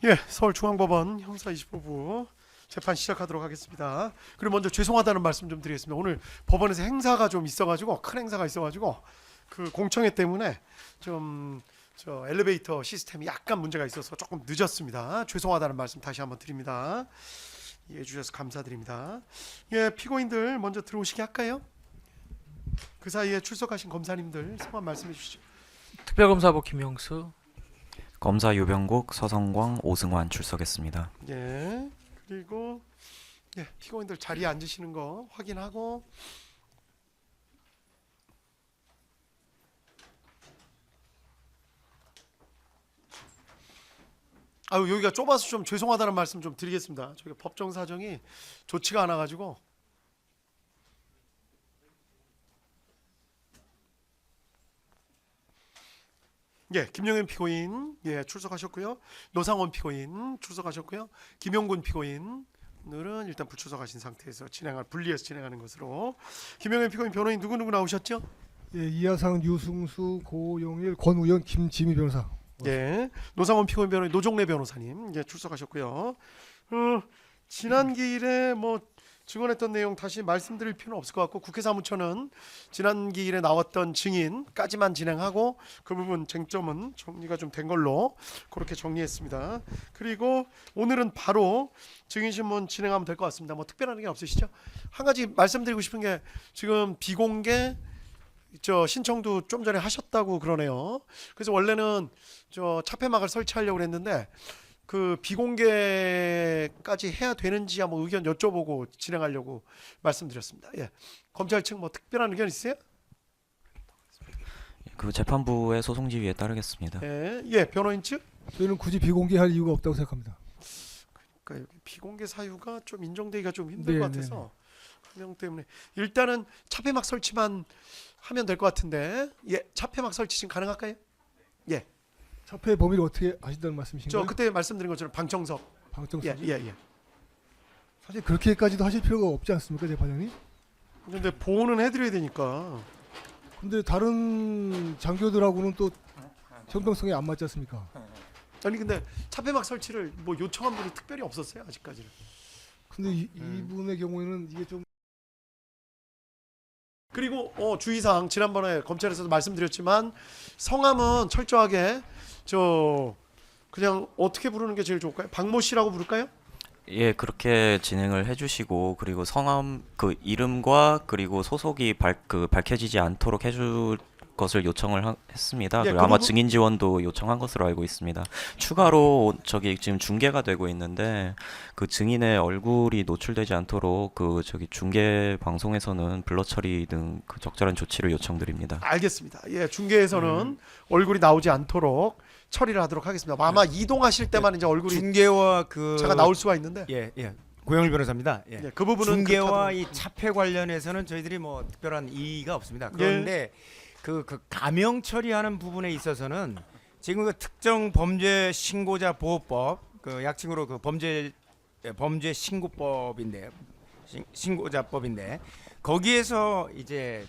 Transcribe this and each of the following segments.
예, 서울중앙법원 형사 25부 재판 시작하도록 하겠습니다. 그리고 먼저 죄송하다는 말씀 좀 드리겠습니다. 오늘 법원에서 행사가 좀 있어가지고 큰 행사가 있어가지고 그 공청회 때문에 좀 엘리베이터 시스템이 약간 문제가 있어서 조금 늦었습니다. 죄송하다는 말씀 다시 한번 드립니다. 이해해 주셔서 감사드립니다. 예, 피고인들 먼저 들어오시게 할까요? 그 사이에 출석하신 검사님들 성함 말씀해 주시죠. 특별검사부 김영수. 검사 유병국, 서성광, 오승환 출석했습니다. 예, 그리고 예, 피고인들 자리에 앉으시는 거 확인하고 아유 여기가 좁아서 좀 죄송하다는 말씀 좀 드리겠습니다. 저희가 법정 사정이 좋지가 않아 가지고 예, 김영현 피고인 예 출석하셨고요. 노상원 피고인 출석하셨고요. 김용군 피고인들은 일단 불출석하신 상태에서 분리해서 진행하는 것으로. 김영현 피고인 변호인 누구 나오셨죠? 예, 이하상, 유승수, 고용일, 권우현, 김지미 변호사. 예, 노상원 피고인 변호인 노종래 변호사님 예 출석하셨고요. 지난 기일에 뭐 증언했던 내용 다시 말씀드릴 필요는 없을 것 같고 국회 사무처는 지난 기일에 나왔던 증인까지만 진행하고 그 부분 쟁점은 정리가 좀 된 걸로 그렇게 정리했습니다. 그리고 오늘은 바로 증인신문 진행하면 될 것 같습니다. 뭐 특별한 게 없으시죠? 한 가지 말씀드리고 싶은 게 지금 비공개 신청도 좀 전에 하셨다고 그러네요. 그래서 원래는 차폐막을 설치하려고 했는데 그 비공개까지 해야 되는지 한번 의견 여쭤보고 진행하려고 말씀드렸습니다. 예, 검찰 측 뭐 특별한 의견 있으세요? 그 재판부의 소송 지휘에 따르겠습니다. 예, 변호인 측? 저희는 굳이 비공개할 이유가 없다고 생각합니다. 그러니까 여기 비공개 사유가 좀 인정되기가 좀 힘들 것 네, 같아서 한명 때문에 일단은 차폐막 설치만 하면 될 것 같은데 예, 차폐막 설치 지금 가능할까요? 예, 차폐 범위를 어떻게 아신다는 말씀이신가요? 그때 말씀드린 것처럼 방청석. 방청석이? 예. 사실 그렇게까지도 하실 필요가 없지 않습니까, 재판장님? 근데 보호는 해드려야 되니까. 근데 다른 장교들하고는 또 형평성이 안 맞지 않습니까? 아니 근데 차폐막 설치를 뭐 요청한 분이 특별히 없었어요 아직까지는. 근데 이분의 경우에는 이게 좀 그리고 주의사항 지난번에 검찰에서도 말씀드렸지만 성함은 철저하게 그냥 어떻게 부르는 게 제일 좋을까요? 박모 씨라고 부를까요? 예, 그렇게 진행을 해주시고 그리고 성함 그 이름과 그리고 소속이 밝혀지지 않도록 해줄 것을 요청을 했습니다. 예, 그리고 아마 증인 지원도 요청한 것으로 알고 있습니다. 추가로 지금 중계가 되고 있는데 그 증인의 얼굴이 노출되지 않도록 중계 방송에서는 블러 처리 등 그 적절한 조치를 요청드립니다. 알겠습니다. 예, 중계에서는 얼굴이 나오지 않도록 처리를 하도록 하겠습니다. 아마 이동하실 때만 이제 얼굴이 중계와 제가 나올 수가 있는데 예. 고영일 변호사입니다. 예. 그 부분은 중계와 그렇다고. 이 차폐 관련해서는 저희들이 뭐 특별한 이의가 없습니다. 그런데 그 가명 처리하는 부분에 있어서는 지금 그 특정 범죄 신고자 보호법 그 약칭으로 그 범죄 신고법인데 신고자법인데 거기에서 이제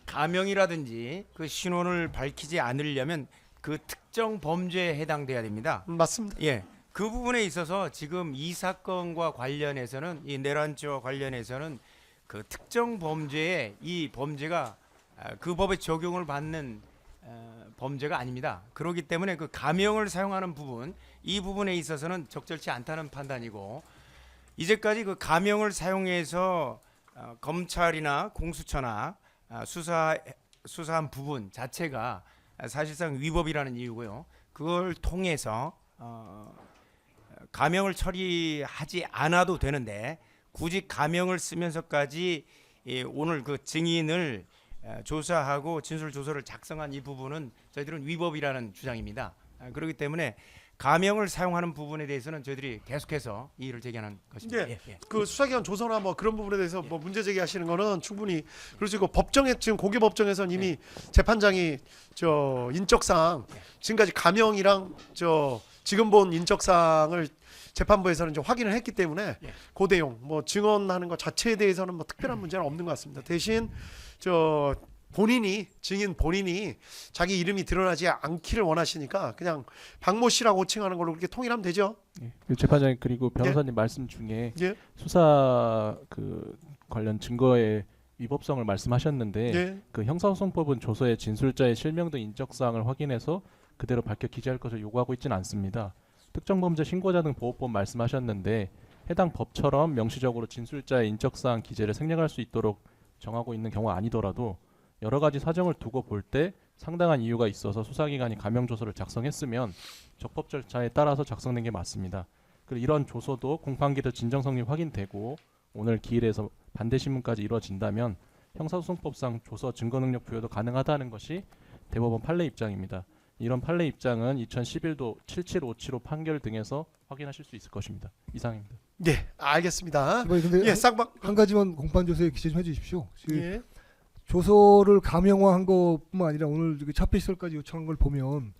가명이라든지 그 신원을 밝히지 않으려면 그 특정 범죄에 해당돼야 됩니다. 맞습니다. 예. 그 부분에 있어서 지금 이 사건과 관련해서는 이 내란죄와 관련해서는 그 특정 범죄에 이 범죄가 그 법의 적용을 받는 범죄가 아닙니다. 그렇기 때문에 그 가명을 사용하는 부분 이 부분에 있어서는 적절치 않다는 판단이고 이제까지 그 가명을 사용해서 검찰이나 공수처나 수사한 부분 자체가 사실상 위법이라는 이유고요. 그걸 통해서 가명을 처리하지 않아도 되는데 굳이 가명을 쓰면서까지 오늘 그 증인을 조사하고 진술 조서를 작성한 이 부분은 저희들은 위법이라는 주장입니다. 그렇기 때문에 가명을 사용하는 부분에 대해서는 저희들이 계속해서 이의를 제기하는 것입니다. 예. 그 수사기관 조서나 뭐 그런 부분에 대해서 뭐 문제 제기하시는 거는 충분히 그리고 법정에 지금 고개 법정에서는 이미 재판장이 인적사항 지금까지 가명이랑 지금 본 인적사항을 재판부에서는 이제 확인을 했기 때문에 그 내용 뭐 증언하는 것 자체에 대해서는 뭐 특별한 문제는 없는 것 같습니다. 대신 증인 본인이 자기 이름이 드러나지 않기를 원하시니까 그냥 박모 씨라고 호칭하는 걸로 그렇게 통일하면 되죠. 예. 그 재판장님 그리고 변호사님 말씀 중에 예. 수사 그 관련 증거의 위법성을 말씀하셨는데 예. 그 형사소송법은 조서의 진술자의 실명 등 인적사항을 확인해서 그대로 밝혀 기재할 것을 요구하고 있지는 않습니다. 특정범죄 신고자 등 보호법 말씀하셨는데 해당 법처럼 명시적으로 진술자의 인적사항 기재를 생략할 수 있도록 정하고 있는 경우가 아니더라도 여러 가지 사정을 두고 볼 때 상당한 이유가 있어서 수사기관이 가명조서를 작성했으면 적법 절차에 따라서 작성된 게 맞습니다. 그리고 이런 조서도 공판기일에서 진정성이 확인되고 오늘 기일에서 반대 신문까지 이루어진다면 형사소송법상 조서 증거능력 부여도 가능하다는 것이 대법원 판례 입장입니다. 이런 판례 입장은 2011도 7757호 판결 등에서 확인하실 수 있을 것입니다. 이상입니다. 네, 알겠습니다. 근데 예, 쌍박. 한 가지만 공판조서에 기재 좀 해주십시오. 예. 조서를 가명화한 것뿐만 아니라 오늘 차폐시설까지 요청한 걸 보면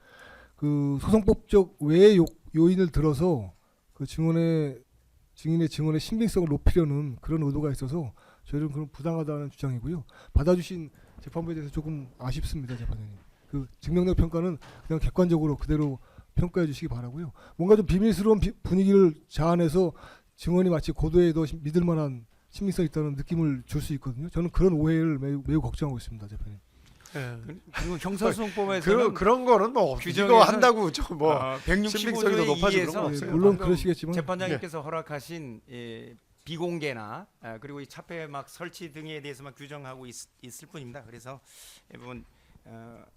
그 소송법적 외의 요인을 들어서 그 증인의 증언의 신빙성을 높이려는 그런 의도가 있어서 저희는 그런 부당하다는 주장이고요. 받아주신 재판부에 대해서 조금 아쉽습니다, 재판장님. 그 증명력 평가는 그냥 객관적으로 그대로 평가해 주시기 바라고요. 뭔가 좀 비밀스러운 분위기를 자아내서 증언이 마치 고도에 더 믿을 만한 신빙성 있다는 느낌을 줄 수 있거든요. 저는 그런 오해를 매우 걱정하고 있습니다, 재판님. 예. 그리고 형사소송법에서는 그런 거는 뭐 규정에서- 이거 한다고 저뭐 신빙성이 더 165조에 높아지고 그런 건 의해서 없어요. 물론 방금 그러시겠지만 재판장님께서 허락하신 비공개나 그리고 이 차폐 막 설치 등에 대해서만 규정하고 있을 뿐입니다. 그래서 이 부분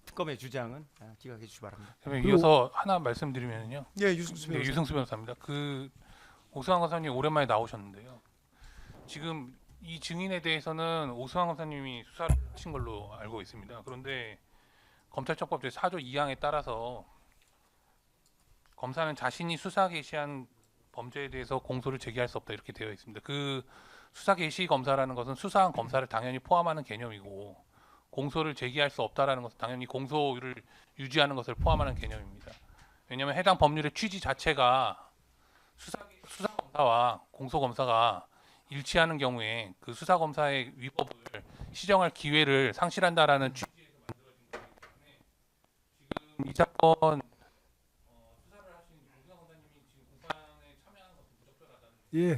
특검의 주장은 기각해 주시기 바랍니다. 그러면 이어서 하나 말씀드리면요. 예, 유승수 네, 변호사. 유승수 변호사입니다. 그 오수환 검사님 오랜만에 나오셨는데요. 지금 이 증인에 대해서는 오수환 검사님이 수사를 하신 걸로 알고 있습니다. 그런데 검찰청법 제4조 2항에 따라서 검사는 자신이 수사 개시한 범죄에 대해서 공소를 제기할 수 없다 이렇게 되어 있습니다. 그 수사 개시 검사라는 것은 수사한 검사를 당연히 포함하는 개념이고 공소를 제기할 수 없다라는 것은 당연히 공소를 유지하는 것을 포함하는 개념입니다. 왜냐하면 해당 법률의 취지 자체가 수사 검사와 공소 검사가 일치하는 경우에 그 수사 검사의 위법을 시정할 기회를 상실한다라는 취지에서 만들어진 거기 때문에 지금 이 사건 수사를 하신 오수환 검사님이 지금 공판에 참여하는 것은 부적절하다는. 예,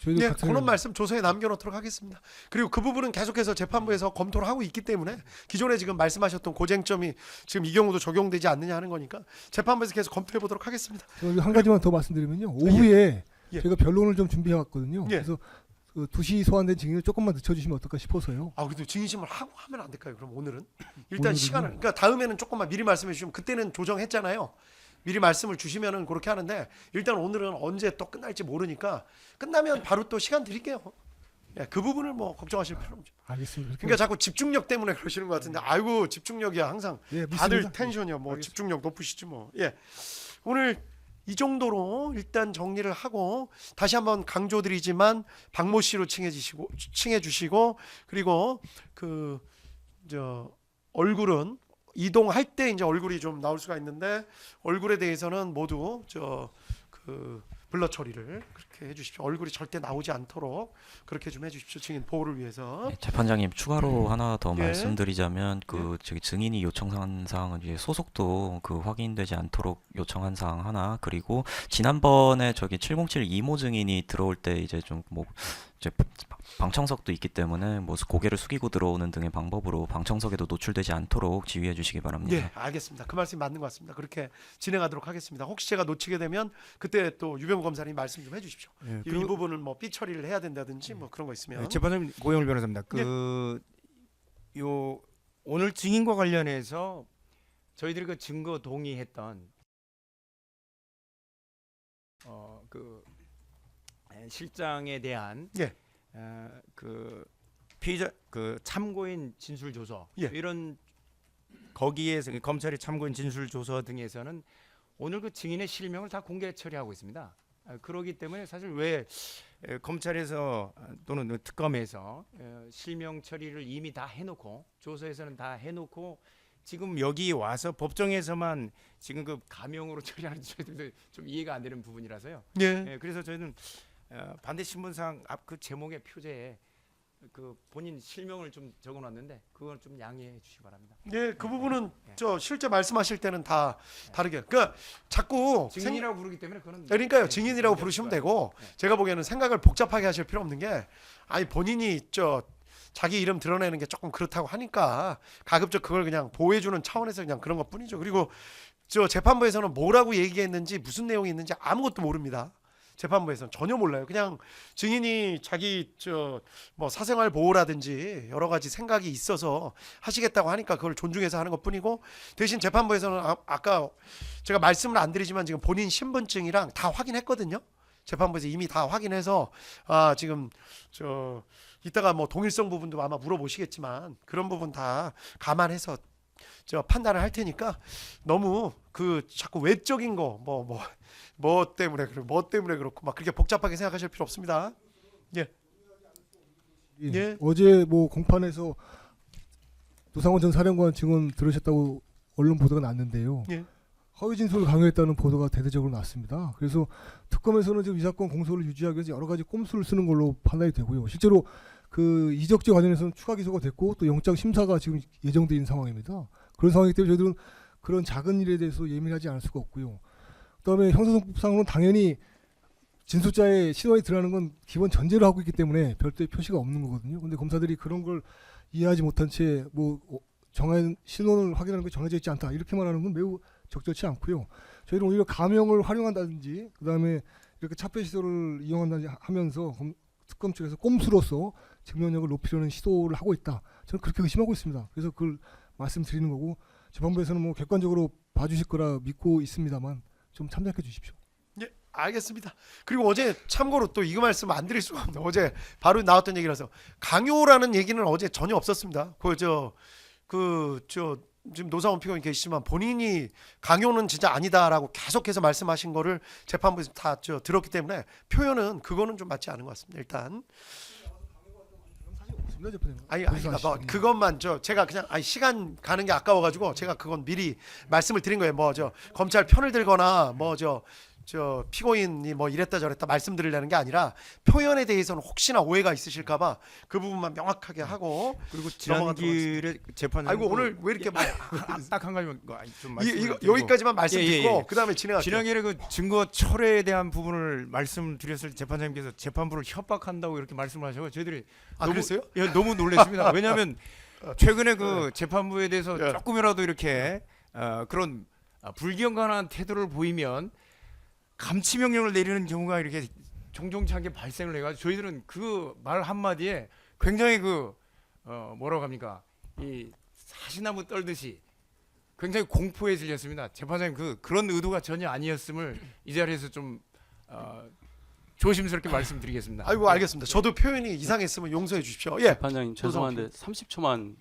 저희도 예, 같은 그런 말씀 조서에 남겨놓도록 하겠습니다. 그리고 그 부분은 계속해서 재판부에서 검토를 하고 있기 때문에 기존에 지금 말씀하셨던 고쟁점이 지금 이 경우도 적용되지 않느냐 하는 거니까 재판부에서 계속 검토해 보도록 하겠습니다. 한 가지만 더 말씀드리면요. 오후에 예. 저희가 변론을 좀 준비해 왔거든요. 예. 그래서 그 2시 소환된 증인을 조금만 늦춰주시면 어떨까 싶어서요. 아, 그래도 증인심을 하고 하면 안 될까요? 그럼 오늘은 일단 오늘은요? 시간을 그러니까 다음에는 조금만 미리 말씀해 주시면 그때는 조정했잖아요. 미리 말씀을 주시면은 그렇게 하는데 일단 오늘은 언제 또 끝날지 모르니까 끝나면 바로 또 시간 드릴게요. 예, 그 부분을 뭐 걱정하실 필요 없죠. 알겠습니다. 그러니까 자꾸 집중력 때문에 그러시는 것 같은데 아이고 집중력이야 항상 예, 다들 믿습니다. 텐션이야 뭐 알겠습니다. 집중력 높으시지 뭐. 예. 오늘 이 정도로 일단 정리를 하고 다시 한번 강조드리지만 박모 씨로 칭해 주시고 그리고 그 저 얼굴은 이동할 때 이제 얼굴이 좀 나올 수가 있는데 얼굴에 대해서는 모두 저 그 블러 처리를 그렇게 해주십시오. 얼굴이 절대 나오지 않도록 그렇게 좀 해주십시오. 증인 보호를 위해서. 네, 재판장님 추가로 하나 더 예. 말씀드리자면 그 저기 증인이 요청한 사항은 이제 소속도 그 확인되지 않도록 요청한 사항 하나 그리고 지난번에 저기 707 이모 증인이 들어올 때 이제 좀 뭐 이제 방청석도 있기 때문에 뭐 고개를 숙이고 들어오는 등의 방법으로 방청석에도 노출되지 않도록 지휘해 주시기 바랍니다. 네, 알겠습니다. 그 말씀이 맞는 것 같습니다. 그렇게 진행하도록 하겠습니다. 혹시 제가 놓치게 되면 그때 또 유병우 검사님 말씀 좀 해주십시오. 이 부분은 뭐 삐 처리를 해야 된다든지 뭐 그런 거 있으면. 재판장님 고영일 변호사입니다. 요 오늘 증인과 관련해서 저희들이 그 증거 동의했던 그 실장에 대한 예. 그 피의자 그 참고인 진술 조서 예. 이런 거기에서 검찰의 참고인 진술 조서 등에서는 오늘 그 증인의 실명을 다 공개 처리하고 있습니다. 그러기 때문에 사실 왜 검찰에서 또는 특검에서 실명 처리를 이미 다 해놓고 조서에서는 다 해놓고 지금 여기 와서 법정에서만 지금 그 가명으로 처리하는지 저희들도 좀 이해가 안 되는 부분이라서요. 예. 그래서 저희는 반대 신문상 앞 그 제목의 표제에 그 본인 실명을 좀 적어놨는데 그건 좀 양해해 주시기 바랍니다. 네, 그 부분은 네. 저 실제 말씀하실 때는 다 다르게. 그러니까 자꾸 증인이라고 부르기 때문에 그거는 그러니까요. 네, 증인이라고 문제 부르시면 없을 되고 네. 제가 보기에는 생각을 복잡하게 하실 필요 없는 게 아니 본인이 저 자기 이름 드러내는 게 조금 그렇다고 하니까 가급적 그걸 그냥 보호해주는 차원에서 그냥 그런 것뿐이죠. 그리고 저 재판부에서는 뭐라고 얘기했는지 무슨 내용이 있는지 아무것도 모릅니다. 재판부에서는 전혀 몰라요. 그냥 증인이 자기 저 뭐 사생활 보호라든지 여러 가지 생각이 있어서 하시겠다고 하니까 그걸 존중해서 하는 것뿐이고 대신 재판부에서는 아까 제가 말씀을 안 드리지만 지금 본인 신분증이랑 다 확인했거든요. 재판부에서 이미 다 확인해서 아 지금 저 이따가 뭐 동일성 부분도 아마 물어보시겠지만 그런 부분 다 감안해서 저 판단을 할 테니까 너무 그 자꾸 외적인 거 뭐 때문에 그렇고 뭐 때문에 그렇고 막 그렇게 복잡하게 생각하실 필요 없습니다. 예. 예. 어제 뭐 공판에서 노상원 전 사령관 증언 들으셨다고 언론 보도가 났는데요. 예. 허위 진술을 강요했다는 보도가 대대적으로 났습니다. 그래서 특검에서는 지금 이 사건 공소를 유지하기 위해서 여러 가지 꼼수를 쓰는 걸로 판단이 되고요. 실제로 그 이적죄 관련해서는 추가 기소가 됐고 또 영장 심사가 지금 예정돼 있는 상황입니다. 그런 상황이기 때문에 저희들은 그런 작은 일에 대해서 예민하지 않을 수가 없고요. 그다음에 형사소송법상으로는 당연히 진술자의 신원이 드러나는 건 기본 전제로 하고 있기 때문에 별도의 표시가 없는 거거든요. 근데 검사들이 그런 걸 이해하지 못한 채 뭐 정한 신원을 확인하는 게 정해져 있지 않다 이렇게 말하는 건 매우 적절치 않고요. 저희는 오히려 가명을 활용한다든지 그다음에 이렇게 차폐 시설을 이용한다든지 하면서 특검 측에서 꼼수로서 증명력을 높이려는 시도를 하고 있다. 저는 그렇게 의심하고 있습니다. 그래서 그걸 말씀드리는 거고 재판부에서는 뭐 객관적으로 봐주실 거라 믿고 있습니다만 좀 참작해 주십시오. 예, 알겠습니다. 그리고 어제 참고로 또 이거 말씀 안 드릴 수가 없네. 어제 바로 나왔던 얘기라서 강요라는 얘기는 어제 전혀 없었습니다. 지금 노상원 피고인 계시지만 본인이 강요는 진짜 아니다라고 계속해서 말씀하신 거를 재판부에서 다 들었기 때문에 표현은 그거는 좀 맞지 않은 것 같습니다. 일단 없습니다, 대표님. 아니 그래서 뭐 아시죠? 그것만 제가 그냥 시간 가는 게 아까워가지고 제가 그건 미리 말씀을 드린 거예요. 뭐 검찰 편을 들거나 뭐 피고인이 뭐 이랬다 저랬다 말씀드리려는 게 아니라 표현에 대해서는 혹시나 오해가 있으실까봐 그 부분만 명확하게 하고 그리고 지난 넘어가도록 길에 재판 아이고 오늘 왜 이렇게 딱 한 가지만 좀 이거 말씀드리고 여기까지만 말씀드리고 예. 그다음에 진행할게요. 지난길에 그 증거 철회에 대한 부분을 말씀드렸을 재판장님께서 재판부를 협박한다고 이렇게 말씀을 하셔서 저희들이 그랬어요? 너무 놀랐습니다. 왜냐하면 최근에 그 재판부에 대해서 예. 조금이라도 이렇게 그런 불경건한 태도를 보이면 감치 명령을 내리는 경우가 이렇게 종종차게 발생을 해가지고 저희들은 그 말 한마디에 굉장히 뭐라고 합니까 이 사시나무 떨듯이 굉장히 공포에 질렸습니다. 재판장님 그런 의도가 전혀 아니었음을 이 자리에서 좀 조심스럽게 말씀드리겠습니다. 아이고 알겠습니다. 저도 표현이 이상했으면 용서해 주십시오. 예. 재판장님 죄송한데 30초만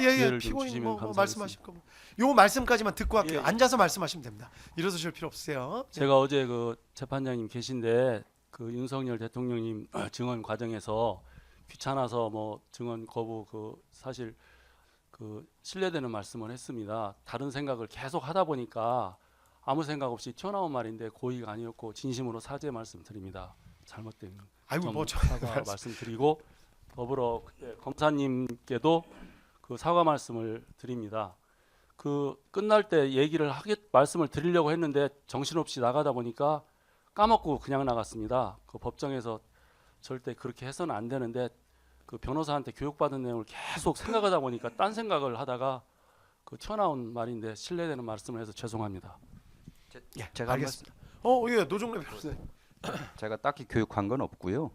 예. 기회를 좀 피고인 주시면 뭐 감사하겠습니다. 말씀하실 거. 요 말씀까지만 듣고 할게요. 예. 앉아서 말씀하시면 됩니다. 일어서실 필요 없으세요. 제가 어제 그 재판장님 계신데 그 윤석열 대통령님 증언 과정에서 귀찮아서 뭐 증언 거부 사실 신뢰되는 말씀을 했습니다. 다른 생각을 계속 하다 보니까 아무 생각 없이 튀어나온 말인데 고의가 아니었고 진심으로 사죄 말씀드립니다. 잘못된 아이고 점 뭐 사과 말씀드리고 더불어 그때 검사님께도 그 사과 말씀을 드립니다. 끝날 때 말씀을 드리려고 했는데 정신없이 나가다 보니까 까먹고 그냥 나갔습니다. 그 법정에서 절대 그렇게 해서는 안 되는데 그 변호사한테 교육받은 내용을 계속 생각하다 보니까 딴 생각을 하다가 튀어나온 말인데 신뢰되는 말씀을 해서 죄송합니다. 제가 알겠습니다. 예, 노종래 변호사님. 제가 딱히 교육한 건 없고요.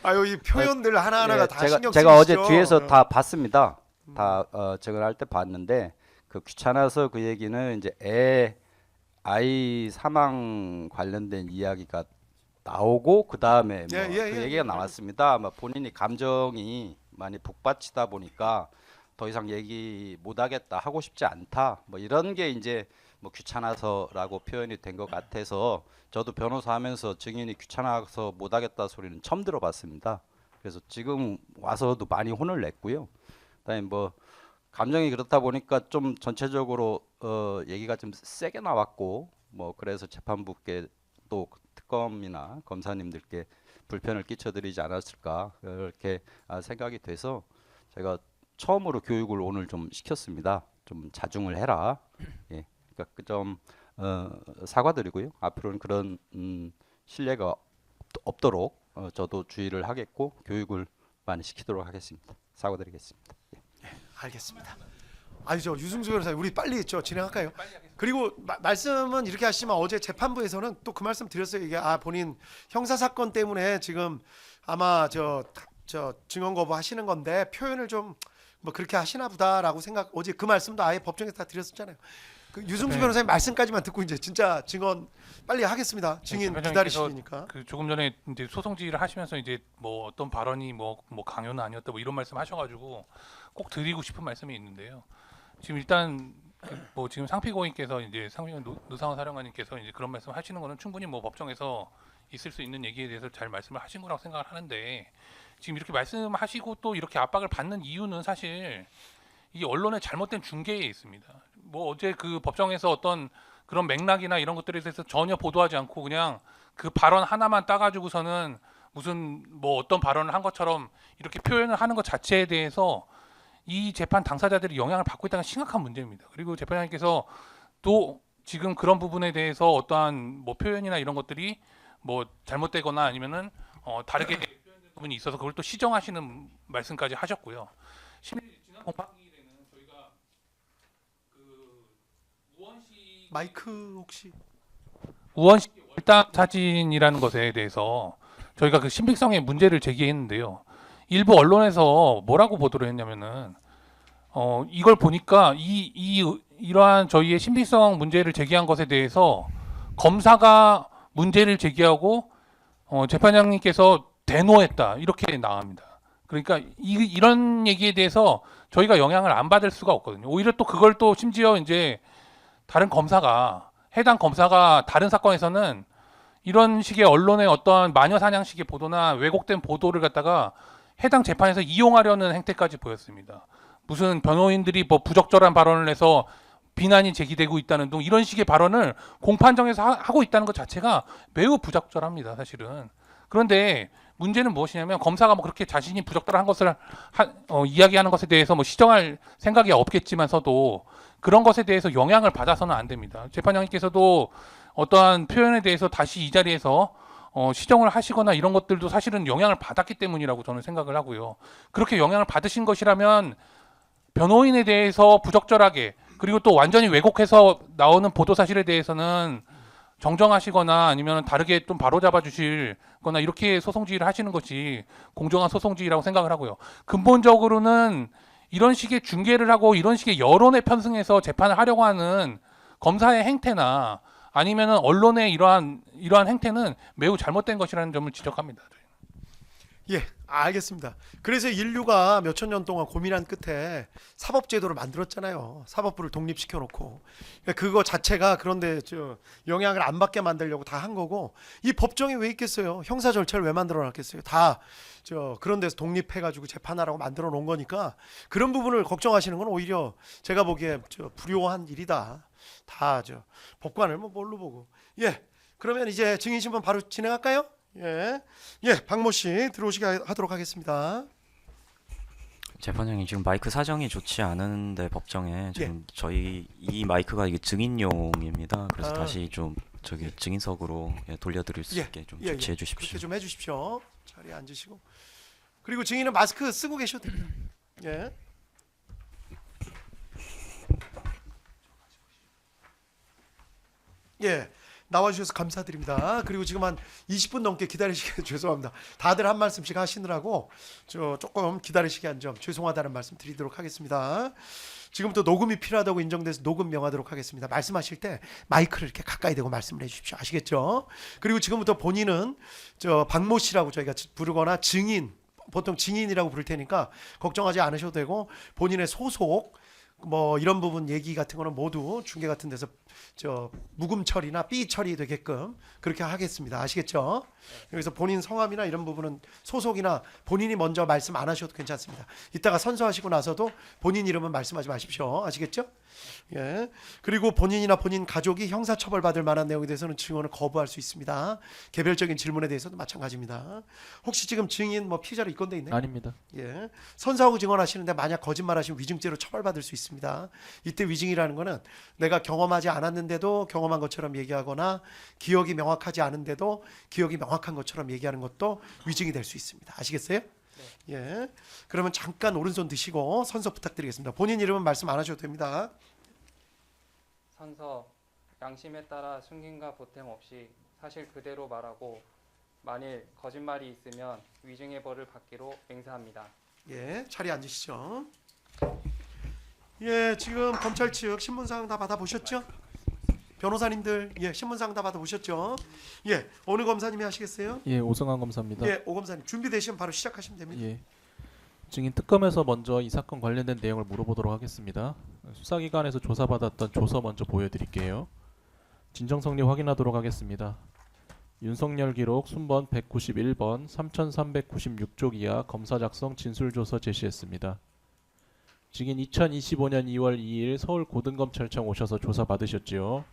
아유 이 표현들 하나하나가 예, 다 신경 쓰이시죠. 제가 어제 뒤에서 다 봤습니다. 다 증언할 때 봤는데 그 귀찮아서 그 얘기는 이제 아이 사망 관련된 이야기가 나오고 그 다음에 뭐 그 얘기가 나왔습니다. 아마 본인이 감정이 많이 북받치다 보니까 더 이상 얘기 못하겠다, 하고 싶지 않다, 뭐 이런 게 이제 뭐 귀찮아서라고 표현이 된 것 같아서 저도 변호사 하면서 증인이 귀찮아서 못하겠다 소리는 처음 들어봤습니다. 그래서 지금 와서도 많이 혼을 냈고요. 그다음에 뭐 감정이 그렇다 보니까 좀 전체적으로 얘기가 좀 세게 나왔고 뭐 그래서 재판부께 또 특검이나 검사님들께 불편을 끼쳐드리지 않았을까 그렇게 생각이 돼서 제가 처음으로 교육을 오늘 좀 시켰습니다. 좀 자중을 해라. 예, 그러니까 좀 사과드리고요. 앞으로는 그런 신뢰가 없도록 저도 주의를 하겠고 교육을 많이 시키도록 하겠습니다. 사과드리겠습니다. 예. 알겠습니다. 아니 저 유승수 변호사님 우리 빨리 진행할까요? 그리고 말씀은 이렇게 하시지만 어제 재판부에서는 또 그 말씀 드렸어요. 이게 본인 형사 사건 때문에 지금 아마 저 증언 거부하시는 건데 표현을 좀 뭐 그렇게 하시나 보다라고 생각. 어제 그 말씀도 아예 법정에서 다 드렸었잖아요. 그 유승수 네. 변호사님 말씀까지만 듣고 이제 진짜 증언 빨리 하겠습니다. 증인 대표님께서 기다리시니까. 그 조금 전에 이제 소송 지휘를 하시면서 이제 뭐 어떤 발언이 뭐 강요는 아니었다 뭐 이런 말씀 하셔가지고 꼭 드리고 싶은 말씀이 있는데요. 지금 일단 뭐 지금 상피고인께서 이제 노상원 사령관님께서 이제 그런 말씀 하시는 거는 충분히 뭐 법정에서 있을 수 있는 얘기에 대해서 잘 말씀을 하신 거라고 생각을 하는데 지금 이렇게 말씀하시고 또 이렇게 압박을 받는 이유는 사실 이 언론의 잘못된 중계에 있습니다. 뭐 어제 그 법정에서 어떤 그런 맥락이나 이런 것들에 대해서 전혀 보도하지 않고 그냥 그 발언 하나만 따가지고서는 무슨 뭐 어떤 발언을 한 것처럼 이렇게 표현을 하는 것 자체에 대해서 이 재판 당사자들이 영향을 받고 있다는 심각한 문제입니다. 그리고 재판장님께서 또 지금 그런 부분에 대해서 어떠한 뭐 표현이나 이런 것들이 뭐 잘못되거나 아니면은 다르게 표현된 부분이 있어서 그걸 또 시정하시는 말씀까지 하셨고요. 지난 공판기일에는 저희가 그 우원식 마이크 혹시 우원식 월당 사진이라는 것에 대해서 저희가 그 신빙성의 문제를 제기했는데요. 일부 언론에서 뭐라고 보도를 했냐면은 이걸 보니까 이러한 저희의 신빙성 문제를 제기한 것에 대해서 검사가 문제를 제기하고 재판장님께서 대노했다 이렇게 나옵니다. 그러니까 이런 얘기에 대해서 저희가 영향을 안 받을 수가 없거든요. 오히려 또 그걸 또 심지어 이제 다른 검사가 해당 검사가 다른 사건에서는 이런 식의 언론의 어떠한 마녀 사냥식의 보도나 왜곡된 보도를 갖다가 해당 재판에서 이용하려는 행태까지 보였습니다. 무슨 변호인들이 뭐 부적절한 발언을 해서 비난이 제기되고 있다는 등 이런 식의 발언을 공판정에서 하고 있다는 것 자체가 매우 부적절합니다, 사실은. 그런데 문제는 무엇이냐면 검사가 뭐 그렇게 자신이 부적절한 것을 이야기하는 것에 대해서 뭐 시정할 생각이 없겠지만서도 그런 것에 대해서 영향을 받아서는 안 됩니다. 재판장님께서도 어떠한 표현에 대해서 다시 이 자리에서 시정을 하시거나 이런 것들도 사실은 영향을 받았기 때문이라고 저는 생각을 하고요. 그렇게 영향을 받으신 것이라면 변호인에 대해서 부적절하게 그리고 또 완전히 왜곡해서 나오는 보도 사실에 대해서는 정정하시거나 아니면 다르게 좀 바로잡아 주실 거나 이렇게 소송지휘를 하시는 것이 공정한 소송지휘라고 생각을 하고요. 근본적으로는 이런 식의 중계를 하고 이런 식의 여론에 편승해서 재판을 하려고 하는 검사의 행태나 아니면은 언론의 이러한 행태는 매우 잘못된 것이라는 점을 지적합니다. 예, 알겠습니다. 그래서 인류가 몇천 년 동안 고민한 끝에 사법제도를 만들었잖아요. 사법부를 독립시켜 놓고 그거 자체가 그런데 영향을 안 받게 만들려고 다 한 거고 이 법정이 왜 있겠어요? 형사 절차를 왜 만들어 놨겠어요? 다 그런 데서 독립해가지고 재판하라고 만들어 놓은 거니까 그런 부분을 걱정하시는 건 오히려 제가 보기에 불효한 일이다. 다 법관을 뭐 뭘로 보고. 예, 그러면 이제 증인 신문 바로 진행할까요? 예, 박모 씨 들어오시게 하도록 하겠습니다. 재판장님 지금 마이크 사정이 좋지 않은데 법정에 지금 저희 이 마이크가 이게 증인용입니다. 그래서 다시 좀 증인석으로 돌려드릴 수 있게 좀 조치해 주십시오. 그렇게 좀 해주십시오. 자리에 앉으시고 그리고 증인은 마스크 쓰고 계셔도 됩니다. 예. 나와주셔서 감사드립니다. 그리고 지금 한 20분 넘게 기다리시게 죄송합니다. 다들 한 말씀씩 하시느라고 조금 기다리시게 한 점 죄송하다는 말씀 드리도록 하겠습니다. 지금부터 녹음이 필요하다고 인정돼서 녹음 명하도록 하겠습니다. 말씀하실 때 마이크를 이렇게 가까이 대고 말씀을 해주십시오. 아시겠죠? 그리고 지금부터 본인은 박모 씨라고 저희가 부르거나 증인, 보통 증인이라고 부를 테니까 걱정하지 않으셔도 되고 본인의 소속 뭐 이런 부분 얘기 같은 거는 모두 중계 같은 데서 저 묵음 처리나 삐 처리되게끔 그렇게 하겠습니다. 아시겠죠? 여기서 본인 성함이나 이런 부분은 소속이나 본인이 먼저 말씀 안 하셔도 괜찮습니다. 이따가 선서하시고 나서도 본인 이름은 말씀하지 마십시오. 아시겠죠? 예. 그리고 본인이나 본인 가족이 형사처벌 받을 만한 내용에 대해서는 증언을 거부할 수 있습니다. 개별적인 질문에 대해서도 마찬가지입니다. 혹시 지금 증인 뭐 피의자로 입건돼 있나요? 아닙니다. 예. 선사하고 증언하시는데 만약 거짓말하시면 위증죄로 처벌받을 수 있습니다. 이때 위증이라는 거는 내가 경험하지 않았는데도 경험한 것처럼 얘기하거나 기억이 명확하지 않은데도 기억이 명확한 것처럼 얘기하는 것도 위증이 될 수 있습니다. 아시겠어요? 예. 그러면 잠깐 오른손 드시고 선서 부탁드리겠습니다. 본인 이름은 말씀 안 하셔도 됩니다. 선서 양심에 따라 숨김과 보탬 없이 사실 그대로 말하고 만일 거짓말이 있으면 위증의 벌을 받기로 맹세합니다. 예, 자리에 앉으시죠. 예, 지금 검찰 측 신문사항 다 받아보셨죠? 변호사님들, 예, 신문사항 다 받아보셨죠? 예, 어느 검사님이 하시겠어요? 예, 오승환 검사입니다. 예, 오 검사님 준비되시면 바로 시작하시면 됩니다. 예. 증인 특검에서 먼저 이 사건 관련된 내용을 물어보도록 하겠습니다. 수사기관에서 조사받았던 조서 먼저 보여드릴게요. 진정성리 확인하도록 하겠습니다. 윤석열 기록 순번 191번 3396쪽 이하 검사 작성 진술조서 제시했습니다. 증인 2025년 2월 2일 서울고등검찰청 오셔서 조사 받으셨지요.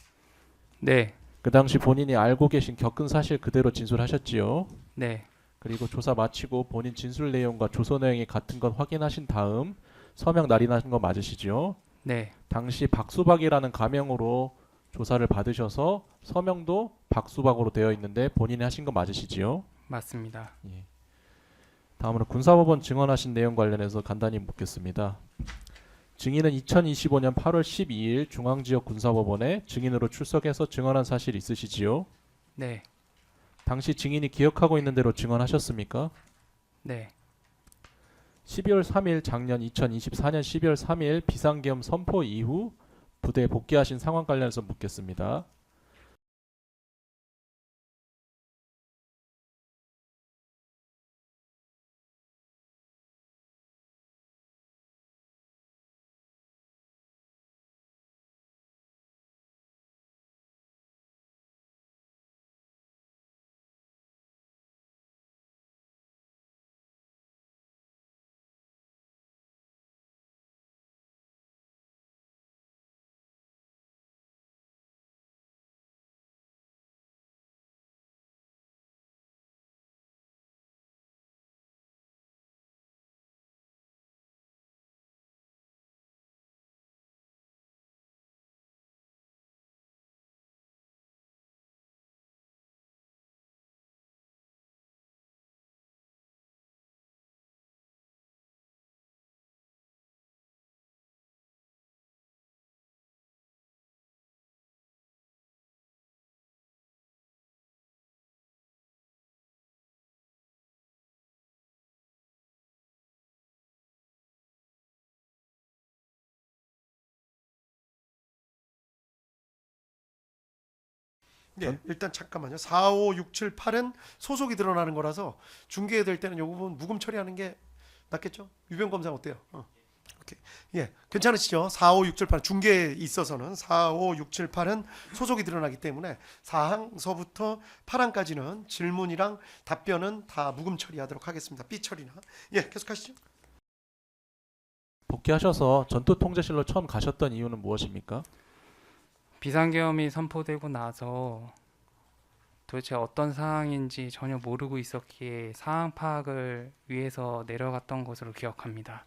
네, 그 당시 본인이 알고 계신 겪은 사실 그대로 진술하셨지요. 네, 그리고 조사 마치고 본인 진술 내용과 조서 내용이 같은 건 확인하신 다음 서명 날인하신 거 맞으시죠? 네, 당시 박수박이라는 가명으로 조사를 받으셔서 서명도 박수박으로 되어 있는데 본인이 하신 거 맞으시지요? 맞습니다. 예. 다음으로 군사법원 증언하신 내용 관련해서 간단히 묻겠습니다. 증인은 2025년 8월 12일 중앙지역 군사법원에 증인으로 출석해서 증언한 사실 있으시지요? 네, 당시 증인이 기억하고 있는 대로 증언하셨습니까? 네, 12월 3일 작년 2024년 12월 3일 비상계엄 선포 이후 부대에 복귀하신 상황 관련해서 묻겠습니다. 네, 일단 잠깐만요. 4, 5, 6, 7, 8은 소속이 드러나는 거라서 중개될 때는 이 부분 묵음 처리하는 게 낫겠죠? 유병 검사 어때요? 오케이. 예, 괜찮으시죠? 4, 5, 6, 7, 8 중개에 있어서는 4, 5, 6, 7, 8은 소속이 드러나기 때문에 4항서부터 8항까지는 질문이랑 답변은 다 묵음 처리하도록 하겠습니다. 삐 처리나. 예, 계속하시죠. 복귀하셔서 전투통제실로 처음 가셨던 이유는 무엇입니까? 비상계엄이 선포되고 나서 도대체 어떤 상황인지 전혀 모르고 있었기에 상황 파악을 위해서 내려갔던 것으로 기억합니다.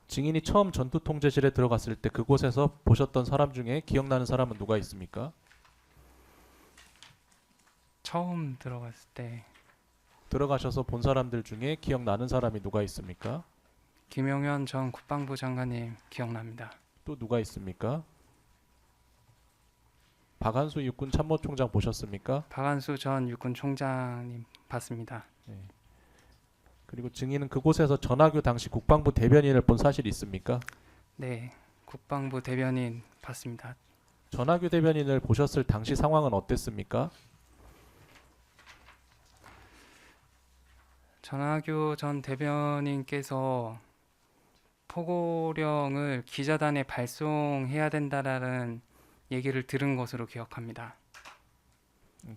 증인이 처음 전투통제실에 들어갔을 때 그곳에서 보셨던 사람 중에 기억나는 사람은 누가 있습니까? 처음 들어갔을 때 들어가셔서 본 사람들 중에 기억나는 사람이 누가 있습니까? 김용현 전 국방부 장관님 기억납니다. 또 누가 있습니까? 박한수 육군 참모총장 보셨습니까? 박한수 전 육군 총장님 봤습니다. 그리고 증인은 그곳에서 전하규 당시 국방부 대변인을 본 사실이 있습니까? 네, 국방부 대변인 봤습니다. 전하규 대변인을 보셨을 당시 상황은 어땠습니까? 전하규 전 대변인께서 포고령을 기자단에 발송해야 된다라는 얘기를 들은 것으로 기억합니다.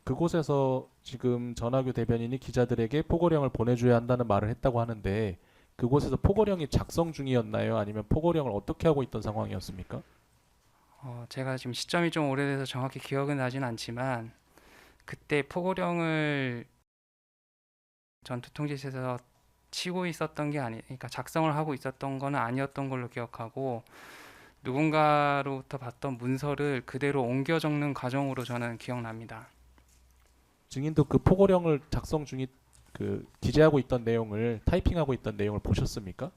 그곳에서 지금 전하규 대변인이 기자들에게 포고령을 보내줘야 한다는 말을 했다고 하는데 그곳에서 포고령이 작성 중이었나요? 아니면 포고령을 어떻게 하고 있던 상황이었습니까? 제가 지금 시점이 좀 오래돼서 정확히 기억은 나진 않지만 그때 포고령을 전투통제실에서 치고 있었던 게 그러니까 작성을 하고 있었던 건 아니었던 걸로 기억하고 누군가로부터 받던 문서를 그대로 옮겨 적는 과정으로 저는 기억납니다. 증인도 그 포고령을 작성 중이 그 기재하고 있던 내용을 타이핑하고 있던 내용을 보셨습니까?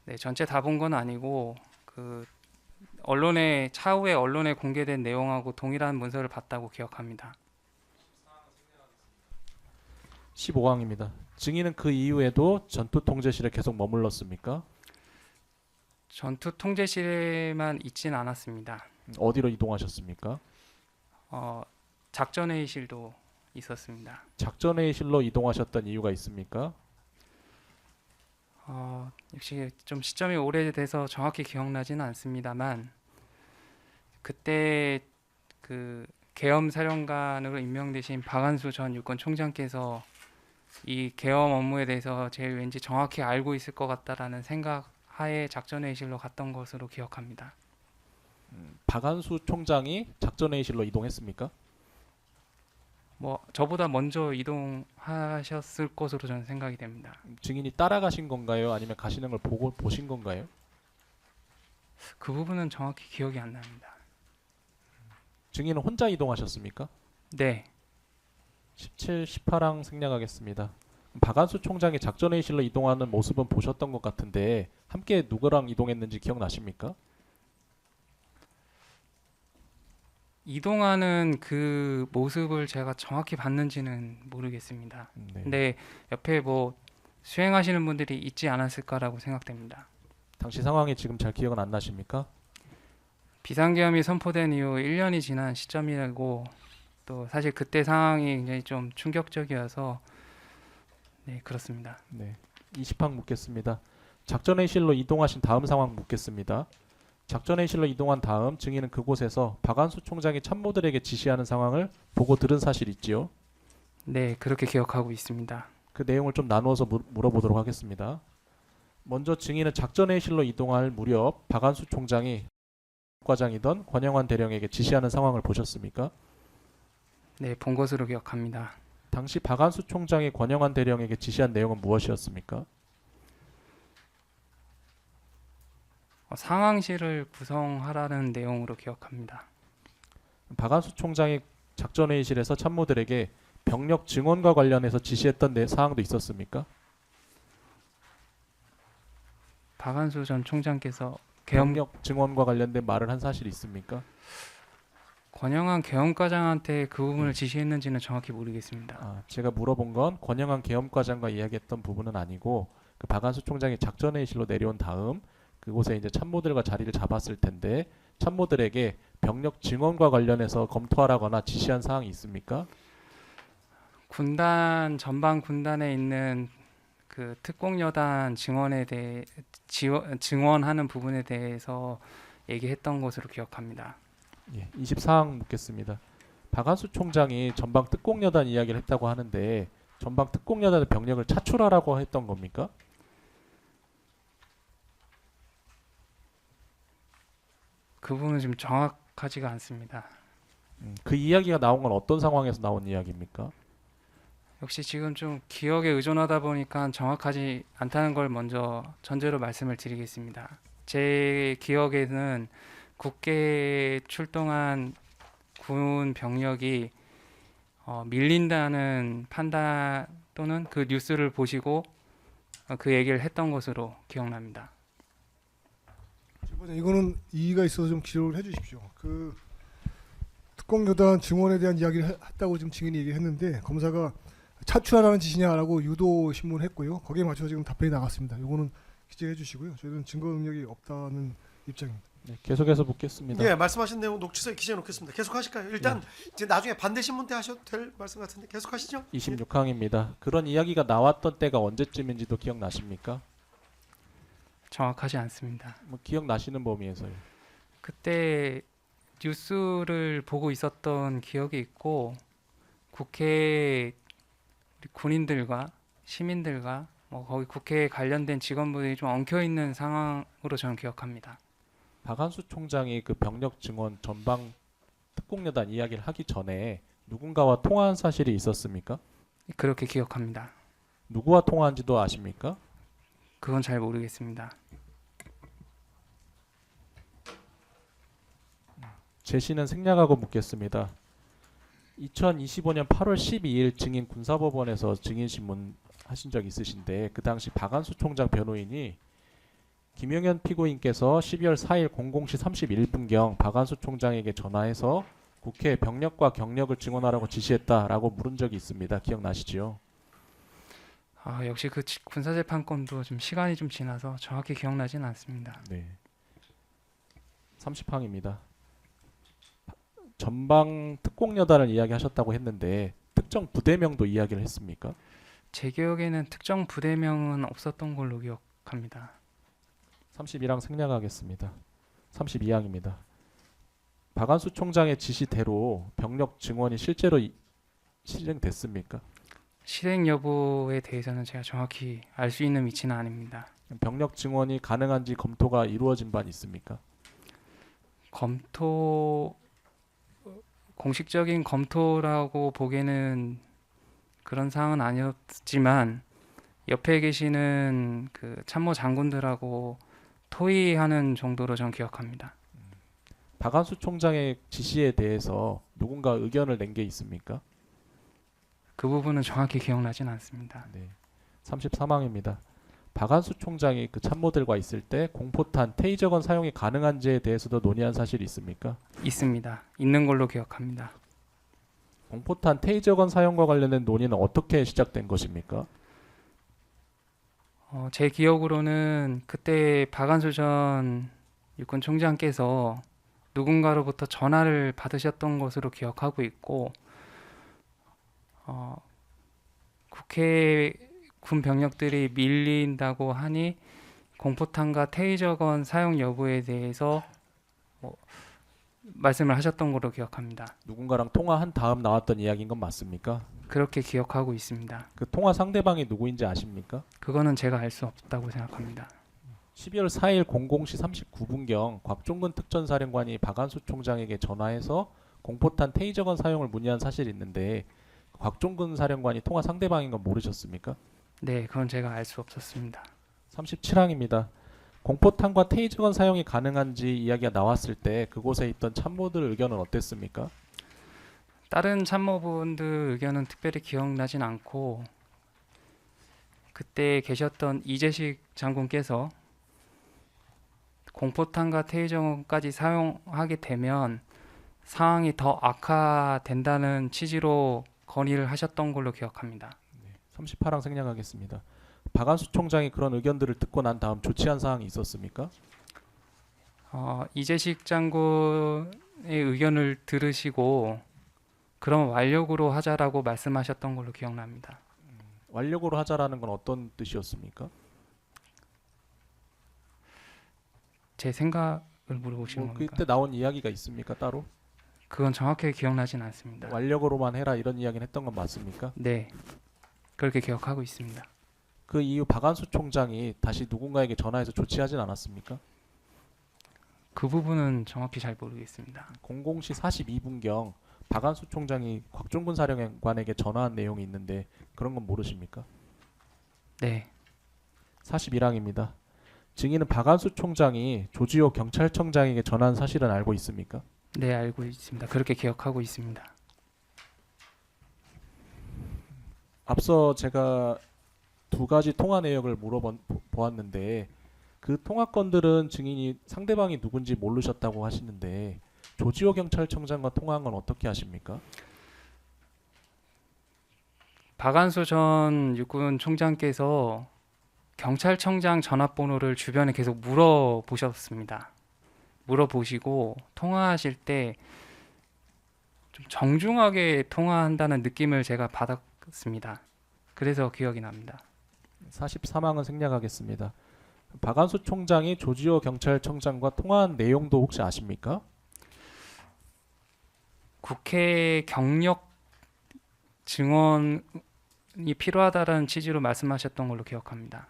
네, 전체 다 본 건 아니고 그 차후에 언론에 공개된 내용하고 동일한 문서를 봤다고 기억합니다. 15항입니다. 증인은 그 이후에도 전투통제실에 계속 머물렀습니까? 전투통제실에만 있진 않았습니다. 어디로 이동하셨습니까? 작전회의실도 있었습니다. 작전회의실로 이동하셨던 이유가 있습니까? 역시 좀 시점이 오래돼서 정확히 기억나지는 않습니다만 그때 그 계엄 사령관으로 임명되신 박한수 전 육군 총장께서 이 계엄 업무에 대해서 제일 왠지 정확히 알고 있을 것 같다라는 생각 하에 작전회의실로 갔던 것으로 기억합니다. 박한수 총장이 작전회의실로 이동했습니까? 저보다 먼저 이동하셨을 것으로 저는 생각이 됩니다. 증인이 따라가신 건가요? 아니면 가시는 걸 보고 보신 건가요? 그 부분은 정확히 기억이 안 납니다. 증인은 혼자 이동하셨습니까? 네, 17, 18항 생략하겠습니다. 박한수 총장이 작전회의실로 이동하는 모습은 보셨던 것 같은데 함께 누구랑 이동했는지 기억나십니까? 이동하는 그 모습을 제가 정확히 봤는지는 모르겠습니다. 네. 근데 옆에 수행하시는 분들이 있지 않았을까라고 생각됩니다. 당시 상황이 지금 잘 기억은 안 나십니까? 비상계엄이 선포된 이후 1년이 지난 시점이고 또 사실 그때 상황이 굉장히 좀 충격적이어서 네, 그렇습니다. 네. 20항 묻겠습니다. 작전회의실로 이동하신 다음 상황 묻겠습니다. 작전회의실로 이동한 다음 증인은 그곳에서 박한수 총장이 참모들에게 지시하는 상황을 보고 들은 사실 있지요? 네, 그렇게 기억하고 있습니다. 그 내용을 좀 나누어서 물어보도록 하겠습니다. 먼저 증인은 작전회의실로 이동할 무렵 박한수 총장이 과장이던 권영환 대령에게 지시하는 상황을 보셨습니까? 네, 본 것으로 기억합니다. 당시 박한수 총장이 권영환 대령에게 지시한 내용은 무엇이었습니까? 상황실을 구성하라는 내용으로 기억합니다. 박한수 총장이 작전회의실에서 참모들에게 병력 증원과 관련해서 지시했던 사항도 있었습니까? 박한수 전 총장께서 병력 증원과 관련된 말을 한 사실이 있습니까? 권영환 계엄과장한테 그 부분을 지시했는지는 정확히 모르겠습니다. 제가 물어본 건 권영환 계엄과장과 이야기했던 부분은 아니고 그 박한수 총장이 작전회의실로 내려온 다음 그곳에 이제 참모들과 자리를 잡았을 텐데 참모들에게 병력 증원과 관련해서 검토하라거나 지시한 사항이 있습니까? 전방 군단에 있는 그 특공여단 증원하는 부분에 대해서 얘기했던 것으로 기억합니다. 예, 24항 묻겠습니다. 박한수 총장이 전방 특공여단 이야기를 했다고 하는데 전방 특공여단의 병력을 차출하라고 했던 겁니까? 그 부분은 지금 정확하지가 않습니다. 그 이야기가 나온 건 어떤 상황에서 나온 이야기입니까? 역시 지금 좀 기억에 의존하다 보니까 정확하지 않다는 걸 먼저 전제로 말씀을 드리겠습니다. 제 기억에는 국계에 출동한 군 병력이 밀린다는 판단 또는 그 뉴스를 보시고 그 얘기를 했던 것으로 기억납니다. 이거는 이의가 있어서 좀 기록을 해주십시오. 그 특공여단 증원에 대한 이야기를 했다고 지금 증인이 얘기했는데 검사가 차출하라는 지시냐라고 유도 신문했고요. 거기에 맞춰서 지금 답변이 나갔습니다. 이거는 기재해 주시고요. 저희는 증거 능력이 없다는 입장입니다. 네, 계속해서 묻겠습니다. 예, 말씀하신 내용 녹취서에 기재해 놓겠습니다. 계속 하실까요? 일단 이제 나중에 반대 신문 때 하셔도 될 말씀 같은데 계속 하시죠. 26항입니다. 그런 이야기가 나왔던 때가 언제쯤인지도 기억나십니까? 정확하지 않습니다. 기억나시는 범위에서요. 그때 뉴스를 보고 있었던 기억이 있고 국회 우리 군인들과 시민들과 뭐 거기 국회에 관련된 직원분들이 좀 엉켜 있는 상황으로 저는 기억합니다. 박한수 총장이 그 병력 증원 전방 특공여단 이야기를 하기 전에 누군가와 통화한 사실이 있었습니까? 그렇게 기억합니다. 누구와 통화한지도 아십니까? 그건 잘 모르겠습니다. 제시는 생략하고 묻겠습니다. 2025년 8월 12일 증인 군사법원에서 증인신문 하신 적 있으신데 그 당시 박한수 총장 변호인이 김용현 피고인께서 12월 4일 00시 31분경 박한수 총장에게 전화해서 국회 병력과 경력을 증언하라고 지시했다라고 물은 적이 있습니다. 기억나시죠? 역시 그 군사재판권도 좀 시간이 좀 지나서 정확히 기억나지는 않습니다. 네. 30항입니다. 전방 특공여단을 이야기하셨다고 했는데 특정 부대명도 이야기를 했습니까? 제 기억에는 특정 부대명은 없었던 걸로 기억합니다. 31항 생략하겠습니다. 32항입니다. 박한수 총장의 지시대로 병력 증원이 실제로 실행됐습니까? 실행 여부에 대해서는 제가 정확히 알 수 있는 위치는 아닙니다. 병력 증원이 가능한지 검토가 이루어진 바는 있습니까? 공식적인 검토라고 보기에는 그런 사항은 아니었지만 옆에 계시는 그 참모 장군들하고 토의하는 정도로 저는 기억합니다. 박한수 총장의 지시에 대해서 누군가 의견을 낸 게 있습니까? 그 부분은 정확히 기억나진 않습니다. 네. 33항입니다. 박한수 총장이 그 참모들과 있을 때 공포탄, 테이저건 사용이 가능한지에 대해서도 논의한 사실이 있습니까? 있습니다. 있는 걸로 기억합니다. 공포탄, 테이저건 사용과 관련된 논의는 어떻게 시작된 것입니까? 제 기억으로는 그때 박한수 전 육군 총장께서 누군가로부터 전화를 받으셨던 것으로 기억하고 있고 국회 군 병력들이 밀린다고 하니 공포탄과 테이저건 사용 여부에 대해서 말씀을 하셨던 걸로 기억합니다. 누군가랑 통화한 다음 나왔던 이야기인 건 맞습니까? 그렇게 기억하고 있습니다. 그 통화 상대방이 누구인지 아십니까? 그거는 제가 알 수 없다고 생각합니다. 12월 4일 00시 39분경 곽종근 특전사령관이 박한수 총장에게 전화해서 공포탄 테이저건 사용을 문의한 사실이 있는데 곽종근 사령관이 통화 상대방인 건 모르셨습니까? 네, 그건 제가 알 수 없었습니다. 37항입니다. 공포탄과 테이저건 사용이 가능한지 이야기가 나왔을 때 그곳에 있던 참모들 의견은 어땠습니까? 다른 참모분들 의견은 특별히 기억나진 않고 그때 계셨던 이재식 장군께서 공포탄과 테이저건까지 사용하게 되면 상황이 더 악화된다는 취지로 건의를 하셨던 걸로 기억합니다. 38항 생략하겠습니다. 박한수 총장이 그런 의견들을 듣고 난 다음 조치한 사항이 있었습니까? 이재식 장군의 의견을 들으시고 그럼 완력으로 하자라고 말씀하셨던 걸로 기억납니다. 완력으로 하자라는 건 어떤 뜻이었습니까? 제 생각을 물어보시는 겁니까? 그때 나온 이야기가 있습니까 따로? 그건 정확하게 기억나진 않습니다. 완력으로만 해라 이런 이야기는 했던 건 맞습니까? 네, 그렇게 기억하고 있습니다. 그 이후 박한수 총장이 다시 누군가에게 전화해서 조치하진 않았습니까? 그 부분은 정확히 잘 모르겠습니다. 00시 42분경 박한수 총장이 곽종근 사령관에게 전화한 내용이 있는데 그런 건 모르십니까? 네, 41항입니다. 증인은 박한수 총장이 조지호 경찰청장에게 전화한 사실은 알고 있습니까? 네 알고 있습니다. 그렇게 기억하고 있습니다. 앞서 제가 두 가지 통화 내역을 물어보았는데 그 통화건들은 증인이 상대방이 누군지 모르셨다고 하시는데 조지호 경찰청장과 통화한 건 어떻게 하십니까? 박한수 전 육군 총장께서 경찰청장 전화번호를 주변에 계속 물어보셨습니다. 물어보시고 통화하실 때 좀 정중하게 통화한다는 느낌을 제가 받았습니다. 그래서 기억이 납니다. 43항은 생략하겠습니다. 박한수 총장이 조지호 경찰청장과 통화한 내용도 혹시 아십니까? 국회 경력 증언이 필요하다라는 취지로 말씀하셨던 걸로 기억합니다.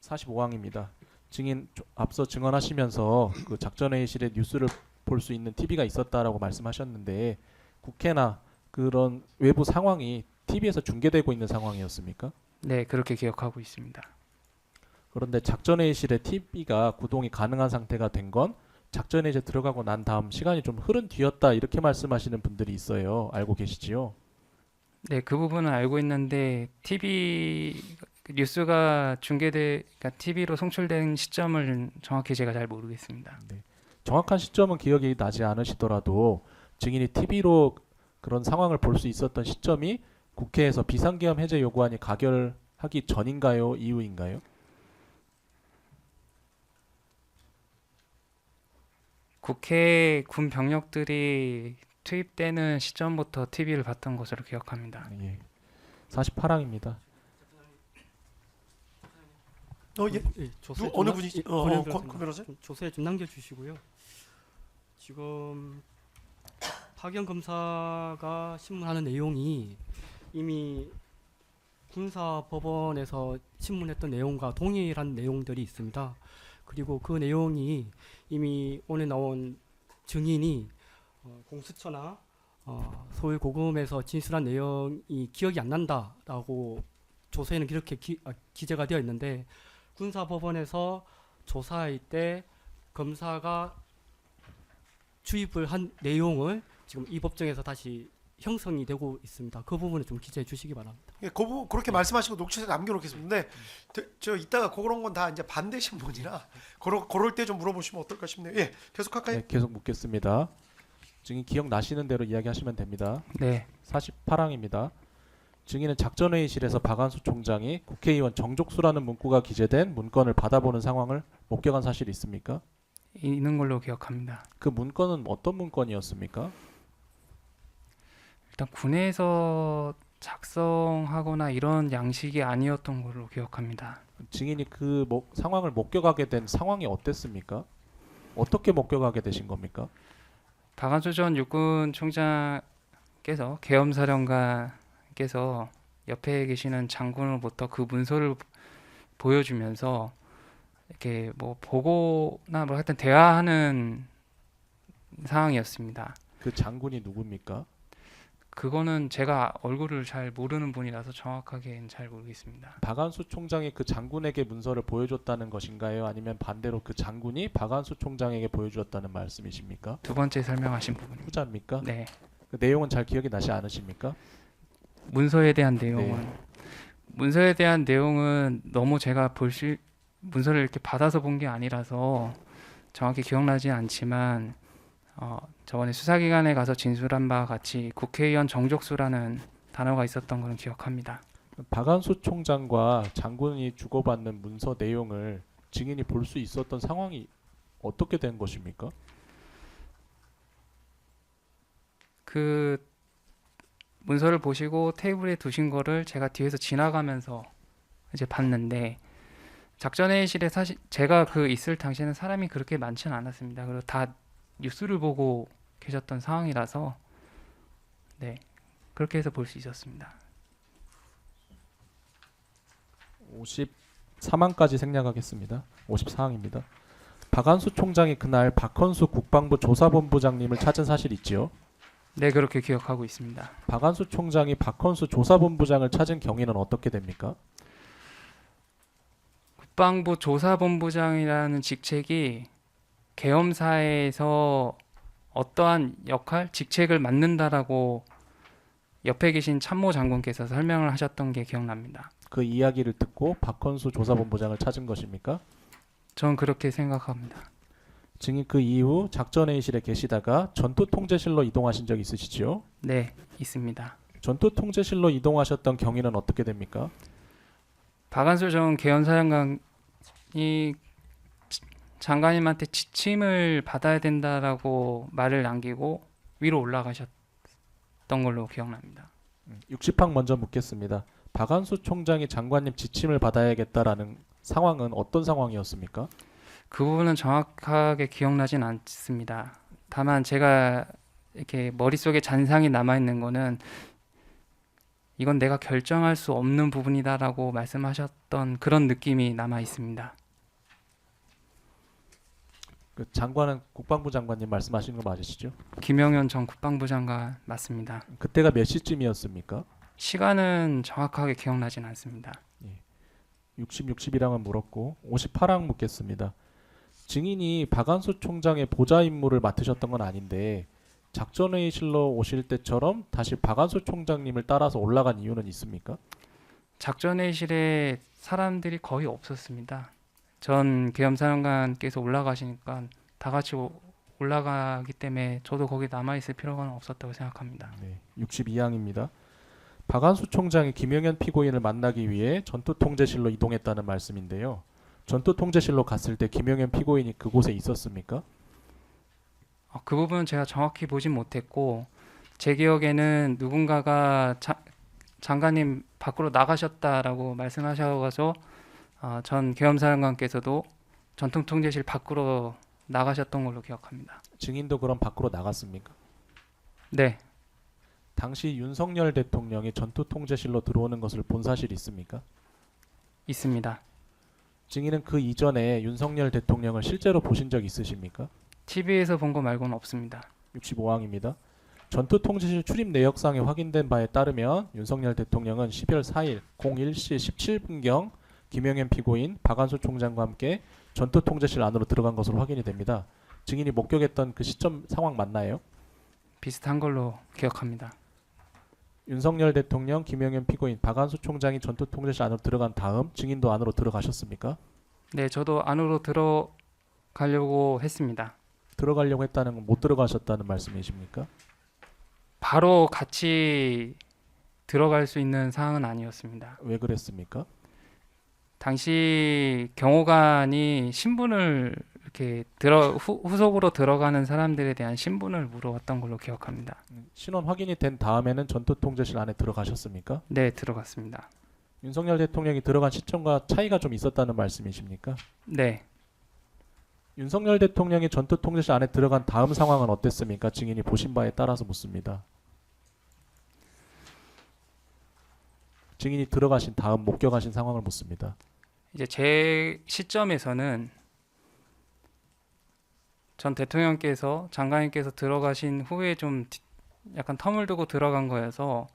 45항입니다. 증인 앞서 증언하시면서 그 작전회의실에 뉴스를 볼 수 있는 TV가 있었다라고 말씀하셨는데 국회나 그런 외부 상황이 TV에서 중계되고 있는 상황이었습니까? 네, 그렇게 기억하고 있습니다. 그런데 작전회의실에 TV가 구동이 가능한 상태가 된 건 작전회의에 들어가고 난 다음 시간이 좀 흐른 뒤였다 이렇게 말씀하시는 분들이 있어요. 알고 계시지요? 네, 그 부분은 알고 있는데 뉴스가 그러니까 TV로 송출된 시점을 정확히 제가 잘 모르겠습니다. 정확한 시점은 기억이 나지 않으시더라도 증인이 TV로 그런 상황을 볼 수 있었던 시점이 국회에서 비상계엄 해제 요구안이 가결하기 전인가요? 이후인가요? 국회 군 병력들이 투입되는 시점부터 TV를 봤던 것으로 기억합니다. 예. 48항입니다. 예. 예, 조세 어느 좀 분이지? 권 변호사? 조세 좀 남겨주시고요. 지금 파견 검사가 신문하는 내용이 이미 군사법원에서 신문했던 내용과 동일한 내용들이 있습니다. 그리고 그 내용이 이미 오늘 나온 증인이 공수처나 서울 고검에서 진술한 내용이 기억이 안 난다라고 조서에는 이렇게 기재가 되어 있는데 군사법원에서 조사할 때 검사가 주입을 한 내용을 지금 이 법정에서 다시 형성이 되고 있습니다. 그 부분을 좀 기재해 주시기 바랍니다. 예, 그렇게 말씀하시고 녹취에 남겨놓겠습니다. 근데 저 이따가 그런 건 다 이제 반대 신문이라 그럴 때 좀 물어보시면 어떨까 싶네요. 예, 계속할까요? 네, 계속 묻겠습니다. 증인 기억나시는 대로 이야기하시면 됩니다. 네, 48항입니다. 증인은 작전회의실에서 박한수 총장이 국회의원 정족수라는 문구가 기재된 문건을 받아보는 상황을 목격한 사실이 있습니까? 있는 걸로 기억합니다. 그 문건은 어떤 문건이었습니까? 일단 군에서 작성하거나 이런 양식이 아니었던 걸로 기억합니다. 증인이 그 상황을 목격하게 된 상황이 어땠습니까? 어떻게 목격하게 되신 겁니까? 박한수 전 육군 총장께서 계엄사령관께서 옆에 계시는 장군으로부터 그 문서를 보여주면서 이렇게 뭐 보고나 뭐 하여튼 대화하는 상황이었습니다. 그 장군이 누굽니까? 그거는 제가 얼굴을 잘 모르는 분이라서 정확하게는 잘 모르겠습니다. 박한수 총장이 그 장군에게 문서를 보여줬다는 것인가요? 아니면 반대로 그 장군이 박한수 총장에게 보여주었다는 말씀이십니까? 두 번째 설명하신 부분. 후자입니까? 네. 그 내용은 잘 기억이 나지 않으십니까? 문서에 대한 내용은 너무 제가 문서를 이렇게 받아서 본 게 아니라서 정확히 기억나지 않지만 저번에 수사기관에 가서 진술한 바와 같이 국회의원 정족수라는 단어가 있었던 것은 기억합니다. 박한수 총장과 장군이 주고받는 문서 내용을 증인이 볼 수 있었던 상황이 어떻게 된 것입니까? 그 문서를 보시고 테이블에 두신 거를 제가 뒤에서 지나가면서 이제 봤는데 작전회의실에 사실 제가 그 있을 당시에는 사람이 그렇게 많지는 않았습니다. 그리고 다 뉴스를 보고 계셨던 상황이라서 네, 그렇게 해서 볼 수 있었습니다. 53항까지 생략하겠습니다. 54항입니다. 박한수 총장이 그날 박헌수 국방부 조사본부장님을 찾은 사실 있지요? 네, 그렇게 기억하고 있습니다. 박한수 총장이 박헌수 조사본부장을 찾은 경위는 어떻게 됩니까? 국방부 조사본부장이라는 직책이 계엄사에서 어떠한 직책을 맡는다라고 옆에 계신 참모 장군께서 설명을 하셨던 게 기억납니다. 그 이야기를 듣고 박헌수 조사본부장을 찾은 것입니까? 저는 그렇게 생각합니다. 증인 그 이후 작전회의실에 계시다가 전투통제실로 이동하신 적 있으시죠? 네, 있습니다. 전투통제실로 이동하셨던 경위는 어떻게 됩니까? 박한수 전 계엄사령관이 장관님한테 지침을 받아야 된다라고 말을 남기고 위로 올라가셨던 걸로 기억납니다. 60항 먼저 묻겠습니다. 박한수 총장이 장관님 지침을 받아야겠다라는 상황은 어떤 상황이었습니까? 그 부분은 정확하게 기억나진 않습니다. 다만 제가 이렇게 머릿속에 잔상이 남아 있는 거는 이건 내가 결정할 수 없는 부분이다라고 말씀하셨던 그런 느낌이 남아 있습니다. 그 장관은 국방부 장관님 말씀하시는 거 맞으시죠? 김영현 전 국방부 장관 맞습니다. 그때가 몇 시쯤이었습니까? 시간은 정확하게 기억나진 않습니다. 60, 61항은 물었고 58항 묻겠습니다. 증인이 박안수 총장의 보좌 임무를 맡으셨던 건 아닌데 작전회의실로 오실 때처럼 다시 박안수 총장님을 따라서 올라간 이유는 있습니까? 작전회의실에 사람들이 거의 없었습니다. 전 계엄사령관께서 올라가시니까 다 같이 올라가기 때문에 저도 거기 남아 있을 필요가 없었다고 생각합니다. 네, 62항입니다. 박안수 총장이 김영현 피고인을 만나기 위해 전투통제실로 이동했다는 말씀인데요. 전투통제실로 갔을 때 김영현 피고인이 그곳에 있었습니까? 그 부분은 제가 정확히 보진 못했고 제 기억에는 누군가가 장관님 밖으로 나가셨다라고 말씀하셔서 전 계엄사령관께서도 전투통제실 밖으로 나가셨던 걸로 기억합니다. 증인도 그럼 밖으로 나갔습니까? 네, 당시 윤석열 대통령이 전투통제실로 들어오는 것을 본 사실이 있습니까? 있습니다. 증인은 그 이전에 윤석열 대통령을 실제로 보신 적 있으십니까? TV에서 본 거 말고는 없습니다. 65항입니다. 전투통제실 출입 내역상에 확인된 바에 따르면 윤석열 대통령은 12월 4일 01시 17분경 김영현 피고인 박안수 총장과 함께 전투통제실 안으로 들어간 것으로 확인이 됩니다. 증인이 목격했던 그 시점 상황 맞나요? 비슷한 걸로 기억합니다. 윤석열 대통령, 김영현 피고인, 박안수 총장이 전투통제실 안으로 들어간 다음 증인도 안으로 들어가셨습니까? 네, 저도 안으로 들어가려고 했습니다. 들어가려고 했다는 건 못 들어가셨다는 말씀이십니까? 바로 같이 들어갈 수 있는 상황은 아니었습니다. 왜 그랬습니까? 당시 경호관이 신분을 이렇게 후속으로 들어가는 사람들에 대한 신분을 물어봤던 걸로 기억합니다. 신원 확인이 된 다음에는 전투통제실 안에 들어가셨습니까? 네, 들어갔습니다. 윤석열 대통령이 들어간 시점과 차이가 좀 있었다는 말씀이십니까? 네, 윤석열 대통령이 전투통제실 안에 들어간 다음 상황은 어땠습니까? 증인이 보신 바에 따라서 묻습니다. 증인이 들어가신 다음 목격하신 상황을 묻습니다. 이제 제 시점에서는 전 대통령께서 장관님께서 들어가신 후에 좀 약간 텀을 두고 들어간 거여서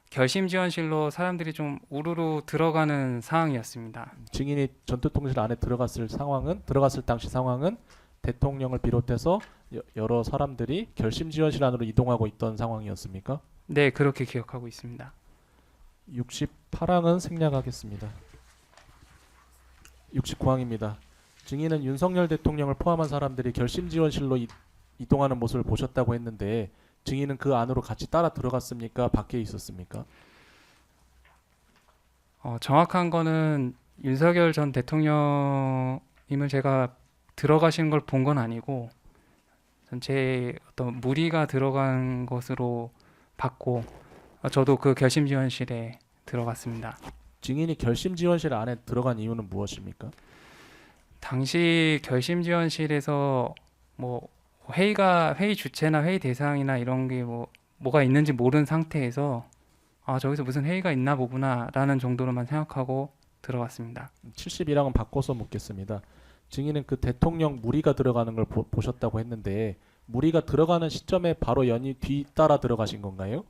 결심지원실로 사람들이 좀 우르르 들어가는 상황이었습니다. 증인이 전투통제실 안에 들어갔을 당시 상황은 대통령을 비롯해서 여러 사람들이 결심지원실 안으로 이동하고 있던 상황이었습니까? 네, 그렇게 기억하고 있습니다. 68항은 생략하겠습니다. 69항입니다. 증인은 윤석열 대통령을 포함한 사람들이 결심지원실로 이동하는 모습을 보셨다고 했는데 증인은 그 안으로 같이 따라 들어갔습니까? 밖에 있었습니까? 정확한 거는 윤석열 전 대통령님을 제가 들어가시는 걸 본 건 아니고 제 어떤 무리가 들어간 것으로 봤고 저도 그 결심지원실에 들어갔습니다. 증인이 결심지원실 안에 들어간 이유는 무엇입니까? 당시 결심지원실에서 뭐 회의 주체나 회의 대상이나 이런 게 뭐가 있는지 모르는 상태에서 저기서 무슨 회의가 있나 보구나라는 정도로만 생각하고 들어갔습니다. 71항은 바꿔서 묻겠습니다. 증인은 그 대통령 무리가 들어가는 걸 보셨다고 했는데 무리가 들어가는 시점에 바로 연이 뒤따라 들어가신 건가요?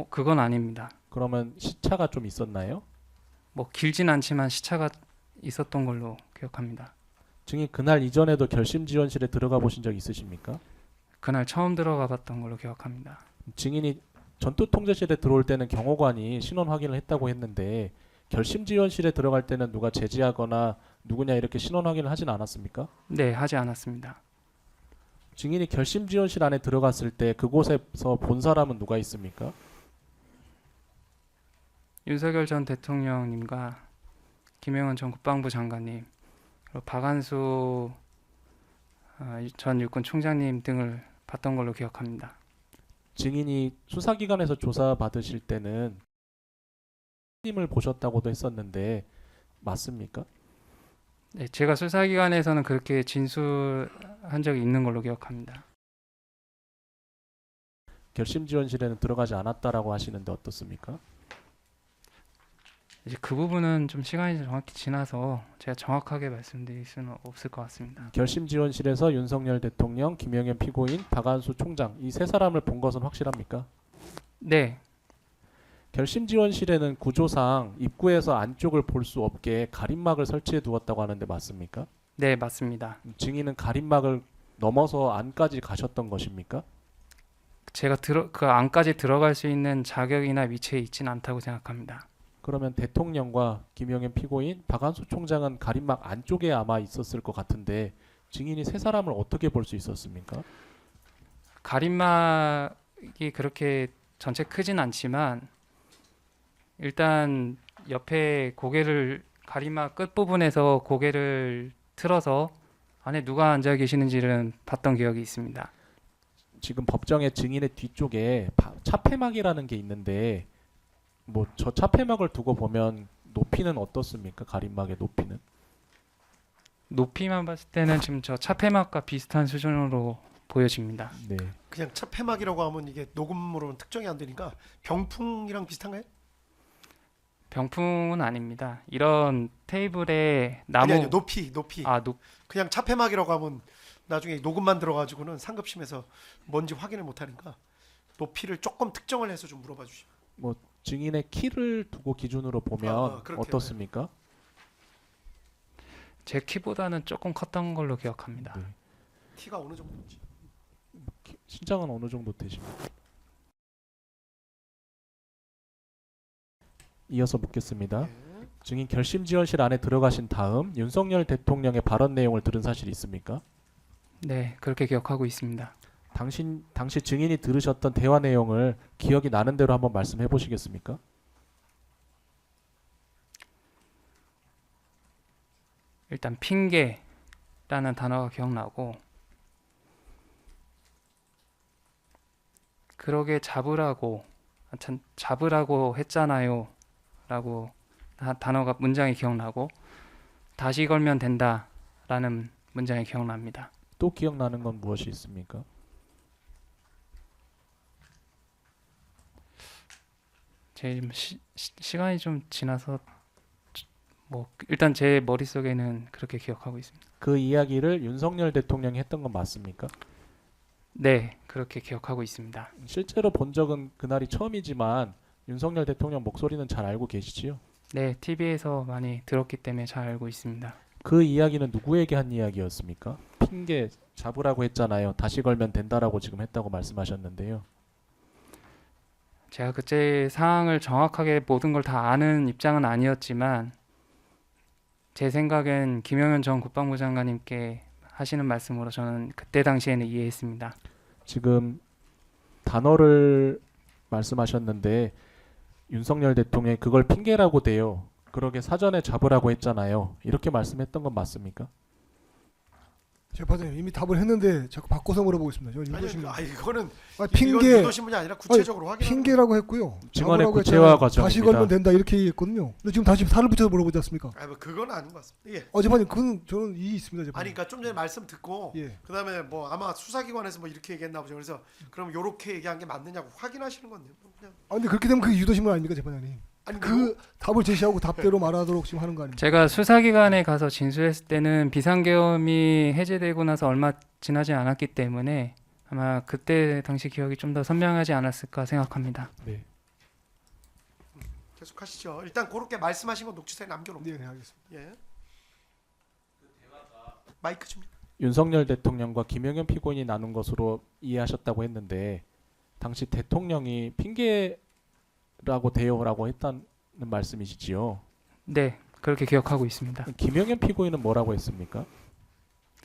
그건 아닙니다. 그러면 시차가 좀 있었나요? 뭐 길진 않지만 시차가 있었던 걸로 기억합니다. 증인 그날 이전에도 결심지원실에 들어가 보신 적 있으십니까? 그날 처음 들어가 봤던 걸로 기억합니다. 증인이 전투통제실에 들어올 때는 경호관이 신원 확인을 했다고 했는데 결심지원실에 들어갈 때는 누가 제지하거나 누구냐 이렇게 신원 확인을 하진 않았습니까? 네, 하지 않았습니다. 증인이 결심지원실 안에 들어갔을 때 그곳에서 본 사람은 누가 있습니까? 윤석열 전 대통령님과 김영원 전 국방부 장관님, 그리고 박안수 전 육군 총장님 등을 봤던 걸로 기억합니다. 증인이 수사기관에서 조사받으실 때는 님을 보셨다고도 했었는데 맞습니까? 네, 제가 수사기관에서는 그렇게 진술한 적이 있는 걸로 기억합니다. 결심지원실에는 들어가지 않았다라고 하시는데 어떻습니까? 이제 그 부분은 좀 시간이 정확히 지나서 제가 정확하게 말씀드릴 수는 없을 것 같습니다. 결심지원실에서 윤석열 대통령, 김영현 피고인, 박한수 총장 이 세 사람을 본 것은 확실합니까? 네, 결심지원실에는 구조상 입구에서 안쪽을 볼 수 없게 가림막을 설치해 두었다고 하는데 맞습니까? 네 맞습니다. 증인은 가림막을 넘어서 안까지 가셨던 것입니까? 제가 그 안까지 들어갈 수 있는 자격이나 위치에 있지는 않다고 생각합니다. 그러면 대통령과 김영현 피고인, 박한수 총장은 가림막 안쪽에 아마 있었을 것 같은데 증인이 세 사람을 어떻게 볼 수 있었습니까? 가림막이 그렇게 전체 크진 않지만 일단 옆에 고개를 가림막 끝부분에서 고개를 틀어서 안에 누가 앉아 계시는지를 봤던 기억이 있습니다. 지금 법정의 증인의 뒤쪽에 차폐막이라는 게 있는데 뭐 저 차폐막을 두고 보면 높이는 어떻습니까? 가림막의 높이는? 높이만 봤을 때는 지금 저 차폐막과 비슷한 수준으로 보여집니다. 네. 그냥 차폐막이라고 하면 이게 녹음으로는 특정이 안 되니까 병풍이랑 비슷한가요? 병풍은 아닙니다. 이런 테이블에 나무 아니 높이 아, 그냥 차폐막이라고 하면 나중에 녹음만 들어가지고는 상급심에서 뭔지 확인을 못하니까 높이를 조금 특정을 해서 좀 물어봐 주시면. 뭐 증인의 키를 두고 기준으로 보면 그렇게 어떻습니까? 제 키보다는 조금 컸던 걸로 기억합니다. 네. 키가 어느 정도인지. 신장은 어느 정도 되십니까? 이어서 묻겠습니다. 네. 증인 결심지원실 안에 들어가신 다음 윤석열 대통령의 발언 내용을 들은 사실이 있습니까? 네, 그렇게 기억하고 있습니다. 당시 증인이 들으셨던 대화 내용을 기억이 나는 대로 한번 말씀해 보시겠습니까? 일단 핑계라는 단어가 기억나고 그러게 잡으라고 했잖아요 라고 단어가 문장이 기억나고 다시 걸면 된다 라는 문장이 기억납니다. 또 기억나는 건 무엇이 있습니까? 제 시간이 좀 지나서 뭐 일단 제 머릿속에는 그렇게 기억하고 있습니다. 그 이야기를 윤석열 대통령이 했던 건 맞습니까? 네, 그렇게 기억하고 있습니다. 실제로 본 적은 그날이 처음이지만 윤석열 대통령 목소리는 잘 알고 계시지요? 네, TV에서 많이 들었기 때문에 잘 알고 있습니다. 그 이야기는 누구에게 한 이야기였습니까? 핑계 잡으라고 했잖아요. 다시 걸면 된다라고 지금 했다고 말씀하셨는데요. 제가 그때 상황을 정확하게 모든 걸 다 아는 입장은 아니었지만 제 생각엔 김영현 전 국방부 장관님께 하시는 말씀으로 저는 그때 당시에는 이해했습니다. 지금 단어를 말씀하셨는데 윤석열 대통령이 그걸 핑계라고 대요. 그러게 사전에 잡으라고 했잖아요. 이렇게 말씀했던 건 맞습니까? 재판장님 이미 답을 했는데 자꾸 바꿔서 물어보고 있습니다. 저 유도신문. 이거는 핑계 유도신문이 아니라 구체적으로 확인. 핑계라고 했고요. 증언의 잡으라고 구체화 했잖아요. 과정입니다. 다시 걸면 된다 이렇게 얘기했거든요. 근데 지금 다시 살을 붙여서 물어보지 않습니까? 뭐 그건 아닌 것 같습니다. 예. 재판님 그건 저는 이의 있습니다. 재판님. 아니 그러니까 좀 전에 말씀 듣고 예. 그다음에 뭐 아마 수사기관에서 뭐 이렇게 얘기했나 보죠. 그래서 그럼 요렇게 얘기한 게 맞느냐고 확인하시는 건데요. 그냥 근데 그렇게 되면 그 유도신문 아닙니까, 재판장님? 아니 그 답을 제시하고 답대로 말하도록 지금 하는 거 아닙니까? 제가 수사기관에 가서 진술했을 때는 비상계엄이 해제되고 나서 얼마 지나지 않았기 때문에 아마 그때 당시 기억이 좀 더 선명하지 않았을까 생각합니다. 네. 계속 하시죠. 일단 그렇게 말씀하신 거 녹취서에 남겨놓을게요. 네, 알겠습니다. 예. 마이크 좀. 윤석열 대통령과 김영현 피고인이 나눈 것으로 이해하셨다고 했는데 당시 대통령이 핑계라고 대요라고 했다는 말씀이시지요? 네, 그렇게 기억하고 있습니다. 김영현 피고인은 뭐라고 했습니까?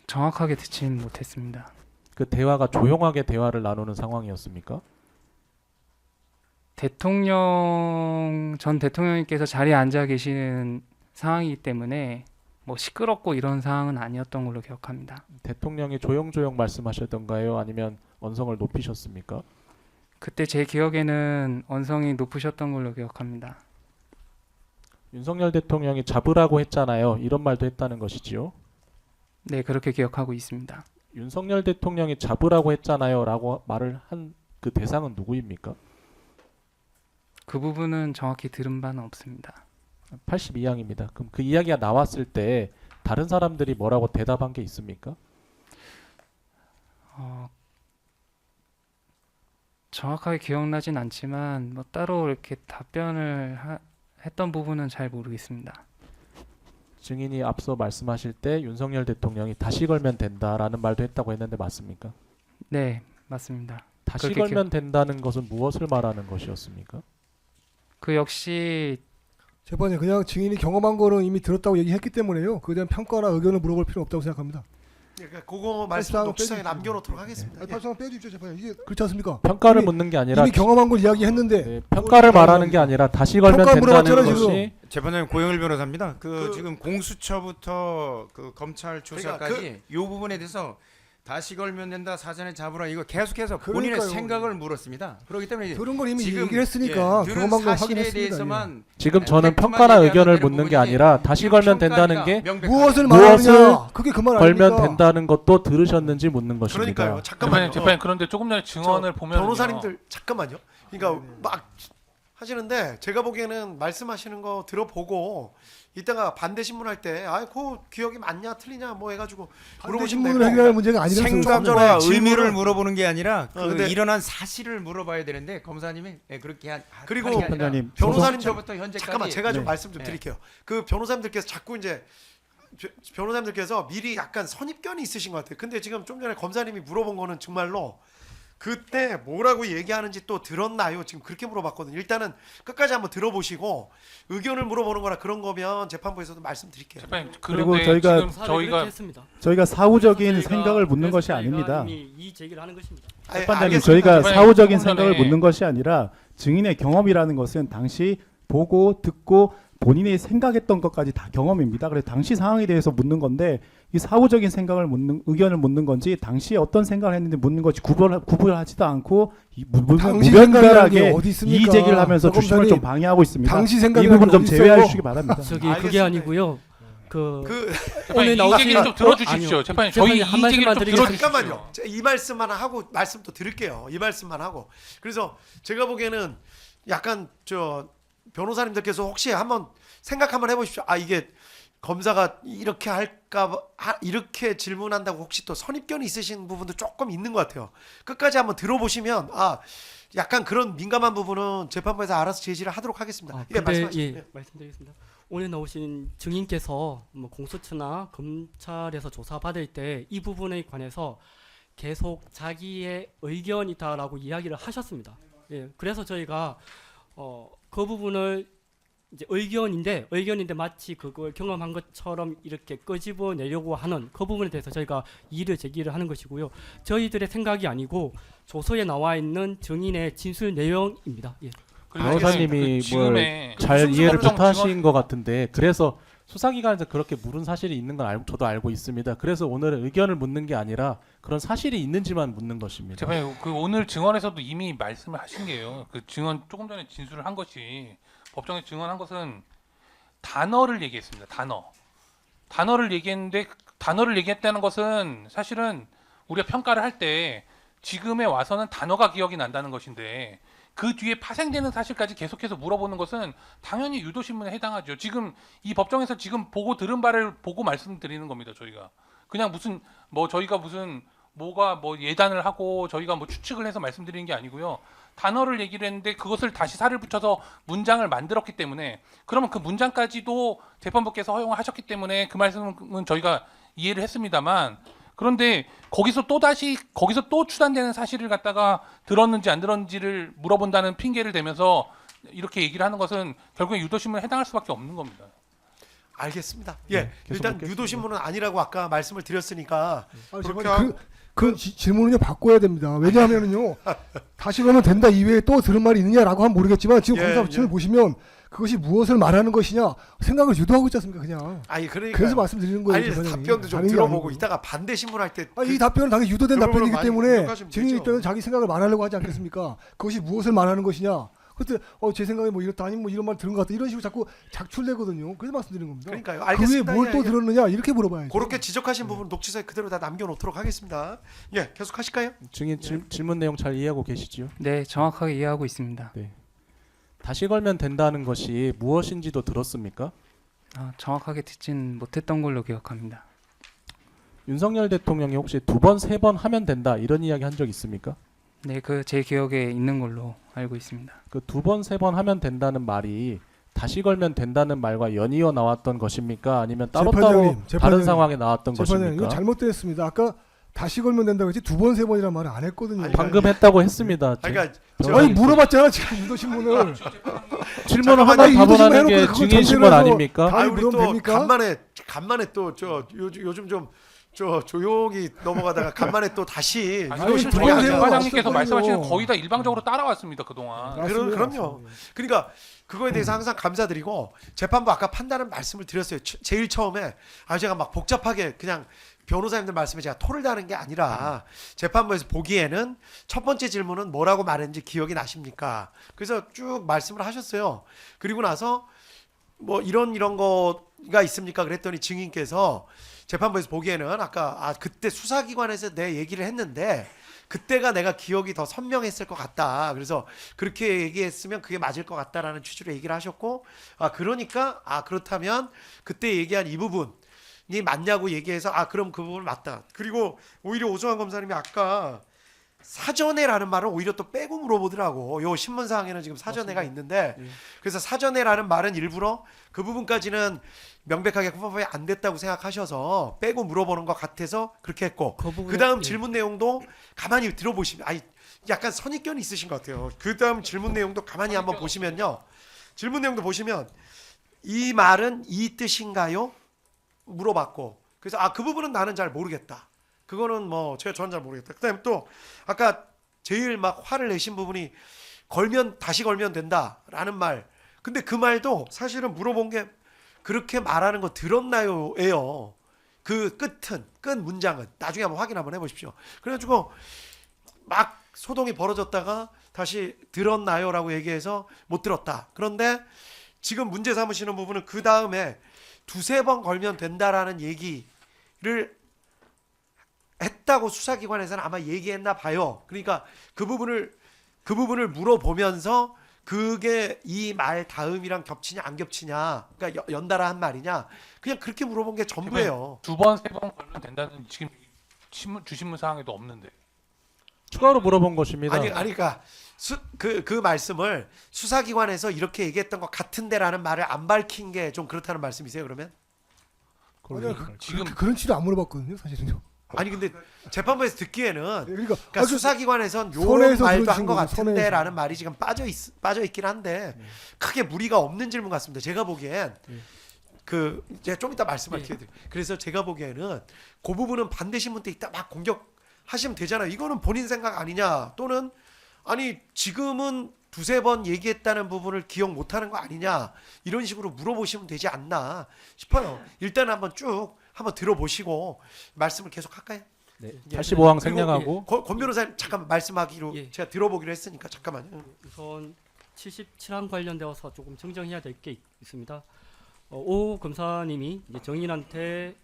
정확하게 듣지는 못했습니다. 그 대화가 조용하게 대화를 나누는 상황이었습니까? 전 대통령님께서 자리에 앉아 계시는 상황이기 때문에 뭐 시끄럽고 이런 상황은 아니었던 걸로 기억합니다. 대통령이 조용조용 말씀하셨던가요? 아니면 언성을 높이셨습니까? 그때 제 기억에는 언성이 높으셨던 걸로 기억합니다. 윤석열 대통령이 잡으라고 했잖아요. 이런 말도 했다는 것이지요. 네, 그렇게 기억하고 있습니다. 윤석열 대통령이 잡으라고 했잖아요 라고 말을 한 그 대상은 누구입니까? 그 부분은 정확히 들은 바는 없습니다. 82항입니다. 그럼 그 이야기가 나왔을 때 다른 사람들이 뭐라고 대답한 게 있습니까? 정확하게 기억나진 않지만 뭐 따로 이렇게 답변을 했던 부분은 잘 모르겠습니다. 증인이 앞서 말씀하실 때 윤석열 대통령이 다시 걸면 된다라는 말도 했다고 했는데 맞습니까? 네, 맞습니다. 다시 그렇게 걸면 된다는 것은 무엇을 말하는 것이었습니까? 그 역시 재판이 그냥 증인이 경험한 거는 이미 들었다고 얘기했기 때문에요. 그에 대한 평가나 의견을 물어볼 필요는 없다고 생각합니다. 그러니까 그거 말씀 발상을 녹취상에 빼주십시오. 남겨놓도록 하겠습니다. 아니, 발상을 빼주십시오, 재판이. 이게 그렇지 않습니까? 평가를 이미- 묻는 게 아니라 이미 경험한 걸 이야기했는데 네, 평가를 말하는 게 아니라 다시 걸면 평가를 된다는 물어봤잖아요, 것이 재판장님 고영일 변호사입니다. 그- 지금 공수처부터 그 검찰 조사까지 그러니까 이 부분에 대해서 다시 걸면 된다, 사전에 잡으라, 이거 계속해서 본인의 그러니까요. 생각을 물었습니다. 그렇기 때문에 들은 걸 이미 지금 얘기를 했으니까 들은 경험한 걸 사실에 확인했습니다. 예. 대해서만 지금 저는 팩트만 평가나 얘기하면 의견을 되는 묻는 게 부분이지 아니라 다시 지금 걸면 된다는 평가가 게 명백하게 무엇을 무엇을 말하느냐? 그게 그 말 아닙니까? 걸면 된다는 것도 들으셨는지 묻는 것입니다. 그러니까요. 잠깐만요. 재판님 그런데 조금 전에 증언을 보면 변호사님들 잠깐만요. 그러니까 막 하시는데 제가 보기에는 말씀하시는 거 들어보고 이따가 반대 신문할 때 그 기억이 맞냐 틀리냐 뭐 해가지고 물어보시면 신문을 되고 해결할 문제가 아니라서 생각과 질문을- 의미를 물어보는 게 아니라 그 근데- 일어난 사실을 물어봐야 되는데 검사님이 그렇게 그리고 하는 게 아니라 변호사님, 변호사님부터 현재까지 잠깐만 제가 좀 네. 말씀 좀 드릴게요. 그 변호사님들께서 자꾸 이제 변호사님들께서 미리 약간 선입견이 있으신 것 같아요. 근데 지금 좀 전에 검사님이 물어본 거는 정말로 그때 뭐라고 얘기하는지 또 들었나요? 지금 그렇게 물어봤거든요. 일단은 끝까지 한번 들어보시고 의견을 물어보는 거라 그런 거면 재판부에서도 말씀드릴게요. 재판님 그리고 그런데 저희가- 지금 조사를 저희가 그렇게 했습니다. 저희가 사후적인 그래서 생각을 묻는 그래서 것이 저희가 아닙니다. 이미 이 제기를 하는 것입니다. 재판장님, 알겠습니다. 저희가 재판장님, 사후적인 조금 전에- 생각을 묻는 것이 아니라 증인의 경험이라는 것은 당시 보고 듣고 본인이 생각했던 것까지 다 경험입니다. 그래서 당시 상황에 대해서 묻는 건데 이 사후적인 생각을 묻는 의견을 묻는 건지 당시에 어떤 생각을 했는지 묻는 것이 구분하지도 않고 당시 무변별하게 생각이라는 게 어디 있습니까? 이의 제기를 하면서 저 주심을 좀 검사님, 방해하고 있습니다. 당시 이 생각이라는 부분 게 좀 어디 제외해 있어요? 주시기 바랍니다. 저기 그게 알겠습니다. 아니고요. 재판님 이 나오신- 얘기를 좀 들어주십시오. 아니요. 재판님 저희 재판님 이 한 얘기를 말씀만 좀 드리겠습니다. 들어주십시오. 잠깐만요. 제가 이 말씀만 하고 말씀 또 드릴게요. 이 말씀만 하고. 그래서 제가 보기에는 약간 저 변호사님들께서 혹시 한번 생각 한번 해보십시오. 이게 검사가 이렇게 할까 이렇게 질문한다고 혹시 또 선입견이 있으신 부분도 조금 있는 것 같아요. 끝까지 한번 들어보시면 약간 그런 민감한 부분은 재판부에서 알아서 제시를 하도록 하겠습니다. 예, 근데 말씀하시죠. 말씀드리겠습니다. 오늘 나오신 증인께서 뭐 공수처나 검찰에서 조사받을 때 이 부분에 관해서 계속 자기의 의견이다라고 이야기를 하셨습니다. 예, 그래서 저희가 그 부분을 이제 의견인데 마치 그걸 경험한 것처럼 이렇게 끄집어내려고 하는 그 부분에 대해서 저희가 이의를 제기를 하는 것이고요. 저희들의 생각이 아니고 조서에 나와 있는 증인의 진술 내용입니다. 예. 그리고 변호사님이 지금의 잘 이해를 법정 못하신 증언- 것 같은데 그래서 수사기관에서 그렇게 물은 사실이 있는 건 저도 알고 있습니다. 그래서 오늘은 의견을 묻는 게 아니라 그런 사실이 있는지만 묻는 것입니다. 재판님 그 오늘 증언에서도 이미 말씀을 하신 게요. 그 증언 조금 전에 진술을 한 것이 법정에 증언한 것은 단어를 얘기했습니다. 단어를 얘기했는데 단어를 얘기했다는 것은 사실은 우리가 평가를 할 때 지금에 와서는 단어가 기억이 난다는 것인데 그 뒤에 파생되는 사실까지 계속해서 물어보는 것은 당연히 유도신문에 해당하죠. 지금 이 법정에서 지금 보고 들은 바를 보고 말씀드리는 겁니다. 저희가 그냥 무슨 저희가 무슨 뭐가 예단을 하고 저희가 추측을 해서 말씀드리는 게 아니고요. 단어를 얘기를 했는데 그것을 다시 살을 붙여서 문장을 만들었기 때문에 그러면 그 문장까지도 재판부께서 허용을 하셨기 때문에 그 말씀은 저희가 이해를 했습니다만 그런데 거기서 또 추단되는 사실을 갖다가 들었는지 안 들었는지를 물어본다는 핑계를 대면서 이렇게 얘기를 하는 것은 결국에 유도신문에 해당할 수밖에 없는 겁니다. 알겠습니다. 네, 예, 계속 일단 묻겠습니다. 유도신문은 아니라고 아까 말씀을 드렸으니까 그렇게 재판님, 질문은요 바꿔야 됩니다. 왜냐하면은요 다시 그러면 된다 이외에 또 들은 말이 있느냐라고 하면 모르겠지만 지금 예, 검사 질문 보시면 그것이 무엇을 말하는 것이냐 생각을 유도하고 있지 않습니까 그냥. 그러니까 그래서 말씀드리는 거예요. 아니 재판장님. 답변도 좀 다른 게 들어보고 아니고. 이따가 반대 신문할 때 이 답변은 당연히 유도된 그 부분을 답변이기 많이 때문에 공격하시면 증인이 되죠. 있다면 자기 생각을 말하려고 하지 않겠습니까? 그것이 무엇을 말하는 것이냐 그때 제 생각에 뭐 이렇다 아니면 뭐 이런 말 들은 것 같다 이런 식으로 자꾸 작출되거든요. 그래서 말씀드리는 겁니다. 그러니까요. 그 알겠습니다. 위에 뭘 또 예, 예. 들었느냐 이렇게 물어봐야죠. 그렇게 지적하신 부분 녹취서에 그대로 다 남겨놓도록 하겠습니다. 예, 계속하실까요? 증인 질문 내용 잘 이해하고 계시지요? 네, 정확하게 이해하고 있습니다. 다시 걸면 된다는 것이 무엇인지도 들었습니까? 정확하게 듣진 못했던 걸로 기억합니다. 윤석열 대통령이 혹시 2번, 3번 하면 된다 이런 이야기 한 적 있습니까? 네, 그 제 기억에 있는 걸로 알고 있습니다. 그 2번, 3번 하면 된다는 말이 다시 걸면 된다는 말과 연이어 나왔던 것입니까? 아니면 따로따로 다른 상황에 나왔던 재판장님, 것입니까? 이거 잘못됐습니다. 아까 다시 걸면 된다고 했지 2번, 3번이란 말을 안 했거든요. 방금 했다고 했습니다. 그러니까 아니 물어봤잖아 지금 유도신문을. 질문을 하나 답변하는 게 증인 신문 아닙니까? 아, 우리 또 됩니까? 간만에 또 요즘 좀 조용히 넘어가다가 간만에 또 다시 아니, 유도신 두 분이 번째 아니라 과장님께서 없었거든요. 말씀하시는 거 거의 다 일방적으로 따라왔습니다 그동안. 그럼요. 그러니까 그거에 대해서 항상 감사드리고 재판부 아까 판단은 말씀을 드렸어요. 제일 처음에 제가 막 복잡하게 그냥 변호사님들 말씀에 제가 토를 다는 게 아니라 재판부에서 보기에는 첫 번째 질문은 뭐라고 말했는지 기억이 나십니까? 그래서 쭉 말씀을 하셨어요. 그리고 나서 뭐 이런 거가 있습니까? 그랬더니 증인께서 재판부에서 보기에는 아까 그때 수사기관에서 내 얘기를 했는데 그때가 내가 기억이 더 선명했을 것 같다. 그래서 그렇게 얘기했으면 그게 맞을 것 같다라는 취지로 얘기를 하셨고 그러니까 그렇다면 그때 얘기한 이 부분이 맞냐고 얘기해서 그럼 그 부분 맞다. 그리고 오히려 오승환 검사님이 아까 사전에라는 말은 오히려 또 빼고 물어보더라고. 요 신문사항에는 지금 사전에가 있는데 그래서 사전에라는 말은 일부러 그 부분까지는 명백하게 헌법에 안 됐다고 생각하셔서 빼고 물어보는 것 같아서 그렇게 했고 그 다음 질문 내용도 가만히 들어보시면 약간 선입견이 있으신 것 같아요. 그 다음 질문 내용도 가만히 한번 보시면요. 질문 내용도 보시면 이 말은 이 뜻인가요? 물어봤고 그래서 그 부분은 나는 잘 모르겠다. 그거는 뭐 저는 잘 모르겠다. 그다음에 또 아까 제일 막 화를 내신 부분이 다시 걸면 된다라는 말. 근데 그 말도 사실은 물어본 게 그렇게 말하는 거 들었나요?예요. 그 끝 문장은 나중에 한번 확인 한번 해보십시오. 그래가지고 막 소동이 벌어졌다가 다시 들었나요라고 얘기해서 못 들었다. 그런데 지금 문제 삼으시는 부분은 그 다음에 2-3번 걸면 된다라는 얘기를 했다고 수사기관에서는 아마 얘기했나 봐요. 그러니까 그 부분을 물어보면서 그게 이 말 다음이랑 겹치냐 안 겹치냐, 그러니까 연달아 한 말이냐, 그냥 그렇게 물어본 게 전부예요. 2번, 3번 걸면 된다는 지금 주신문 사항에도 없는데. 추가로 물어본 것입니다. 그러니까 그 말씀을 수사기관에서 이렇게 얘기했던 것 같은데라는 말을 안 밝힌 게 좀 그렇다는 말씀이세요, 그러면? 지금 그런 취지로 안 물어봤거든요, 사실은요. 근데 재판부에서 듣기에는 그러니까 제가 요런 선에서 말도 들으신 한 것 거죠, 같은데라는 말이 지금 빠져 있긴 한데 크게 무리가 없는 질문 같습니다. 제가 보기엔 제가 좀 이따 말씀할 기회 드릴게요. 그래서 제가 보기에는 그 부분은 반대 신문 때 이따 막 공격하시면 되잖아요. 이거는 본인 생각 아니냐, 또는 지금은 2-3번 얘기했다는 부분을 기억 못하는 거 아니냐, 이런 식으로 물어보시면 되지 않나 싶어요. 일단 한번 들어보시고 말씀을 계속 할까요? 네. 85항 생략하고 권 변호사님 잠깐 말씀하기로 제가 들어보기로 했으니까 잠깐만요. 우선 77항 관련되어서 조금 정정해야 될 게 있습니다. 오 검사님이 이제 정인한테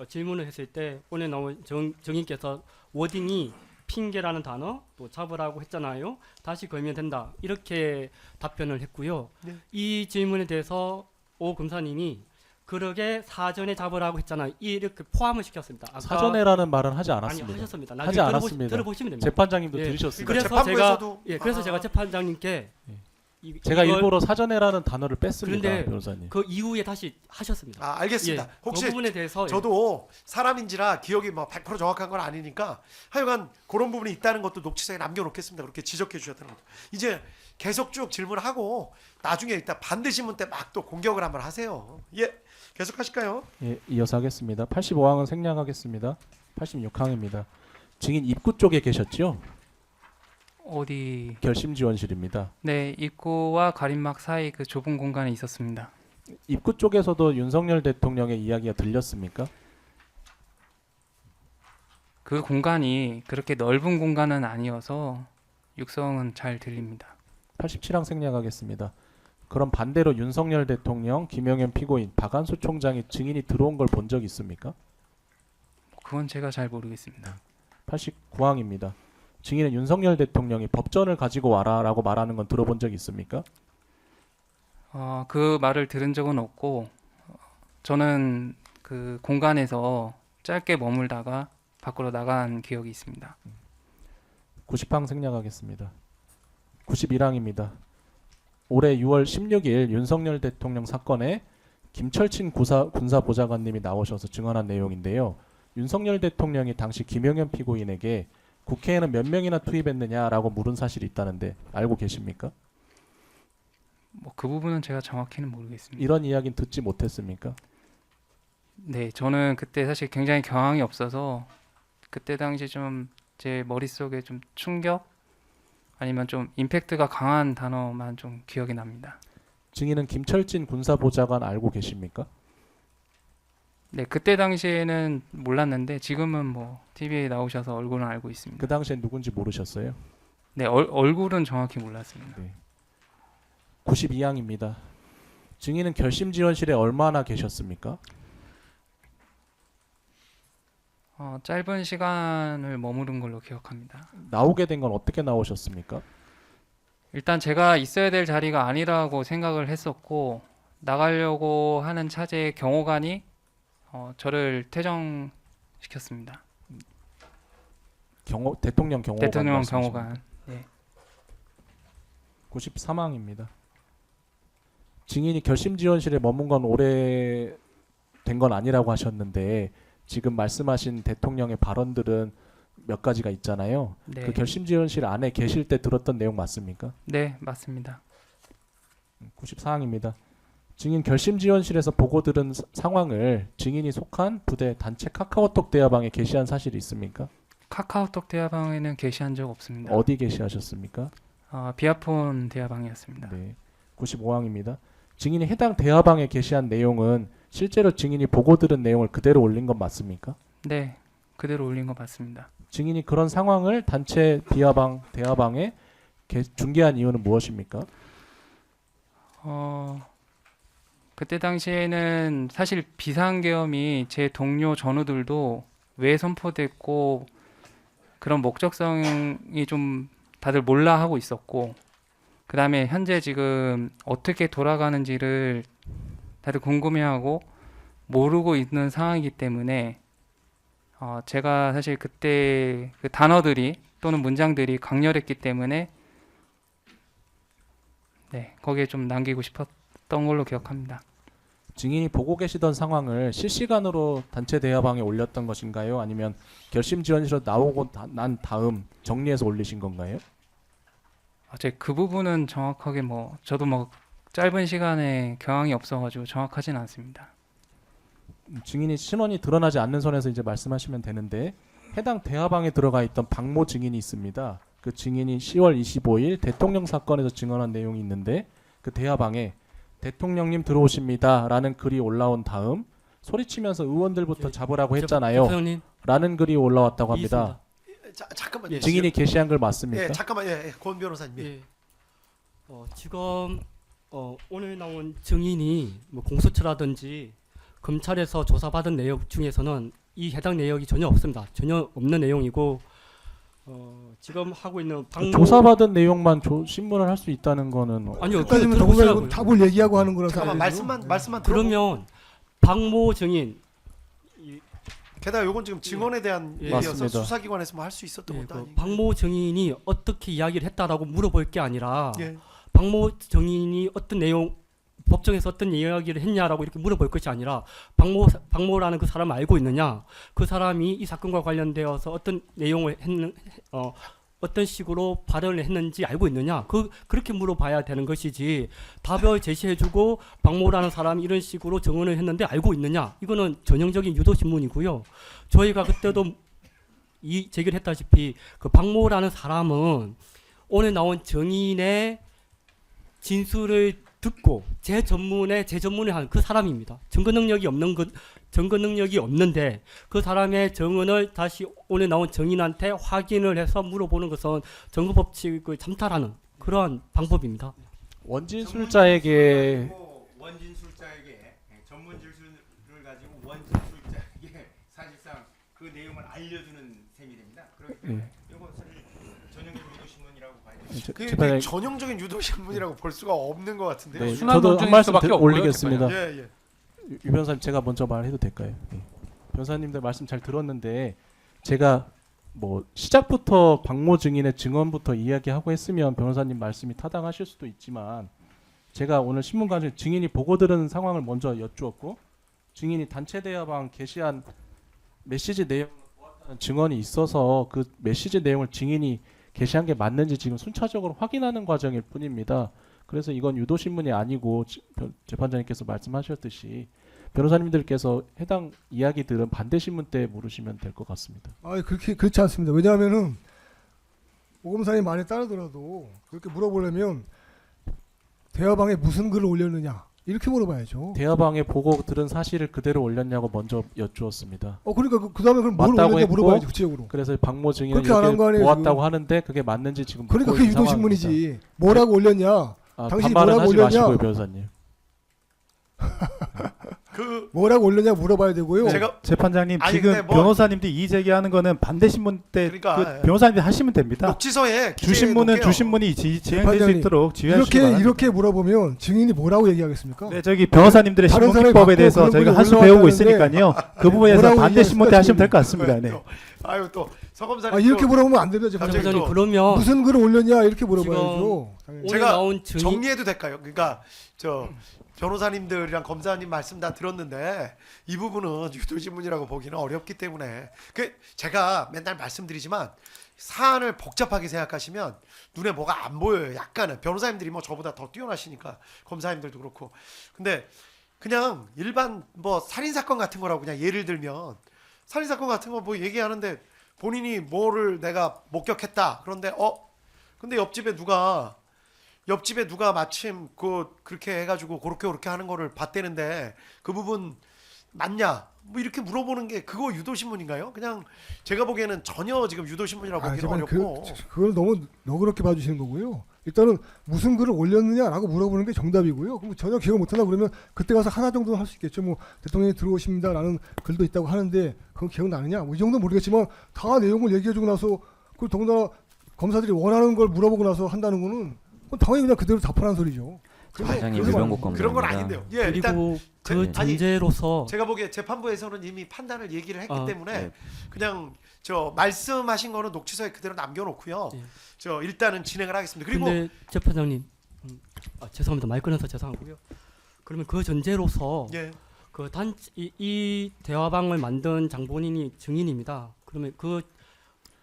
질문을 했을 때 오늘 나온 정인께서 워딩이 핑계라는 단어 또 잡으라고 했잖아요. 다시 걸면 된다, 이렇게 답변을 했고요. 이 질문에 대해서 오 검사님이 그러게 사전에 잡으라고 했잖아요, 이렇게 포함을 시켰습니다. 사전에라는 말은 하지 않았습니다. 아니, 하셨습니다. 하지 않았습니다. 들어보시면 됩니다. 재판장님도 들으셨습니다. 그래서 제가 재판장님께 제가 일부러 사전에라는 단어를 뺐습니다, 그런데 변호사님. 그 이후에 다시 하셨습니다. 알겠습니다. 혹시 그 부분에 대해서 저도 사람인지라 기억이 뭐 100% 정확한 건 아니니까 하여간 그런 부분이 있다는 것도 녹취서에 남겨놓겠습니다. 그렇게 지적해 주셨다는 것도. 이제 계속 쭉 질문하고 나중에 이따 반대 신문 때 막 또 공격을 한번 하세요. 계속 하실까요? 이어서 하겠습니다. 85항은 생략하겠습니다. 86항입니다. 증인 입구 쪽에 계셨죠? 어디? 결심지원실입니다. 네, 입구와 가림막 사이 그 좁은 공간에 있었습니다. 입구 쪽에서도 윤석열 대통령의 이야기가 들렸습니까? 그 공간이 그렇게 넓은 공간은 아니어서 육성은 잘 들립니다. 87항 생략하겠습니다. 그럼 반대로 윤석열 대통령, 김영현 피고인, 박한수 총장이 증인이 들어온 걸 본 적 있습니까? 그건 제가 잘 모르겠습니다. 89항입니다. 증인은 윤석열 대통령이 법전을 가지고 와라라고 말하는 건 들어본 적 있습니까? 그 말을 들은 적은 없고 저는 그 공간에서 짧게 머물다가 밖으로 나간 기억이 있습니다. 90항 생략하겠습니다. 91항입니다. 올해 6월 16일 윤석열 대통령 사건에 김철친 군사보좌관님이 나오셔서 증언한 내용인데요. 윤석열 대통령이 당시 김영현 피고인에게 국회에는 몇 명이나 투입했느냐라고 물은 사실이 있다는데 알고 계십니까? 뭐 그 부분은 제가 정확히는 모르겠습니다. 이런 이야기는 듣지 못했습니까? 네, 저는 그때 사실 굉장히 경황이 없어서 그때 당시 좀 제 머릿속에 좀 충격 아니면 좀 임팩트가 강한 단어만 좀 기억이 납니다. 증인은 김철진 군사보좌관 알고 계십니까? 네, 그때 당시에는 몰랐는데 지금은 뭐 TV에 나오셔서 얼굴은 알고 있습니다. 그 당시엔 누군지 모르셨어요? 네, 얼굴은 정확히 몰랐습니다. 네. 92항입니다. 증인은 결심 지원실에 얼마나 계셨습니까? 짧은 시간을 머무른 걸로 기억합니다. 나오게 된 건 어떻게 나오셨습니까? 일단 제가 있어야 될 자리가 아니라고 생각을 했었고 나가려고 하는 차제의 경호관이 저를 퇴정시켰습니다. 대통령 경호관 대통령 말씀이십니까? 경호관. 네. 93항입니다. 증인이 결심 지원실에 머문 건 오래 된 건 아니라고 하셨는데 지금 말씀하신 대통령의 발언들은 몇 가지가 있잖아요. 네. 그 결심 지원실 안에 계실 때 들었던 내용 맞습니까? 네, 맞습니다. 94항입니다. 증인 결심 지원실에서 보고 들은 상황을 증인이 속한 부대 단체 카카오톡 대화방에 게시한 사실이 있습니까? 카카오톡 대화방에는 게시한 적 없습니다. 어디 게시하셨습니까? 비아폰 대화방이었습니다. 네. 95항입니다. 증인이 해당 대화방에 게시한 내용은 실제로 증인이 보고 들은 내용을 그대로 올린 건 맞습니까? 네, 그대로 올린 거 맞습니다. 증인이 그런 상황을 단체 대화방에 중계한 이유는 무엇입니까? 그때 당시에는 사실 비상계엄이 제 동료 전우들도 왜 선포됐고 그런 목적성이 좀 다들 몰라 하고 있었고 그 다음에 현재 지금 어떻게 돌아가는지를 다들 궁금해하고 모르고 있는 상황이기 때문에 제가 사실 그때 그 단어들이 또는 문장들이 강렬했기 때문에 네, 거기에 좀 남기고 싶었던 걸로 기억합니다. 증인이 보고 계시던 상황을 실시간으로 단체 대화방에 올렸던 것인가요? 아니면 결심 지원실로 나오고 난 다음 정리해서 올리신 건가요? 제 그 부분은 정확하게 저도 짧은 시간에 경황이 없어가지고 정확하진 않습니다. 증인이 신원이 드러나지 않는 선에서 이제 말씀하시면 되는데 해당 대화방에 들어가 있던 박모 증인이 있습니다. 그 증인이 10월 25일 대통령 사건에서 증언한 내용이 있는데 그 대화방에 대통령님 들어오십니다라는 글이 올라온 다음 소리치면서 의원들부터 잡으라고 했잖아요. 대통령님 라는 글이 올라왔다고 합니다. 잠깐만요. 증인이 게시한 글 맞습니까? 예, 잠깐만. 권 변호사님. 예. 지금 오늘 나온 증인이 공소처라든지 검찰에서 조사받은 내용 중에서는 이 해당 내역이 전혀 없습니다. 전혀 없는 내용이고 지금 하고 있는 조사받은 내용만 신문을 할 수 있다는 거는 아니요. 여기까지는 들어보시라고요. 답을 얘기하고 하는 거라서 잠깐만 알려주죠. 말씀만 그러면 박모 증인 게다가 요건 지금 증언에 대한 예. 얘기여서 맞습니다. 수사기관에서만 할 수 있었던 것도 아니고. 박모 증인이 어떻게 이야기를 했다라고 물어볼 게 아니라 예. 박모 증인이 어떤 내용 법정에서 어떤 이야기를 했냐라고 이렇게 물어볼 것이 아니라 박모라는 그 사람을 알고 있느냐, 그 사람이 이 사건과 관련되어서 어떤 내용을 어떤 식으로 발언을 했는지 알고 있느냐, 그렇게 물어봐야 되는 것이지 답을 제시해주고 박모라는 사람이 이런 식으로 증언을 했는데 알고 있느냐, 이거는 전형적인 유도 신문이고요. 저희가 그때도 제기를 했다시피 그 박모라는 사람은 오늘 나온 증인의 진술을 듣고 제 전문에 한 그 사람입니다. 증거 능력이 없는데 그 사람의 증언을 다시 오늘 나온 증인한테 확인을 해서 물어보는 것은 증거 법칙을 잠탈하는 그러한 방법입니다. 원진 술자에게 원진 술자에게 전문 진술을 가지고 원진 술자에게 사실상 그 내용을 알려주는 셈이 됩니다. 그렇기 때문에 이것을 전형적인 유도신문이라고 봐야 됩니다. 그게 전형적인 유도 신문이라고 볼 수가 없는 것 같은데요. 네, 순환 저도 한 논증일 말씀 수밖에 없고요, 올리겠습니다. 예, 예. 유 변호사님 제가 먼저 말해도 될까요? 예. 변호사님들 말씀 잘 들었는데 제가 뭐 시작부터 박모 증인의 증언부터 이야기하고 했으면 변호사님 말씀이 타당하실 수도 있지만 제가 오늘 신문관중 증인이 보고 들은 상황을 먼저 여쭈었고 증인이 단체 대화방 게시한 메시지 내용을 보았다는 증언이 있어서 그 메시지 내용을 증인이 게시한 게 맞는지 지금 순차적으로 확인하는 과정일 뿐입니다. 그래서 이건 유도신문이 아니고 재판장님께서 말씀하셨듯이 변호사님들께서 해당 이야기들은 반대신문 때 물으시면 될 것 같습니다. 그렇지 않습니다. 왜냐하면은 오 검사님 말에 따르더라도 그렇게 물어보려면 대화방에 무슨 글을 올렸느냐 이렇게 물어봐야죠. 대화방에 보고 들은 사실을 그대로 올렸냐고 먼저 여쭈었습니다. 그러니까 그 다음에 그럼 뭘 맞다고 올렸냐 했고, 물어봐야지 구체적으로. 그래서 박모 증인은 그렇게 안 한 거 이렇게 아니에요, 보았다고 지금. 하는데 그게 맞는지 지금 그러니까 묻고 그게 있는 유도신문이지. 상황입니다. 뭐라고 올렸냐? 아, 당신이 반말은 뭐라고 하지 올렸냐? 마시고요, 변호사님. 뭐라고 올렸냐 물어봐야 되고요. 제가 재판장님 아니, 지금 근데 뭐- 변호사님들이 이의 제기하는 거는 반대 신문 때 그러니까, 그 변호사님들이 하시면 됩니다. 녹지서에 주신문은 기재해놓을게요. 주신문이 진행될 수 재판장님, 있도록 지휘하시기 바랍니다. 이렇게 물어보면 증인이 뭐라고 얘기하겠습니까? 네, 저기 변호사님들의 다른 사람이 신문기법에 받고 대해서 그런 저희가 분이 한 수 배우고 올라왔다는데 있으니까요. 그 부분에서 뭐라고 반대 신문 때 하시면 될 것 같습니다. 왜 네. 또, 아유 또 서검사님 이렇게 또 물어보면 안 됩니다. 갑자기 재판장님. 또 그러면 무슨 글을 올렸냐 이렇게 물어봐야죠. 오늘 제가 나온 증인 정리해도 될까요? 그러니까 저 변호사님들이랑 검사님 말씀 다 들었는데 이 부분은 유도신문이라고 보기는 어렵기 때문에 제가 맨날 말씀드리지만 사안을 복잡하게 생각하시면 눈에 뭐가 안 보여요. 약간은 변호사님들이 뭐 저보다 더 뛰어나시니까 검사님들도 그렇고 근데 그냥 일반 뭐 살인 사건 같은 거라고 그냥 예를 들면 살인 사건 같은 거 뭐 얘기하는데 본인이 뭐를 내가 목격했다 그런데 근데 옆집에 누가 마침 그렇게 해가지고 그렇게 하는 거를 봤대는데 그 부분 맞냐? 뭐 이렇게 물어보는 게 그거 유도신문인가요? 그냥 제가 보기에는 전혀 지금 유도신문이라고 보기는 어렵고 그걸 너무 너그럽게 봐주시는 거고요. 일단은 무슨 글을 올렸느냐라고 물어보는 게 정답이고요. 그럼 전혀 기억 못한다 그러면 그때 가서 하나 정도는 할 수 있겠죠. 뭐 대통령이 들어오십니다라는 글도 있다고 하는데 그건 기억나느냐? 뭐 이 정도는 모르겠지만 다 내용을 얘기해주고 나서 그걸 더군다나 검사들이 원하는 걸 물어보고 나서 한다는 거는 그건 당연히 그냥 그대로 답하라는 소리죠. 과장님 그래서 유병국 검사 그런 건 아닌데요. 예, 일단 그리고 그 아니, 전제로서 제가 보기에 재판부에서는 이미 판단을 얘기를 했기 때문에 네. 그냥 저 말씀하신 거는 녹취서에 그대로 남겨놓고요. 네. 저 일단은 진행을 하겠습니다. 그리고 근데 재판장님 죄송합니다. 말 끊어서 죄송하고요. 그러면 그 전제로서 예, 그 이 대화방을 만든 장본인이 증인입니다. 그러면 그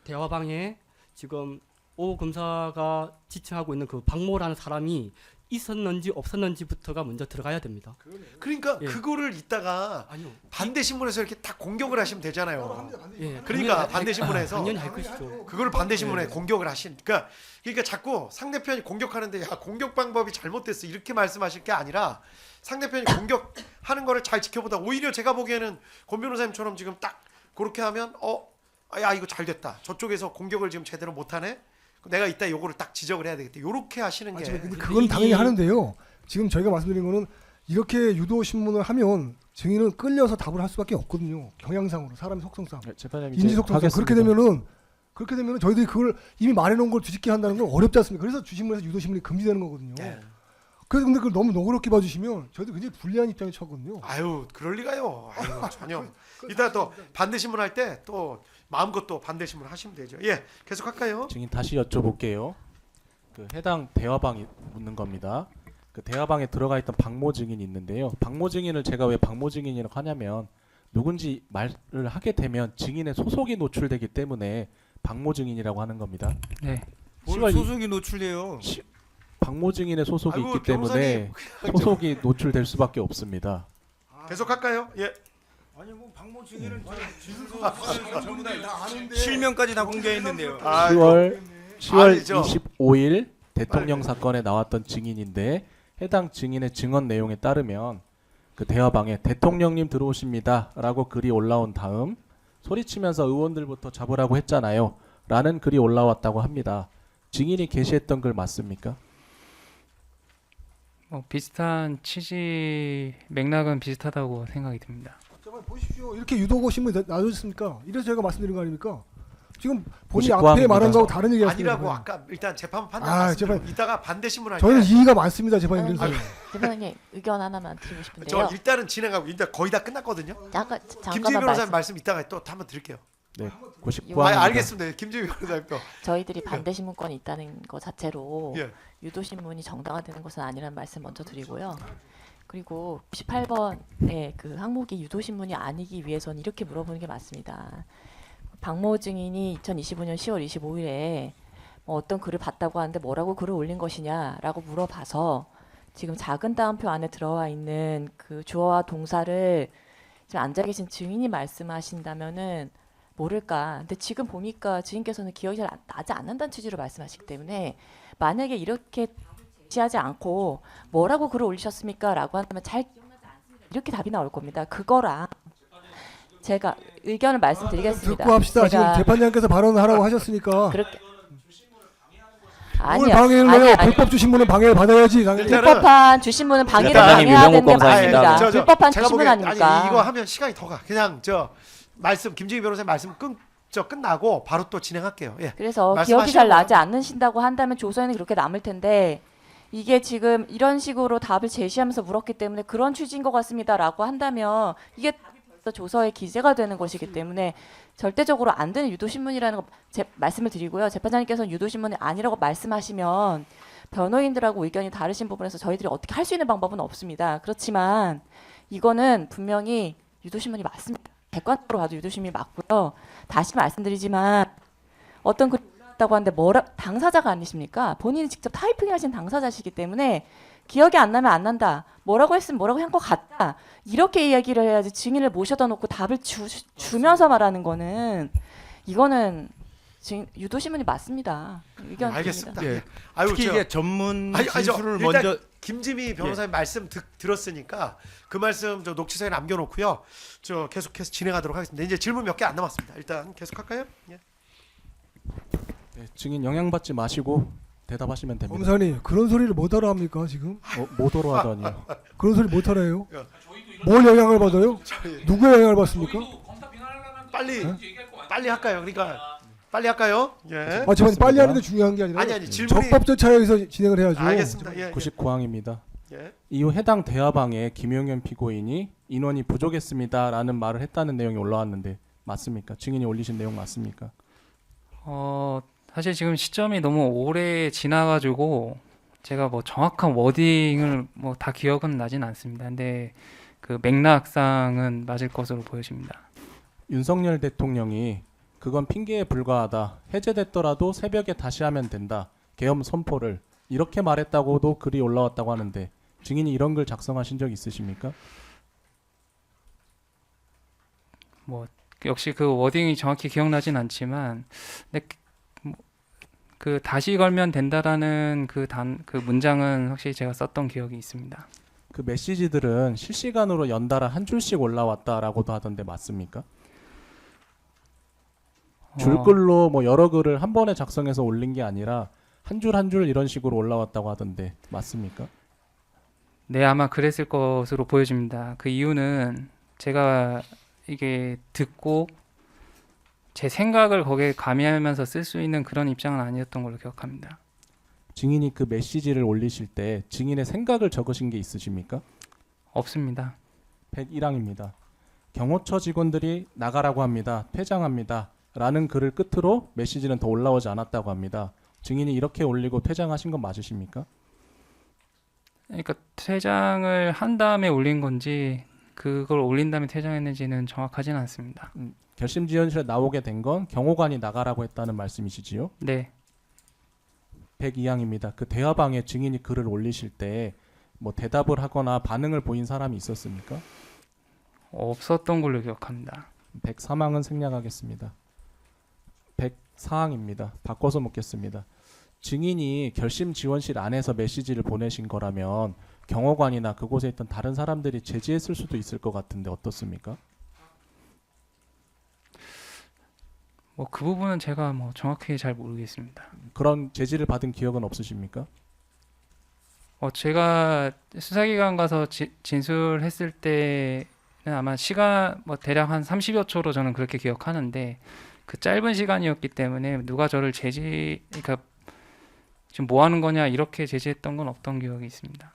대화방에 지금 오 검사가 지칭하고 있는 그 박모라는 사람이 있었는지 없었는지부터가 먼저 들어가야 됩니다. 그러니까 예. 그거를 이따가 아니요. 반대 신문에서 이렇게 딱 공격을 하시면 되잖아요. 예, 그러니까 당연히- 반대 신문에서 당연히 할 것이죠. 그걸 반대 신문에 공격을 하시니까 그러니까 자꾸 상대편이 공격하는데 야 공격 방법이 잘못됐어 이렇게 말씀하실 게 아니라 상대편이 공격하는 거를 잘 지켜보다 오히려 제가 보기에는 권 변호사님처럼 지금 딱 그렇게 하면 야 이거 잘 됐다 저쪽에서 공격을 지금 제대로 못하네 내가 이따 요거를 딱 지적을 해야 되겠다 요렇게 하시는 게 근데 그건 당연히 하는데요. 지금 저희가 말씀드린 거는 이렇게 유도 신문을 하면 증인은 끌려서 답을 할 수밖에 없거든요. 경향상으로 사람의 속성상, 네, 재판장님 인지 이제 속성상 하겠습니다. 그렇게 되면은 저희들이 그걸 이미 말해놓은 걸 뒤집게 한다는 건 어렵지 않습니까? 그래서 주신문에서 유도 신문이 금지되는 거거든요. 네. 그래서 근데 그걸 너무 너그럽게 봐주시면 저희도 굉장히 불리한 입장에 처거든요. 아유 그럴 리가요. 아유 전혀. 이따 또 반대 신문 할 때 또 마음껏 또 반대 신문 하시면 되죠. 예 계속 할까요? 증인 다시 여쭤볼게요. 그 해당 대화방이 묻는 겁니다. 그 대화방에 들어가 있던 박모 증인이 있는데요. 박모 증인을 제가 왜 박모 증인이라고 하냐면 누군지 말을 하게 되면 증인의 소속이 노출되기 때문에 박모 증인이라고 하는 겁니다. 네. 뭘 소속이 노출돼요? 박모 증인의 소속이 아이고, 있기 때문에 변호사님. 소속이 노출될 수밖에 없습니다. 계속 할까요? 예. 아니 뭐 박모 증인은 전부 다 아는데 실명까지 다 공개했는데요. 10월 아니죠. 25일 대통령 사건에 나왔던 증인인데 해당 증인의 증언 내용에 따르면 그 대화방에 대통령님 들어오십니다라고 글이 올라온 다음 소리치면서 의원들부터 잡으라고 했잖아요 라는 글이 올라왔다고 합니다. 증인이 게시했던 글 맞습니까? 비슷한 취지 맥락은 비슷하다고 생각이 듭니다. 잠깐 보십시오. 이렇게 유도고 신문이 놔줬습니까? 이래서 제가 말씀드린 거 아닙니까? 지금 본인이 99 앞에 말한 합니다. 거하고 다른 얘기 하시는 아니라고 거예요. 아까 일단 재판 판단 아, 말씀드리고 이따가 반대 신문 할 저는 때 이의가 많습니다. 재판이 그래서. 대표님 의견 하나만 드리고 저 싶은데요. 일단은 진행하고 일단 거의 다 끝났거든요. 김지희 잠깐만 변호사님 말씀 이따가 또 한번 드릴게요. 네, 이거- 99항입니다. 알겠습니다. 김지희 변호사님 또. 저희들이 반대 신문권이 있다는 것 자체로 예. 유도 신문이 정당화되는 것은 아니라는 말씀 먼저 드리고요. 그리고 98번의 그 항목이 유도 신문이 아니기 위해서는 이렇게 물어보는 게 맞습니다. 박모 증인이 2025년 10월 25일에 뭐 어떤 글을 봤다고 하는데 뭐라고 글을 올린 것이냐라고 물어봐서 지금 작은 따옴표 안에 들어와 있는 그 주어와 동사를 지금 앉아 계신 증인이 말씀하신다면은 모를까. 근데 지금 보니까 증인께서는 기억이 잘 나지 않는다는 취지로 말씀하시기 때문에 만약에 이렇게 제시하지 않고 뭐라고 글을 올리셨습니까? 라고 한다면 잘 기억나지 않습니다. 이렇게 답이 나올 겁니다. 그거랑 제가 의견을 말씀드리겠습니다. 듣고 합시다. 지금 제가 재판장께서 발언을 하라고 하셨으니까. 그렇게 뭘 아니요. 방해를 해요? 불법 주신문은 방해를 받아야지. 당연히. 일단은- 불법한 주신문은 방해를 대표님 당해야 되는 유병욱 게 검사입니다. 맞습니다. 불법한 제가 주신문 보기엔 아닙니까? 아니 이거 하면 시간이 더 가. 그냥 저 말씀 김지희 변호사님 말씀 끝나고 바로 또 진행할게요. 예. 그래서 말씀하시는 기억이 잘 거는- 나지 않으신다고 한다면 조서에는 그렇게 남을 텐데 이게 지금 이런 식으로 답을 제시하면서 물었기 때문에 그런 취지인 것 같습니다라고 한다면 이게 벌써 조서에 기재가 되는 것이기 때문에 절대적으로 안 되는 유도신문이라는 거 말씀을 드리고요. 재판장님께서는 유도신문이 아니라고 말씀하시면 변호인들하고 의견이 다르신 부분에서 저희들이 어떻게 할 수 있는 방법은 없습니다. 그렇지만 이거는 분명히 유도신문이 맞습니다. 객관적으로 봐도 유도신문이 맞고요. 다시 말씀드리지만 어떤 글이 올라왔다고 하는데 당사자가 아니십니까? 본인이 직접 타이핑하신 당사자시기 때문에 기억이 안 나면 안 난다. 뭐라고 했으면 뭐라고 한 것 같다. 이렇게 이야기를 해야지 증인을 모셔다 놓고 답을 주면서 말하는 거는 이거는 유도신문이 맞습니다. 의견 알겠습니다. 예. 예. 아유, 특히 이게 전문 진술을 일단 먼저 김지미 변호사님 말씀 들었으니까 그 말씀 저 녹취서에 남겨놓고요. 저 계속해서 진행하도록 하겠습니다. 이제 질문 몇 개 안 남았습니다. 일단 계속할까요? 예. 네, 증인 영향받지 마시고 대답하시면 됩니다. 검사님 그런 소리를 못하러 합니까 지금? 모도로 하더니요. 그런 소리 못하러 해요? 뭘 영향을 받아요? 누구의 영향을 받습니까? 빨리 할까요? 그러니까 빨리 할까요? 예. 아, 저는 빨리 하는 게 중요한 게 아니라 아니 질문이 적법 절차에서 진행을 해야죠. 알겠습니다. 예. 99항입니다. 예. 이후 해당 대화방에 김용현 피고인이 인원이 부족했습니다라는 말을 했다는 내용이 올라왔는데 맞습니까? 증인이 올리신 내용 맞습니까? 사실 지금 시점이 너무 오래 지나가지고 제가 뭐 정확한 워딩을 뭐 다 기억은 나진 않습니다. 근데 그 맥락상은 맞을 것으로 보여집니다. 윤석열 대통령이 그건 핑계에 불과하다. 해제됐더라도 새벽에 다시 하면 된다. 계엄 선포를 이렇게 말했다고도 글이 올라왔다고 하는데 증인이 이런 글 작성하신 적 있으십니까? 뭐 역시 그 워딩이 정확히 기억나진 않지만 근데 그 다시 걸면 된다라는 그 문장은 확실히 제가 썼던 기억이 있습니다. 그 메시지들은 실시간으로 연달아 한 줄씩 올라왔다라고도 하던데 맞습니까? 줄글로 뭐 여러 글을 한 번에 작성해서 올린 게 아니라 한 줄 한 줄 이런 식으로 올라왔다고 하던데 맞습니까? 네, 아마 그랬을 것으로 보여집니다. 그 이유는 제가 이게 듣고 제 생각을 거기에 가미하면서 쓸 수 있는 그런 입장은 아니었던 걸로 기억합니다. 증인이 그 메시지를 올리실 때 증인의 생각을 적으신 게 있으십니까? 없습니다. 101항입니다. 경호처 직원들이 나가라고 합니다. 퇴장합니다. 라는 글을 끝으로 메시지는 더 올라오지 않았다고 합니다. 증인이 이렇게 올리고 퇴장하신 건 맞으십니까? 그러니까 퇴장을 한 다음에 올린 건지 그걸 올린 다음에 퇴장했는지는 정확하지는 않습니다. 결심지원실에 나오게 된 건 경호관이 나가라고 했다는 말씀이시지요? 네. 102항입니다. 그 대화방에 증인이 글을 올리실 때 뭐 대답을 하거나 반응을 보인 사람이 있었습니까? 없었던 걸로 기억합니다. 103항은 생략하겠습니다. 104항입니다. 바꿔서 묻겠습니다. 증인이 결심지원실 안에서 메시지를 보내신 거라면 경호관이나 그곳에 있던 다른 사람들이 제지했을 수도 있을 것 같은데 어떻습니까? 뭐 그 부분은 제가 뭐 정확히 잘 모르겠습니다. 그런 제지를 받은 기억은 없으십니까? 제가 수사기관 가서 진술했을 때는 아마 시간 뭐 대략 한 30여 초로 저는 그렇게 기억하는데 그 짧은 시간이었기 때문에 누가 저를 그러니까 지금 뭐 하는 거냐 이렇게 제지했던 건 없던 기억이 있습니다.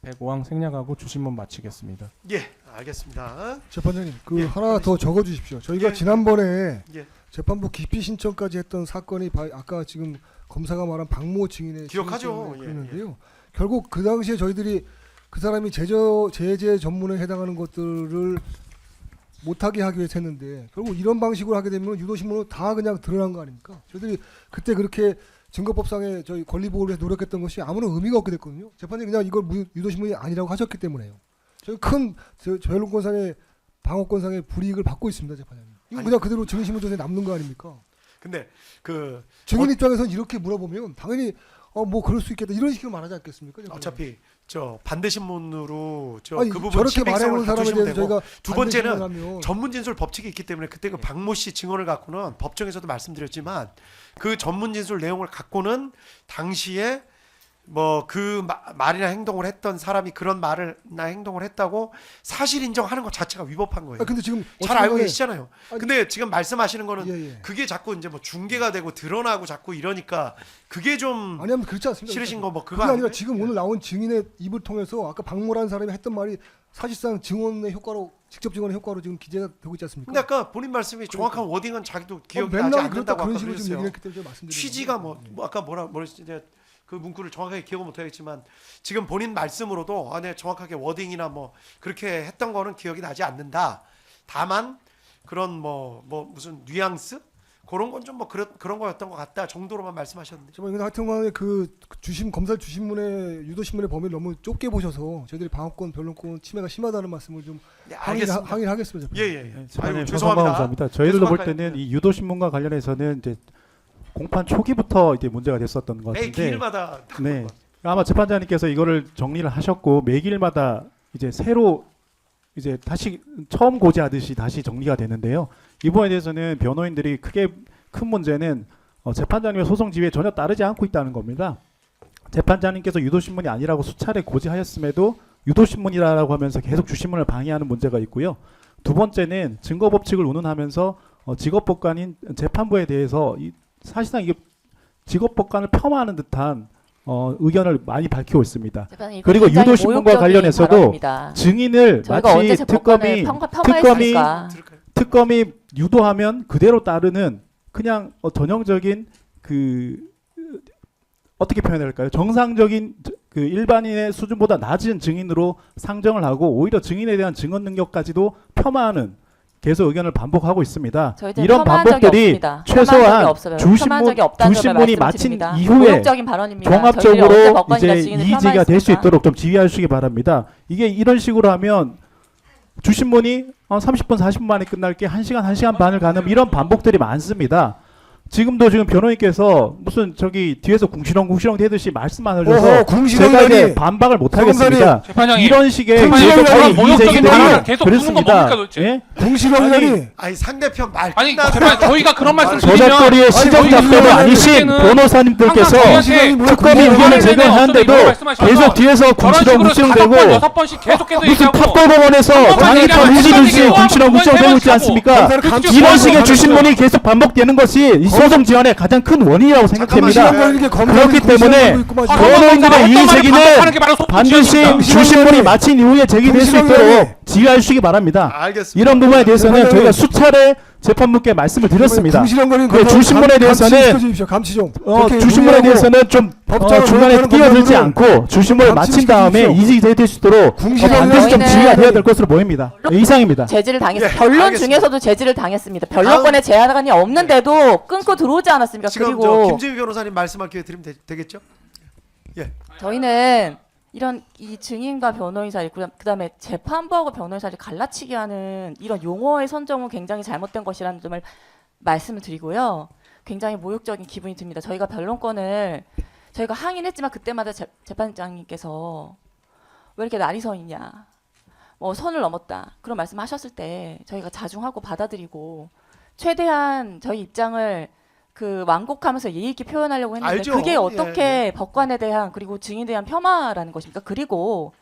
105항 생략하고 주신문 마치겠습니다. 예, 알겠습니다. 재판장님 그 예, 하나 더 적어 주십시오. 저희가 예. 지난번에 예. 재판부 기피 신청까지 했던 사건이 아까 지금 검사가 말한 박모 증인의 기억하죠. 그랬는데요. 결국 그 당시에 저희들이 그 사람이 제재 전문에 해당하는 것들을 못하게 하기 위해서 했는데 결국 이런 방식으로 하게 되면 유도신문은 다 그냥 드러난 거 아닙니까? 저희들이 그때 그렇게 증거법상의 저희 권리 보호를 위해서 노력했던 것이 아무런 의미가 없게 됐거든요. 재판장이 그냥 이걸 유도신문이 아니라고 하셨기 때문에요. 저희 큰 변론권상의 방어권상의 불이익을 받고 있습니다, 재판장님. 이거 그냥 그대로 증인신문조서에 남는 거 아닙니까? 근데 그 증인 입장에서는 이렇게 물어보면 당연히 뭐 그럴 수 있겠다 이런 식으로 말하지 않겠습니까? 재판장님? 어차피 저 반대 신문으로 아니, 그 부분 저렇게 말해오는 신빙성을 사람에 갖추시면 대해서 되고 저희가 두 반대 번째는 신문하면 전문 진술 법칙이 있기 때문에 그때 그 박모 씨 증언을 갖고는 법정에서도 말씀드렸지만 그 전문 진술 내용을 갖고는 당시에 뭐 그 말이나 행동을 했던 사람이 그런 말을나 행동을 했다고 사실 인정하는 것 자체가 위법한 거예요. 근데 지금 잘 알고 어쨌든 계시잖아요. 아니, 근데 지금 말씀하시는 거는 예. 그게 자꾸 이제 뭐 중계가 되고 드러나고 자꾸 이러니까 그게 좀 아니면 그렇지 않습니다. 싫으신 거 뭐 그거 그게 아니라 아니에요? 지금 오늘 나온 증인의 입을 통해서 아까 박모라는 사람이 했던 말이 사실상 증언의 효과로 직접 증언의 효과로 지금 기재가 되고 있지 않습니까? 근데 아까 본인 말씀이 정확한 워딩은 자기도 기억이 나지 맥락이 그렇다 않는다고 그런 아까 식으로 지금 그러셨어요. 얘기했기 때문에 제가 말씀드린 취지가 거예요. 뭐 아까 뭐랬지 그 문구를 정확하게 기억은 못하겠지만 지금 본인 말씀으로도 네, 정확하게 워딩이나 뭐 그렇게 했던 거는 기억이 나지 않는다. 다만 그런 뭐 무슨 뉘앙스 그런 건 좀 뭐 그런 거였던 것 같다 정도로만 말씀하셨는데. 정말 하여튼간에 그 검사 주신문의 유도신문의 범위를 너무 좁게 보셔서 저희들이 방어권 변론권 침해가 심하다는 말씀을 좀 네, 항의를 하겠습니다. 예예. 재판장님 죄송합니다. 감사합니다. 저희들도 볼 죄송할까요? 때는 이 유도신문과 관련해서는 이제 공판 초기부터 이제 문제가 됐었던 것 매 같은데 기일마다 네. 아마 재판장님께서 이거를 정리를 하셨고 매길마다 이제 새로 이제 다시 처음 고지하듯이 다시 정리가 되는데요. 이 부분에 대해서는 변호인들이 큰 문제는 재판장님의 소송 지휘에 전혀 따르지 않고 있다는 겁니다. 재판장님께서 유도신문이 아니라고 수차례 고지하였음에도 유도신문이라고 하면서 계속 주신문을 방해하는 문제가 있고요. 두 번째는 증거법칙을 운운하면서 직업법관인 재판부에 대해서 사실상 이게 직업법관을 폄하하는 듯한 의견을 많이 밝히고 있습니다. 재판장님, 이거 그리고 굉장히 유도신문과 모욕적인 관련해서도 발언입니다. 증인을 저희가 마치 언제 재판관을 폄하했습니까? 특검이 유도하면 그대로 따르는 그냥 전형적인 어떻게 표현해야 할까요? 정상적인 그 일반인의 수준보다 낮은 증인으로 상정을 하고 오히려 증인에 대한 증언 능력까지도 폄하하는 계속 의견을 반복하고 있습니다. 저희들은 이런 폄하한 적이 반복들이 없습니다. 폄하한 적이 최소한 없어요. 폄하한 적이 없다는 점을 주신문이 마친 말씀드립니다. 이후에 모욕적인 발언입니다. 저희들이 언제 종합적으로 법관이나 이제 증인을 이의제기가 될 수 폄하했습니까? 있도록 좀 지휘해 주시기 바랍니다. 이게 이런 식으로 하면 주신문이 30분 40분 만에 끝날 게 1시간 1시간 반을 가는 이런 반복들이 많습니다. 지금도 지금 변호인께서 무슨 저기 뒤에서 궁시렁궁시렁 대듯이 말씀만 하셔서 제가 이제 반박을 못 하겠습니다. 재판장님, 이런 식의 재판장님, 모욕적인 이의제기들이 발언을 계속 하는 건 뭡니까 그렇습니다. 도대체? 예? 궁시렁이라니 아니 상대편 말 아니 끝나고 제발 저희가 그런 말씀 드리면 저작거리의 시정작가도 아니신 변호사님들께서 특검이 의견을 제공하는데도 계속 뒤에서 궁시렁궁시렁 대고 무슨 탑도공원에서 장애타 루지듯이 궁시렁궁시렁 대고 있지 않습니까? 이런 식의 주신문이 계속 반복되는 것이 이 소송 지원의 가장 큰 원인이라고 생각됩니다. 그렇기 때문에 변호인들의 이의 제기는 반드시 주신문이 마친 이후에 제기될 수 있도록 지휘해 주시기 바랍니다. 알겠습니다. 이런 부분에 대해서는 저희가 수차례 재판부께 말씀을 드렸습니다. 그 주신문에 대해서는 감시 좀 주신문에 대해서는 좀 중간에 끼어들지 않고 주신문을 마친 다음에 이직될 수 있도록 반드시 좀 지휘가 돼야 될 것으로 보입니다. 이상입니다. 제지를 당했어요. 예, 변론 알겠습니다. 중에서도 제지를 당했습니다. 변론권에 제한이 없는데도 끊고 들어오지 않았습니까? 지금 저 그리고 김재규 변호사님 말씀할 기회 드리면 되겠죠? 저희는 이런 이 증인과 변호인 사이 그다음에 재판부하고 변호인 사이를 갈라치게 하는 이런 용어의 선정은 굉장히 잘못된 것이라는 점을 말씀을 드리고요. 굉장히 모욕적인 기분이 듭니다. 저희가 변론권을 저희가 항의는 했지만 그때마다 재판장님께서 왜 이렇게 날이 서 있냐, 뭐 선을 넘었다 그런 말씀하셨을 때 저희가 자중하고 받아들이고 최대한 저희 입장을 그 완곡하면서 예의 있게 표현하려고 했는데 알죠. 그게 어떻게 예. 법관에 대한 그리고 증인에 대한 폄하라는 것입니까? 그리고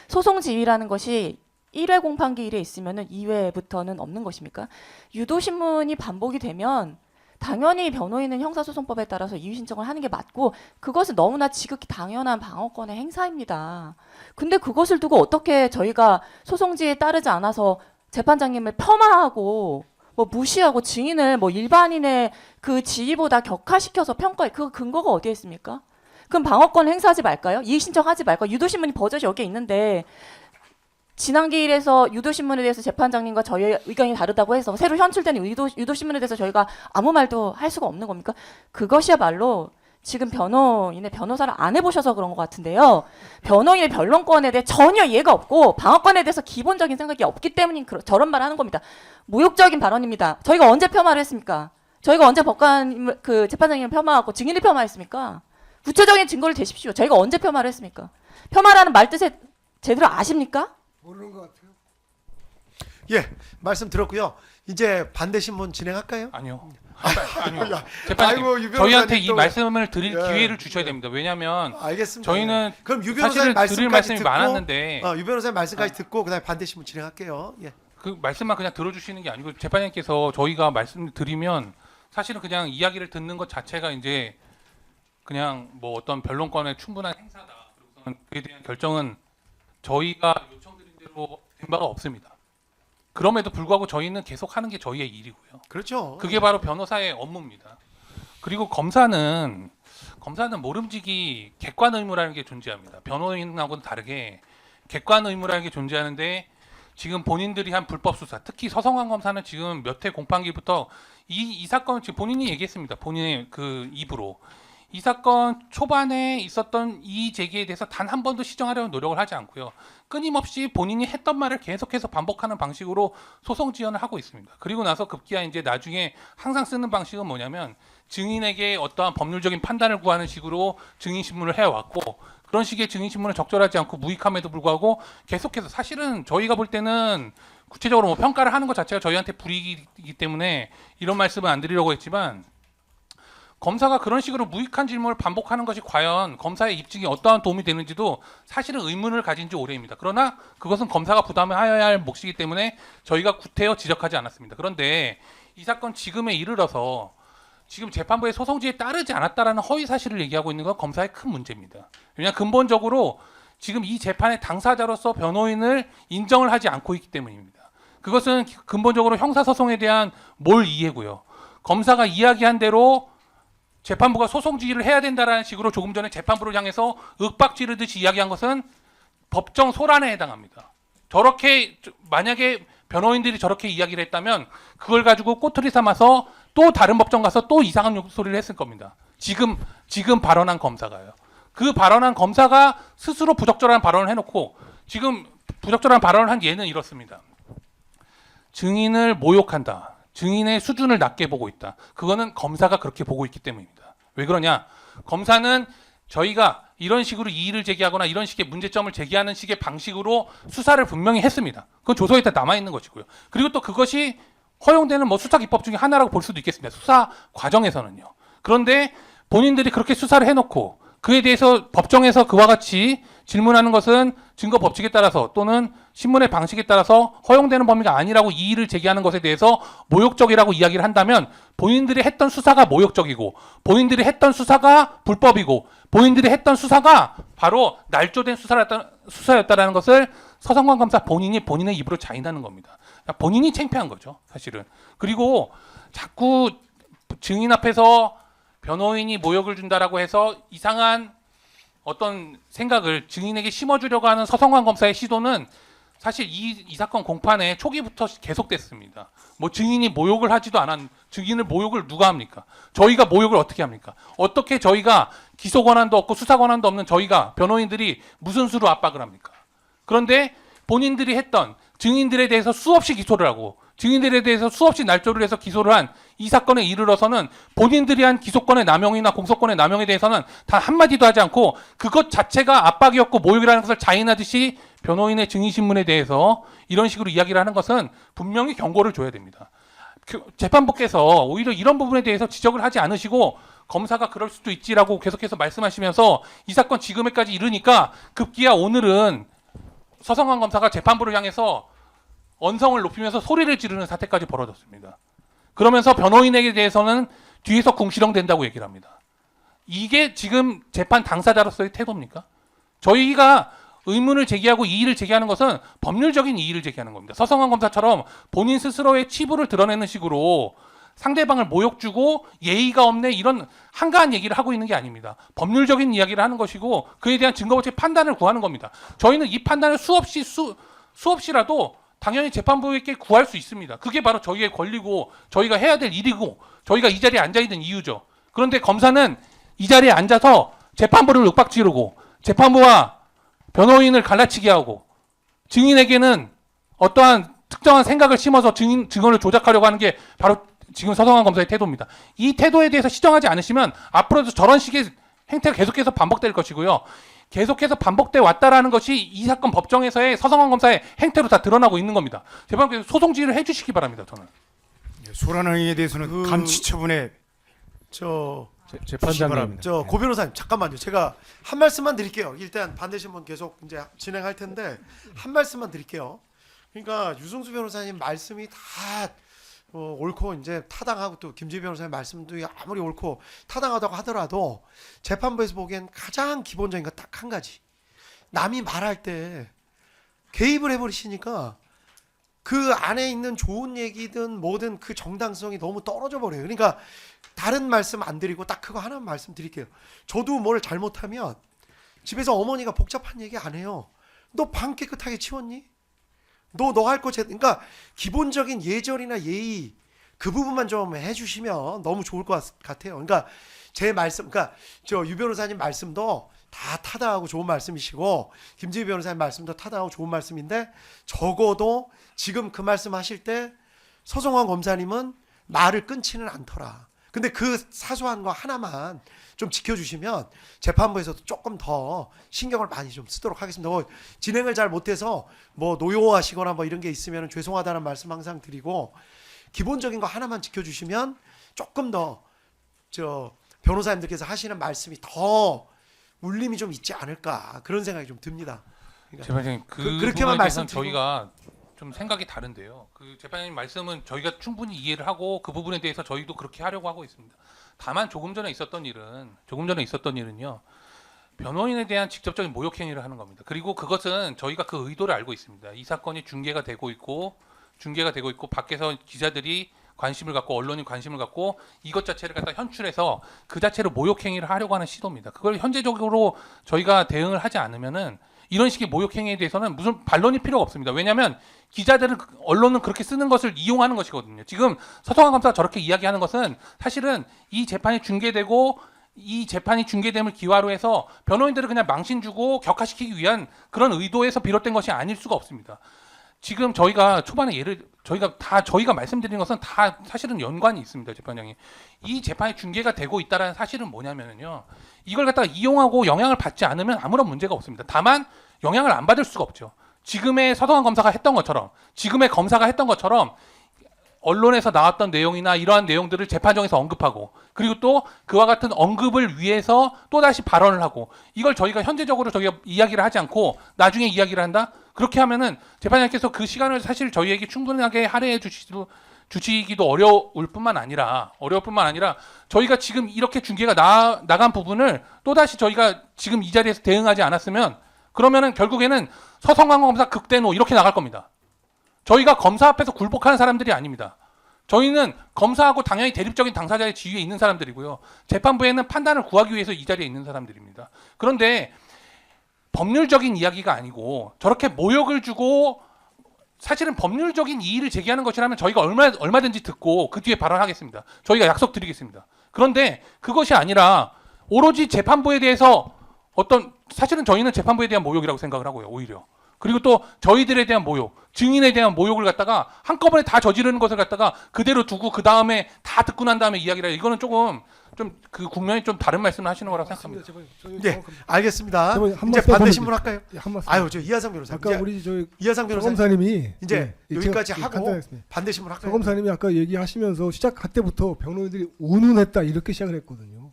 소송 지위라는 것이 1회 공판기 일에 있으면은 2회부터는 없는 것입니까? 유도 신문이 반복이 되면 당연히 변호인은 형사소송법에 따라서 이의 신청을 하는 게 맞고 그것은 너무나 지극히 당연한 방어권의 행사입니다. 근데 그것을 두고 어떻게 저희가 소송지에 따르지 않아서 재판장님을 폄하하고 뭐 무시하고 증인을 뭐 일반인의 그 지위보다 격하시켜서 평가해. 그 근거가 어디에 있습니까? 그럼 방어권 행사하지 말까요? 이의 신청하지 말까요? 유도신문이 버젓이 여기에 있는데 지난 기일에서 유도신문에 대해서 재판장님과 저희의 의견이 다르다고 해서 새로 현출된 유도신문에 대해서 저희가 아무 말도 할 수가 없는 겁니까? 그것이야말로 지금 변호인의 변호사를 안 해보셔서 그런 것 같은데요. 변호인의 변론권에 대해 전혀 이해가 없고 방어권에 대해서 기본적인 생각이 없기 때문에 저런 말을 하는 겁니다. 모욕적인 발언입니다. 저희가 언제 폄하를 했습니까? 저희가 언제 법관 그 재판장님을 폄하하고 증인을 폄하했습니까? 구체적인 증거를 대십시오. 저희가 언제 폄하를 했습니까? 폄하라는 말 뜻에 제대로 아십니까? 모르는 것 같아요. 예, 말씀 들었고요. 이제 반대 신문 진행할까요? 아니요. 야, 재판장님, 아이고, 유 변호사님 저희한테 이 또- 말씀을 드릴 예. 기회를 주셔야 됩니다. 왜냐하면 알겠습니다. 저희는 그럼 유 사실은 변호사님 드릴 말씀까지 말씀이 듣고 많았는데 유 변호사님 말씀까지 듣고 그다음에 반대 신문 진행할게요. 예. 그 말씀만 그냥 들어주시는 게 아니고 재판장님께서 저희가 말씀드리면 사실은 그냥 이야기를 듣는 것 자체가 이제 그냥 뭐 어떤 변론권의 충분한 행사다. 그리고서는 그에 대한 결정은 저희가 요청드린 대로 된 바가 없습니다. 그럼에도 불구하고 저희는 계속 하는 게 저희의 일이고요. 그렇죠. 그게 바로 변호사의 업무입니다. 그리고 검사는 모름지기 객관 의무라는 게 존재합니다. 변호인하고는 다르게 객관 의무라는 게 존재하는데 지금 본인들이 한 불법 수사, 특히 서성환 검사는 지금 몇 회 공판기부터 이 사건을 지금 본인이 얘기했습니다. 본인의 그 입으로. 이 사건 초반에 있었던 이의 제기에 대해서 단 한 번도 시정하려는 노력을 하지 않고요. 끊임없이 본인이 했던 말을 계속해서 반복하는 방식으로 소송 지원을 하고 있습니다. 그리고 나서 급기야 이제 나중에 항상 쓰는 방식은 뭐냐면 증인에게 어떠한 법률적인 판단을 구하는 식으로 증인 신문을 해왔고 그런 식의 증인 신문을 적절하지 않고 무익함에도 불구하고 계속해서 사실은 저희가 볼 때는 구체적으로 뭐 평가를 하는 것 자체가 저희한테 불이익이기 때문에 이런 말씀은 안 드리려고 했지만 검사가 그런 식으로 무익한 질문을 반복하는 것이 과연 검사의 입증에 어떠한 도움이 되는지도 사실은 의문을 가진 지 오래입니다. 그러나 그것은 검사가 부담해야 할 몫이기 때문에 저희가 구태여 지적하지 않았습니다. 그런데 이 사건 지금에 이르러서 지금 재판부의 소송지에 따르지 않았다라는 허위 사실을 얘기하고 있는 건 검사의 큰 문제입니다. 왜냐하면 근본적으로 지금 이 재판의 당사자로서 변호인을 인정을 하지 않고 있기 때문입니다. 그것은 근본적으로 형사소송에 대한 몰 이해고요. 검사가 이야기한 대로 재판부가 소송 지휘를 해야 된다라는 식으로 조금 전에 재판부를 향해서 윽박 지르듯이 이야기한 것은 법정 소란에 해당합니다. 저렇게 만약에 변호인들이 저렇게 이야기를 했다면 그걸 가지고 꼬투리 삼아서 또 다른 법정 가서 또 이상한 소리를 했을 겁니다. 지금 발언한 검사가요. 그 발언한 검사가 스스로 부적절한 발언을 해놓고 지금 부적절한 발언을 한 예는 이렇습니다. 증인을 모욕한다. 증인의 수준을 낮게 보고 있다. 그거는 검사가 그렇게 보고 있기 때문입니다. 왜 그러냐? 검사는 저희가 이런 식으로 이의를 제기하거나 이런 식의 문제점을 제기하는 식의 방식으로 수사를 분명히 했습니다. 그건 조서에 다 남아있는 것이고요. 그리고 또 그것이 허용되는 뭐 수사 기법 중에 하나라고 볼 수도 있겠습니다. 수사 과정에서는요. 그런데 본인들이 그렇게 수사를 해놓고 그에 대해서 법정에서 그와 같이 질문하는 것은 증거 법칙에 따라서 또는 신문의 방식에 따라서 허용되는 범위가 아니라고 이의를 제기하는 것에 대해서 모욕적이라고 이야기를 한다면 본인들이 했던 수사가 모욕적이고 본인들이 했던 수사가 불법이고 본인들이 했던 수사가 바로 날조된 수사였다라는 것을 서성관 검사 본인이 본인의 입으로 자인하는 겁니다. 본인이 창피한 거죠, 사실은. 그리고 자꾸 증인 앞에서 변호인이 모욕을 준다라고 해서 이상한 어떤 생각을 증인에게 심어주려고 하는 서성관 검사의 시도는 사실 이 사건 공판에 초기부터 계속됐습니다. 뭐 증인이 모욕을 하지도 않은 증인을 모욕을 누가 합니까? 저희가 모욕을 어떻게 합니까? 어떻게 저희가 기소 권한도 없고 수사 권한도 없는 저희가 변호인들이 무슨 수로 압박을 합니까? 그런데 본인들이 했던 증인들에 대해서 수없이 기소를 하고 증인들에 대해서 수없이 날조를 해서 기소를 한 이 사건에 이르러서는 본인들이 한 기소권의 남용이나 공소권의 남용에 대해서는 단 한마디도 하지 않고 그것 자체가 압박이었고 모욕이라는 것을 자인하듯이 변호인의 증인신문에 대해서 이런 식으로 이야기를 하는 것은 분명히 경고를 줘야 됩니다. 재판부께서 오히려 이런 부분에 대해서 지적을 하지 않으시고 검사가 그럴 수도 있지라고 계속해서 말씀하시면서 이 사건 지금에까지 이르니까 급기야 오늘은 서성환 검사가 재판부를 향해서 언성을 높이면서 소리를 지르는 사태까지 벌어졌습니다. 그러면서 변호인에게 대해서는 뒤에서 궁시렁댄다고 얘기를 합니다. 이게 지금 재판 당사자로서의 태도입니까? 저희가 의문을 제기하고 이의를 제기하는 것은 법률적인 이의를 제기하는 겁니다. 서성환 검사처럼 본인 스스로의 치부를 드러내는 식으로 상대방을 모욕 주고 예의가 없네 이런 한가한 얘기를 하고 있는 게 아닙니다. 법률적인 이야기를 하는 것이고 그에 대한 증거법적 판단을 구하는 겁니다. 저희는 이 판단을 수없이라도 당연히 재판부에게 구할 수 있습니다. 그게 바로 저희의 권리고 저희가 해야 될 일이고 저희가 이 자리에 앉아 있는 이유죠. 그런데 검사는 이 자리에 앉아서 재판부를 윽박지르고 재판부와 변호인을 갈라치게 하고 증인에게는 어떠한 특정한 생각을 심어서 증언을 조작하려고 하는 게 바로 지금 서성환 검사의 태도입니다. 이 태도에 대해서 시정하지 않으시면 앞으로도 저런 식의 행태가 계속해서 반복될 것이고요. 계속해서 반복돼 왔다라는 것이 이 사건 법정에서의 서성환 검사의 행태로 다 드러나고 있는 겁니다. 재판부에서 소송 지휘를 해주시기 바랍니다. 저는. 소란행위에 대해서는 감치 처분에 재판장님. 고 변호사님 잠깐만요. 제가 한 말씀만 드릴게요. 일단 반대신 분 계속 이제 진행할 텐데 한 말씀만 드릴게요. 그러니까 유승수 변호사님 말씀이 다 옳고 이제 타당하고 또 김지희 변호사님 말씀도 아무리 옳고 타당하다고 하더라도 재판부에서 보기엔 가장 기본적인 거 딱 한 가지. 남이 말할 때 개입을 해버리시니까 그 안에 있는 좋은 얘기든 뭐든 그 정당성이 너무 떨어져 버려요. 그러니까 다른 말씀 안 드리고 딱 그거 하나만 말씀드릴게요. 저도 뭘 잘못하면 집에서 어머니가 복잡한 얘기 안 해요. 너 방 깨끗하게 치웠니? 너 할 거 그러니까 기본적인 예절이나 예의 그 부분만 좀 해주시면 너무 좋을 것 같아요. 그러니까 제 말씀, 그러니까 저 유 변호사님 말씀도 다 타당하고 좋은 말씀이시고 김지희 변호사님 말씀도 타당하고 좋은 말씀인데 적어도 지금 그 말씀하실 때 서성환 검사님은 말을 끊지는 않더라. 근데 그 사소한 거 하나만 좀 지켜주시면 재판부에서도 조금 더 신경을 많이 좀 쓰도록 하겠습니다. 진행을 잘 못해서 뭐 노여워하시거나 뭐 이런 게 있으면 죄송하다는 말씀 항상 드리고 기본적인 거 하나만 지켜주시면 조금 더 변호사님들께서 하시는 말씀이 더 울림이 좀 있지 않을까 그런 생각이 좀 듭니다. 그러니까 재판장님 그렇게만 말씀드리고 저희가 좀 생각이 다른데요. 그 재판장님 말씀은 저희가 충분히 이해를 하고 그 부분에 대해서 저희도 그렇게 하려고 하고 있습니다. 다만 조금 전에 있었던 일은요. 변호인에 대한 직접적인 모욕 행위를 하는 겁니다. 그리고 그것은 저희가 그 의도를 알고 있습니다. 이 사건이 중계가 되고 있고 밖에서 기자들이 관심을 갖고 언론이 관심을 갖고 이것 자체를 갖다 현출해서 그 자체로 모욕 행위를 하려고 하는 시도입니다. 그걸 현재적으로 저희가 대응을 하지 않으면은 이런 식의 모욕 행위에 대해서는 무슨 반론이 필요가 없습니다. 왜냐하면 기자들은 언론은 그렇게 쓰는 것을 이용하는 것이거든요. 지금 서성환 검사가 저렇게 이야기하는 것은 사실은 이 재판이 중계되고 이 재판이 중계됨을 기화로 해서 변호인들을 그냥 망신 주고 격화시키기 위한 그런 의도에서 비롯된 것이 아닐 수가 없습니다. 지금 저희가 초반에 저희가 말씀드린 것은 다 사실은 연관이 있습니다. 재판장이 이 재판이 중계가 되고 있다라는 사실은 뭐냐면요. 이걸 갖다가 이용하고 영향을 받지 않으면 아무런 문제가 없습니다. 다만 영향을 안 받을 수가 없죠. 지금의 서성환 검사가 했던 것처럼 지금의 검사가 했던 것처럼 언론에서 나왔던 내용이나 이러한 내용들을 재판정에서 언급하고 그리고 또 그와 같은 언급을 위해서 또다시 발언을 하고 이걸 저희가 현재적으로 저희가 이야기를 하지 않고 나중에 이야기를 한다? 그렇게 하면은 재판장께서 그 시간을 사실 저희에게 충분하게 할애해 주시기도 어려울 뿐만 아니라 저희가 지금 이렇게 중계가 나간 부분을 또다시 저희가 지금 이 자리에서 대응하지 않았으면 그러면은 결국에는 서성환 검사 극대노 이렇게 나갈 겁니다. 저희가 검사 앞에서 굴복하는 사람들이 아닙니다. 저희는 검사하고 당연히 대립적인 당사자의 지위에 있는 사람들이고요. 재판부에는 판단을 구하기 위해서 이 자리에 있는 사람들입니다. 그런데 법률적인 이야기가 아니고 저렇게 모욕을 주고 사실은 법률적인 이의를 제기하는 것이라면 저희가 얼마든지 듣고 그 뒤에 발언하겠습니다. 저희가 약속드리겠습니다. 그런데 그것이 아니라 오로지 재판부에 대해서 사실은 저희는 재판부에 대한 모욕이라고 생각을 하고요. 오히려. 그리고 또 저희들에 대한 모욕, 증인에 대한 모욕을 갖다가 한꺼번에 다 저지르는 것을 갖다가 그대로 두고 그 다음에 다 듣고 난 다음에 이야기를 해요. 이거는 조금 좀 그 국면이 좀 다른 말씀을 하시는 거라고 생각합니다. 예, 알겠습니다. 한 이제 말씀 반대신문 할까요? 예, 한 말씀. 아유, 저 이하상 변호사님. 아까 이제 우리 저희 이하상 변호사님 서검사님이 이제 예, 여기까지 제가 하고 간단하겠습니다. 반대신문 할까요? 서검사님이 아까 얘기하시면서 시작할 때부터 변호인들이 운운했다 이렇게 시작을 했거든요.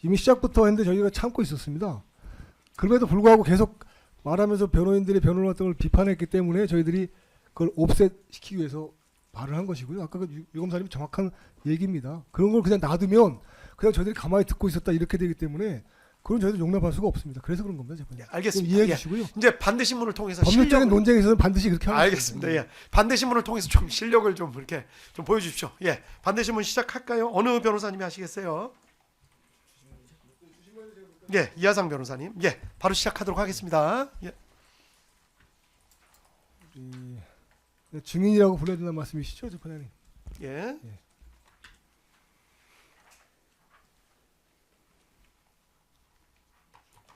이미 시작부터 했는데 저희가 참고 있었습니다. 그럼에도 불구하고 계속 말하면서 변호인들의 변론 활동을 비판했기 때문에 저희들이 그걸 옵셋시키기 위해서 말을 한 것이고요. 아까 그 유 검사님이 정확한 얘기입니다. 그런 걸 그냥 놔두면 그냥 저희들이 가만히 듣고 있었다 이렇게 되기 때문에 그건 저희도 용납할 수가 없습니다. 그래서 그런 겁니다. 재판님. 알겠습니다. 이해해 예. 주시고요. 이제 반대신문을 통해서 법률적인 실력을- 논쟁에 있어서는 반드시 그렇게 하는 알겠습니다. 예. 반대신문을 통해서 좀 실력을 좀 이렇게 좀 보여주십시오. 예. 반대신문 시작할까요? 어느 변호사님이 하시겠어요? 예, 이하상 변호사님. 예, 바로 시작하도록 하겠습니다. 예. 증인이라고 불러준다는 말씀이시죠, 재판장님? 예.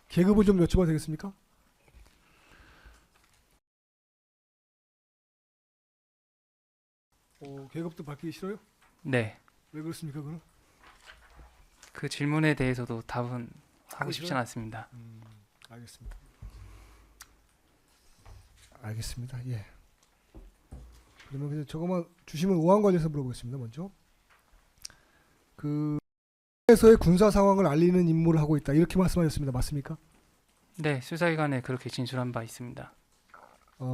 계급을 좀 여쭤봐도 되겠습니까? 계급도 밝히기 싫어요? 네. 왜 그렇습니까, 그럼? 그 질문에 대해서도 답은 하고 싶진 싫어요? 않습니다. 알겠습니다. 알겠습니다. 예. 그러면 그냥 저거만 주시면 오한 관련해서 물어보겠습니다. 먼저 그 에서의 군사 상황을 알리는 임무를 하고 있다 이렇게 말씀하셨습니다. 맞습니까? 네, 수사기관에 그렇게 진술한 바 있습니다.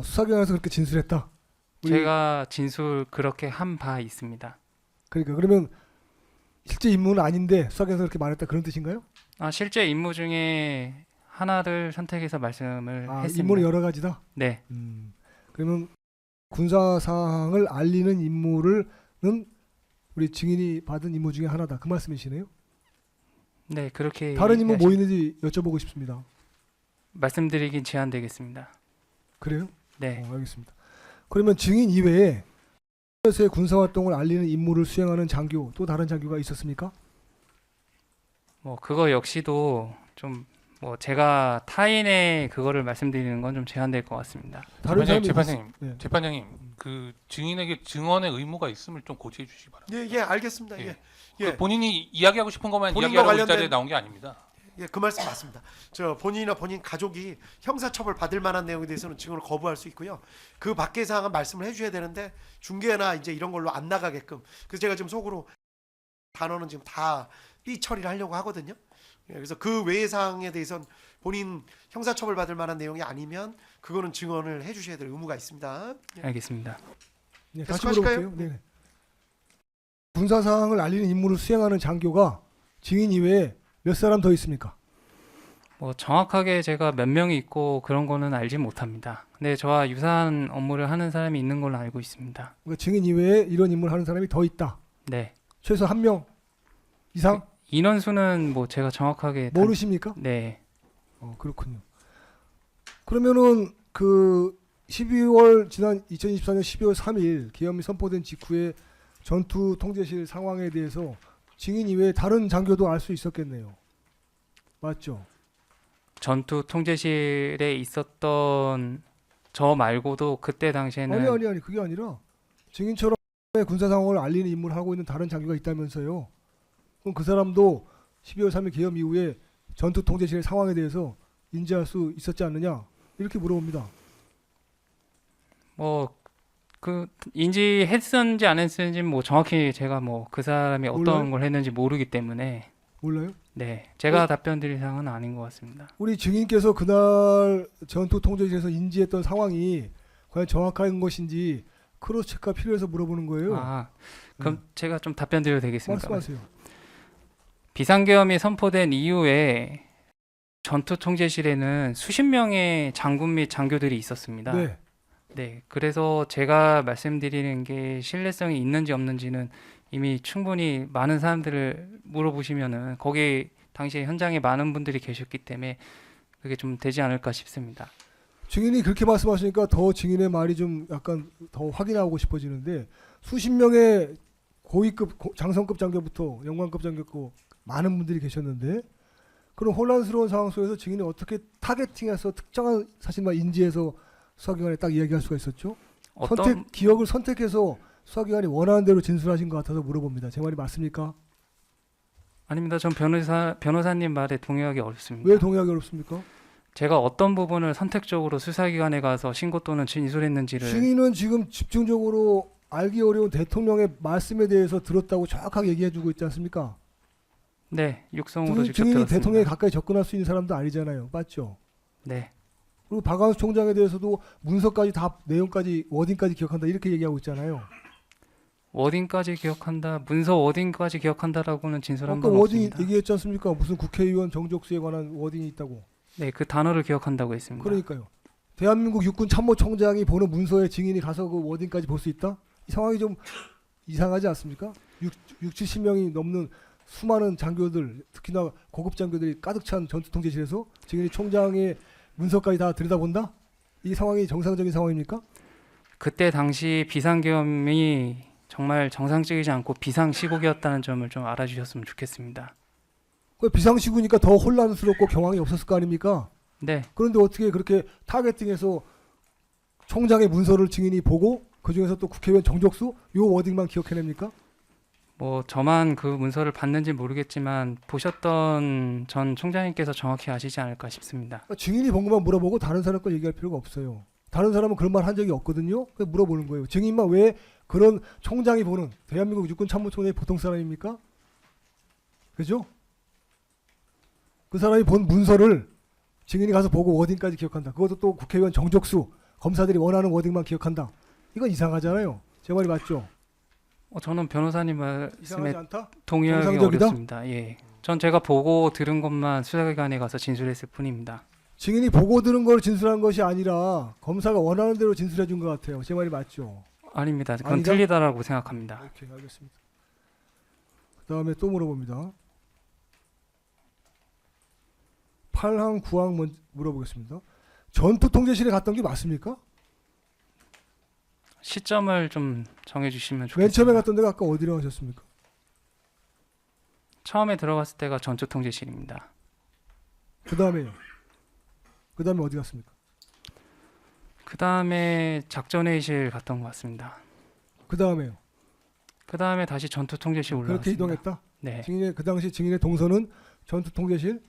수사기관에서 그렇게 진술했다. 제가 진술 그렇게 한 바 있습니다. 그러니까 그러면 실제 임무는 아닌데 수사기관에서 그렇게 말했다 그런 뜻인가요? 아, 실제 임무 중에 하나를 선택해서 말씀을 했습니다. 임무는 여러 가지다. 네. 그러면 군사 상황을 알리는 임무는 우리 증인이 받은 임무 중에 하나다. 그 말씀이시네요? 네, 그렇게 다른 임무 뭐 얘기하시- 있는지 여쭤보고 싶습니다. 말씀드리긴 제한되겠습니다. 그래요? 네. 알겠습니다. 그러면 증인 이외에 에서의 군사 활동을 알리는 임무를 수행하는 장교 또 다른 장교가 있었습니까? 뭐 그거 역시도 좀 뭐 제가 타인의 그거를 말씀드리는 건 좀 제한될 것 같습니다. 다른 사람이 재판장님, 네. 재판장님, 그 증인에게 증언의 의무가 있음을 좀 고치해 주시기 바랍니다. 예, 예, 알겠습니다. 예. 예. 그 본인이 이야기하고 싶은 것만 본인과 이야기하라고 이 관련된- 자리에 나온 게 아닙니다. 예, 그 말씀 맞습니다. 저 본인이나 본인 가족이 형사처벌 받을 만한 내용에 대해서는 증언을 거부할 수 있고요. 그 밖의 사항은 말씀을 해줘야 되는데 중계나 이제 이런 걸로 안 나가게끔. 그래서 제가 지금 속으로 단어는 지금 다 삐 처리를 하려고 하거든요. 예, 그래서 그 외의 사항에 대해서는 본인 형사처벌 받을 만한 내용이 아니면 그거는 증언을 해주셔야 될 의무가 있습니다. 예. 알겠습니다. 네, 다시 계속하실까요? 물어볼게요. 네. 군사 상황을 알리는 임무를 수행하는 장교가 증인 이외에 몇 사람 더 있습니까? 뭐 정확하게 제가 몇 명이 있고 그런 거는 알지 못합니다. 근데 저와 유사한 업무를 하는 사람이 있는 걸로 알고 있습니다. 그러니까 증인 이외에 이런 임무를 하는 사람이 더 있다. 네. 최소 한 명 이상? 인원수는 뭐 제가 정확하게 모르십니까? 네. 그렇군요. 그러면은 그 12월 지난 2024년 12월 3일 계엄이 선포된 직후에 전투 통제실 상황에 대해서 증인 이외에 다른 장교도 알 수 있었겠네요. 맞죠? 전투 통제실에 있었던 저 말고도 그때 당시에는 아니 그게 아니라 증인처럼 군사 상황을 알리는 임무를 하고 있는 다른 장교가 있다면서요. 그럼 그 사람도 12월 3일 계엄 이후에 전투 통제실의 상황에 대해서 인지할 수 있었지 않느냐 이렇게 물어봅니다. 뭐 그 인지했었는지 안 했었는지 뭐 정확히 제가 뭐 그 사람이 어떤 몰라요? 걸 했는지 모르기 때문에 몰라요? 네, 제가 답변 드릴 사항은 아닌 것 같습니다. 우리 증인께서 그날 전투 통제실에서 인지했던 상황이 과연 정확한 것인지 크로스 체크가 필요해서 물어보는 거예요. 아, 그럼 제가 좀 답변 드려도 되겠습니까? 말씀하세요. 비상계엄이 선포된 이후에 전투 통제실에는 수십 명의 장군 및 장교들이 있었습니다. 네. 네, 그래서 제가 말씀드리는 게 신뢰성이 있는지 없는지는 이미 충분히 많은 사람들을 물어보시면은 거기 당시에 현장에 많은 분들이 계셨기 때문에 그게 좀 되지 않을까 싶습니다. 증인이 그렇게 말씀하시니까 더 증인의 말이 좀 약간 더 확인하고 싶어지는데 수십 명의 고위급 장성급 장교부터 영관급 장교고 많은 분들이 계셨는데 그런 혼란스러운 상황 속에서 증인이 어떻게 타겟팅해서 특정한 사실만 인지해서 수사기관에 딱 이야기할 수가 있었죠? 기억을 선택해서 수사기관이 원하는 대로 진술하신 것 같아서 물어봅니다. 제 말이 맞습니까? 아닙니다. 전 변호사님 말에 동의하기 어렵습니다. 왜 동의하기 어렵습니까? 제가 어떤 부분을 선택적으로 수사기관에 가서 신고 또는 진술했는지를 증인은 지금 집중적으로 알기 어려운 대통령의 말씀에 대해서 들었다고 정확하게 얘기해주고 있지 않습니까? 네, 육성으로 직접 증인이 들었습니다. 대통령에 가까이 접근할 수 있는 사람도 아니잖아요. 맞죠? 네, 그리고 박완수 총장에 대해서도 문서까지 다 내용까지 워딩까지 기억한다 이렇게 얘기하고 있잖아요. 워딩까지 기억한다, 문서 워딩까지 기억한다라고는 진술한 아까 건 워딩 없습니다. 얘기했지 않습니까? 무슨 국회의원 정족수에 관한 워딩이 있다고. 네, 그 단어를 기억한다고 했습니다. 그러니까요. 대한민국 육군 참모총장이 보는 문서에 증인이 가서 그 워딩까지 볼 수 있다? 이 상황이 좀 이상하지 않습니까? 70명이 넘는 수많은 장교들, 특히나 고급 장교들이 가득 찬 전투통제실에서 증인이 총장의 문서까지 다 들여다본다? 이 상황이 정상적인 상황입니까? 그때 당시 비상계엄이 정말 정상적이지 않고 비상시국이었다는 점을 좀 알아주셨으면 좋겠습니다. 그 비상시국이니까 더 혼란스럽고 경황이 없었을 거 아닙니까? 네, 그런데 어떻게 그렇게 타겟팅해서 총장의 문서를 증인이 보고 그 중에서 또 국회의원 정족수 요 워딩만 기억해냅니까? 뭐 저만 그 문서를 봤는지 모르겠지만 보셨던 전 총장님께서 정확히 아시지 않을까 싶습니다. 그러니까 증인이 본 것만 물어보고 다른 사람 걸 얘기할 필요가 없어요. 다른 사람은 그런 말 한 적이 없거든요. 그래서 물어보는 거예요. 증인만 왜 그런 총장이 보는 대한민국 육군 참모총장이 보통 사람입니까? 그죠? 그 사람이 본 문서를 증인이 가서 보고 워딩까지 기억한다. 그것도 또 국회의원 정족수 검사들이 원하는 워딩만 기억한다. 이건 이상하잖아요. 제 말이 맞죠? 저는 변호사님 이상하지 말씀에 않다? 동의하기 정상적이다? 어렵습니다. 예, 전 제가 보고 들은 것만 수사기관에 가서 진술했을 뿐입니다. 증인이 보고 들은 걸 진술한 것이 아니라 검사가 원하는 대로 진술해 준 것 같아요. 제 말이 맞죠? 아닙니다. 그건 아니다? 틀리다라고 생각합니다. 오케이, 알겠습니다. 그 다음에 또 물어봅니다. 8항, 9항 먼저 물어보겠습니다. 전투통제실에 갔던 게 맞습니까? 시점을 좀 정해주시면 좋겠습니다. 맨 처음에 갔던 데가 아까 어디로 하셨습니까? 처음에 들어갔을 때가 전투통제실입니다. 그 다음에요. 그 다음에 어디 갔습니까? 그 다음에 작전회의실 갔던 것 같습니다. 그 다음에요. 그 다음에 다시 전투통제실 올라갔습니다. 그렇게 이동했다? 네, 증인의 그 당시 증인의 동선은 전투통제실,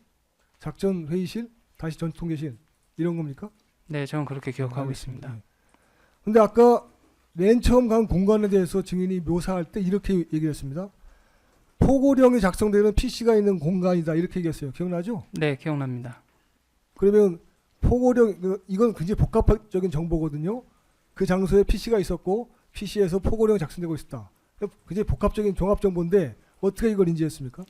작전회의실, 다시 전투통제실 이런 겁니까? 네, 저는 그렇게 기억하고 알겠습니다. 있습니다. 네. 근데 아까 맨 처음 간 공간에 대해서 증인이 묘사할 때 이렇게 얘기를 했습니다. 포고령이 작성되는 PC가 있는 공간이다 이렇게 얘기했어요. 기억나죠? 네, 기억납니다. 그러면 포고령 이건 굉장히 복합적인 정보거든요. 그 장소에 PC가 있었고 PC에서 포고령이 작성되고 있었다. 굉장히 복합적인 종합 정보인데 어떻게 이걸 인지했습니까?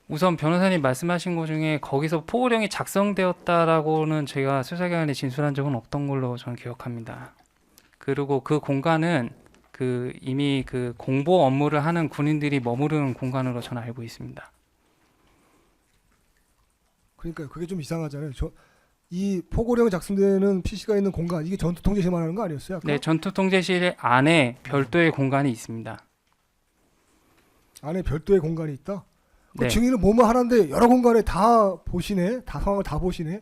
우선 변호사님 말씀하신 것 중에 거기서 포고령이 작성되었다라고는 제가 수사기관에 진술한 적은 없던 걸로 저는 기억합니다. 그리고 그 공간은 이미 그 공보 업무를 하는 군인들이 머무르는 공간으로 저는 알고 있습니다. 그러니까 그게 좀 이상하잖아요. 이 포고령 작성되는 PC가 있는 공간 이게 전투통제실 말하는 거 아니었어요? 아까? 네, 전투통제실 안에 별도의 공간이 있습니다. 안에 별도의 공간이 있다? 그 네, 증인은 뭐뭐 하는데 여러 공간에 다 보시네? 다 상황을 다 보시네?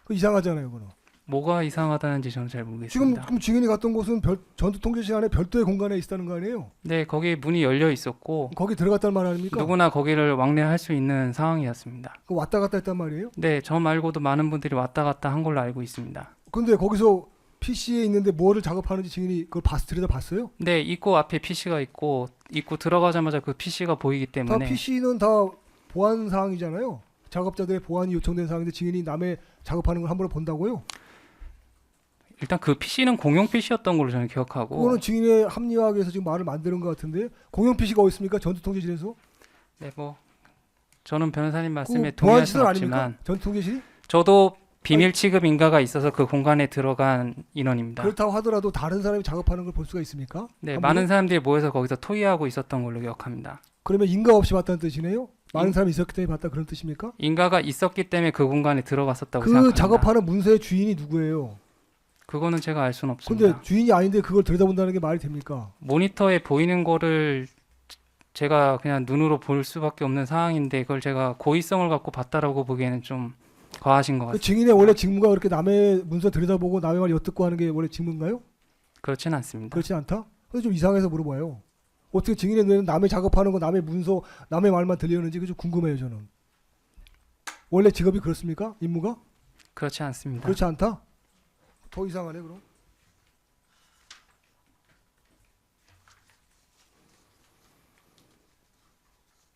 그 이상하잖아요. 그거는. 뭐가 이상하다는지 저는 잘 지금 모르겠습니다. 그럼 증인이 갔던 곳은 전투통제실 안에 별도의 공간에 있다는 거 아니에요? 네, 거기 문이 열려 있었고 거기 들어갔단 말 아닙니까? 누구나 거기를 왕래할 수 있는 상황이었습니다. 그 왔다 갔다 했단 말이에요? 네, 저 말고도 많은 분들이 왔다 갔다 한 걸로 알고 있습니다. 근데 거기서 PC에 있는데 뭐를 작업하는지 증인이 그걸 들여다봤어요? 네, 입구 앞에 PC가 있고 입구 들어가자마자 그 PC가 보이기 다 때문에 PC는 다 보안 사항이잖아요. 작업자들의 보안이 요청된 사항인데 증인이 남의 작업하는 걸 함부로 본다고요? 일단 그 PC는 공용 PC였던 걸로 저는 기억하고 그거는 증인의 합리화하기 위해서 지금 말을 만드는 것 같은데 공용 PC가 어디 있습니까? 전투통제실에서? 네, 뭐 저는 변호사님 말씀에 그 동의할 보안 수는 시설 없지만 아닙니까? 전투통제실이? 저도 비밀 취급 인가가 있어서 그 공간에 들어간 인원입니다. 그렇다고 하더라도 다른 사람이 작업하는 걸 볼 수가 있습니까? 네, 함부로? 많은 사람들이 모여서 거기서 토의하고 있었던 걸로 기억합니다. 그러면 인가 없이 봤다는 뜻이네요? 많은 사람이 있었기 때문에 봤다 그런 뜻입니까? 인가가 있었기 때문에 그 공간에 들어갔었다고 그 생각합니다. 작업하는 문서의 주인이 누구예요? 그거는 제가 알 수는 없습니다. 근데 주인이 아닌데 그걸 들여다본다는 게 말이 됩니까? 모니터에 보이는 거를 제가 그냥 눈으로 볼 수밖에 없는 상황인데 그걸 제가 고의성을 갖고 봤다라고 보기에는 좀 과하신 것 그 같습니다. 증인의 원래 직무가 그렇게 남의 문서 들여다보고 남의 말 엿듣고 하는 게 원래 직무인가요? 그렇진 않습니다. 그렇지 않다? 그래서 좀 이상해서 물어봐요. 어떻게 증인의 눈에는 남의 작업하는 거, 남의 문서, 남의 말만 들리는지 그게 좀 궁금해요, 저는. 원래 직업이 그렇습니까? 임무가? 그렇지 않습니다. 그렇지 않다? 더 이상하네, 그럼.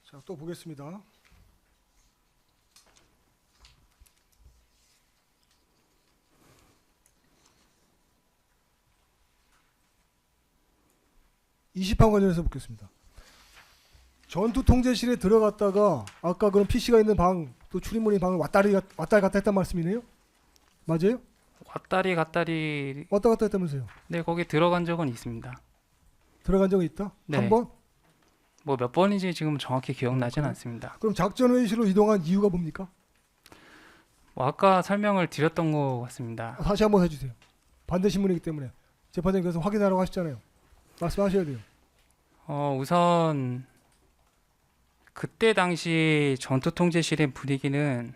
자, 또 보겠습니다. (20판) 관련해서 보겠습니다. 전투 통제실에 들어갔다가 아까 그런 PC가 있는 방, 또 출입문인 방을 왔다 갔다 했단 말씀이네요? 맞아요? 왔다리 갔다리. 왔다 갔다 했다면서요? 네, 거기 들어간 적은 있습니다. 들어간 적이 있다? 네. 한 번? 뭐 몇 번인지 지금 정확히 기억나진 않습니다. 그럼 작전회의실로 이동한 이유가 뭡니까? 뭐 아까 설명을 드렸던 것 같습니다. 다시 한번 해주세요. 반대 신문이기 때문에 재판장님께서 확인하라고 하셨잖아요. 말씀하셔야 돼요. 우선 그때 당시 전투 통제실의 분위기는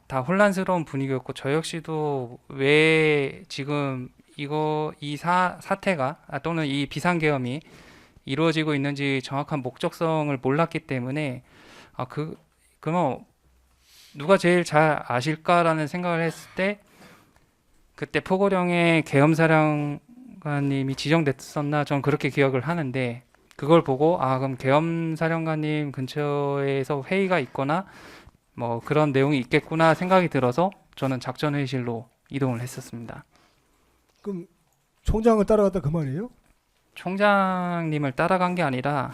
다 혼란스러운 분위기였고 저 역시도 왜 지금 이 사태가 또는 이 비상계엄이 이루어지고 있는지 정확한 목적성을 몰랐기 때문에 그러면 누가 제일 잘 아실까라는 생각을 했을 때 그때 포고령의 계엄사령관님이 지정됐었나 전 그렇게 기억을 하는데 그걸 보고 그럼 계엄사령관님 근처에서 회의가 있거나 뭐 그런 내용이 있겠구나 생각이 들어서 저는 작전회의실로 이동을 했었습니다. 그럼 총장을 따라갔다 그 말이에요? 총장님을 따라간 게 아니라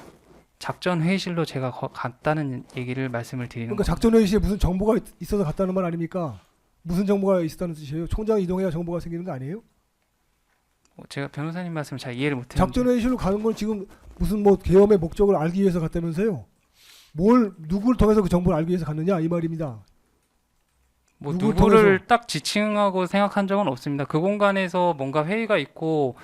작전회의실로 제가 갔다는 얘기를 말씀을 드리는 그러니까 겁니다. 작전회의실에 무슨 정보가 있어서 갔다는 말 아닙니까? 무슨 정보가 있었다는 뜻이에요? 총장이 이동해야 정보가 생기는 거 아니에요? 제가 변호사님 말씀을 잘 이해를 못했는데 작전회의실로 가는 건 지금 무슨 뭐 계엄의 목적을 알기 위해서 갔다면서요? 누구를 통해서 그 정보를 알기 위해서 갔느냐 이 말입니다. 뭐 누구를 누구를 통해서? 딱 지칭하고 생각한 적은 없습니다. 그 공간에서 뭔가 회의가 있고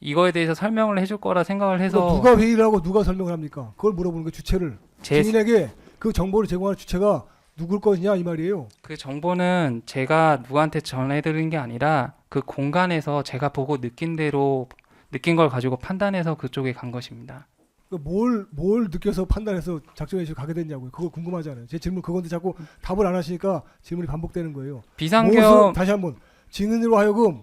이거에 대해서 설명을 해줄 거라 생각을 해서 누가 회의를 하고 누가 설명을 합니까? 그걸 물어보는 거 주체를. 제- 증인에게 그 정보를 제공하는 주체가 누굴 것이냐 이 말이에요. 그 정보는 제가 누구한테 전해드린 게 아니라 그 공간에서 제가 보고 느낀 걸 가지고 판단해서 그쪽에 간 것입니다. 뭘 느껴서 판단해서 작전회의실 가게 됐냐고요. 그거 궁금하잖아요. 제 질문 그건데 자꾸 답을 안 하시니까 질문이 반복되는 거예요. 비상계엄 다시 한번 증인으로 하여금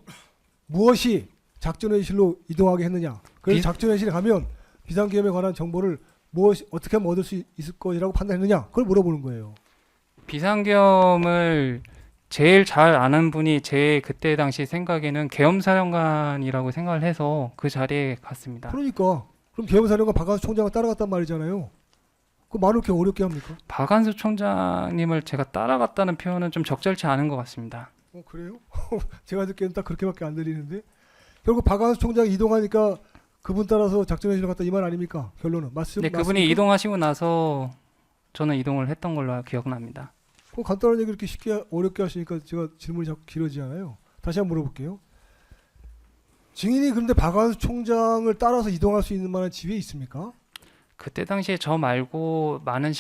무엇이 작전회의실로 이동하게 했느냐. 그래서 작전회의실에 가면 비상계엄에 관한 정보를 어떻게 하면 얻을 수 있을 것이라고 판단했느냐. 그걸 물어보는 거예요. 비상계엄을 제일 잘 아는 분이 제 그때 당시 생각에는 계엄사령관이라고 생각을 해서 그 자리에 갔습니다. 그러니까 그럼 계엄사령관 박한수 총장을 따라갔단 말이잖아요. 그 말을 이렇게 어렵게 합니까? 박한수 총장님을 제가 따라갔다는 표현은 좀 적절치 않은 것 같습니다. 그래요? 제가 듣기에는 딱 그렇게밖에 안 들리는데 결국 박한수 총장이 이동하니까 그분 따라서 작전회의실로 갔다 이 말 아닙니까? 결론은 네, 그분이 이동하시고 나서 저는 이동을 했던 걸로 기억납니다. 그 간단한 얘기 이렇게 쉽게 어렵게 하시니까 제가 질문이 자꾸 길어지잖아요. 다시 한번 물어볼게요. 증인이 그런데 박한수 총장을 따라서 이동할 수 있는 만한 지위에 있습니까? 그때 당시에 저 말고 많은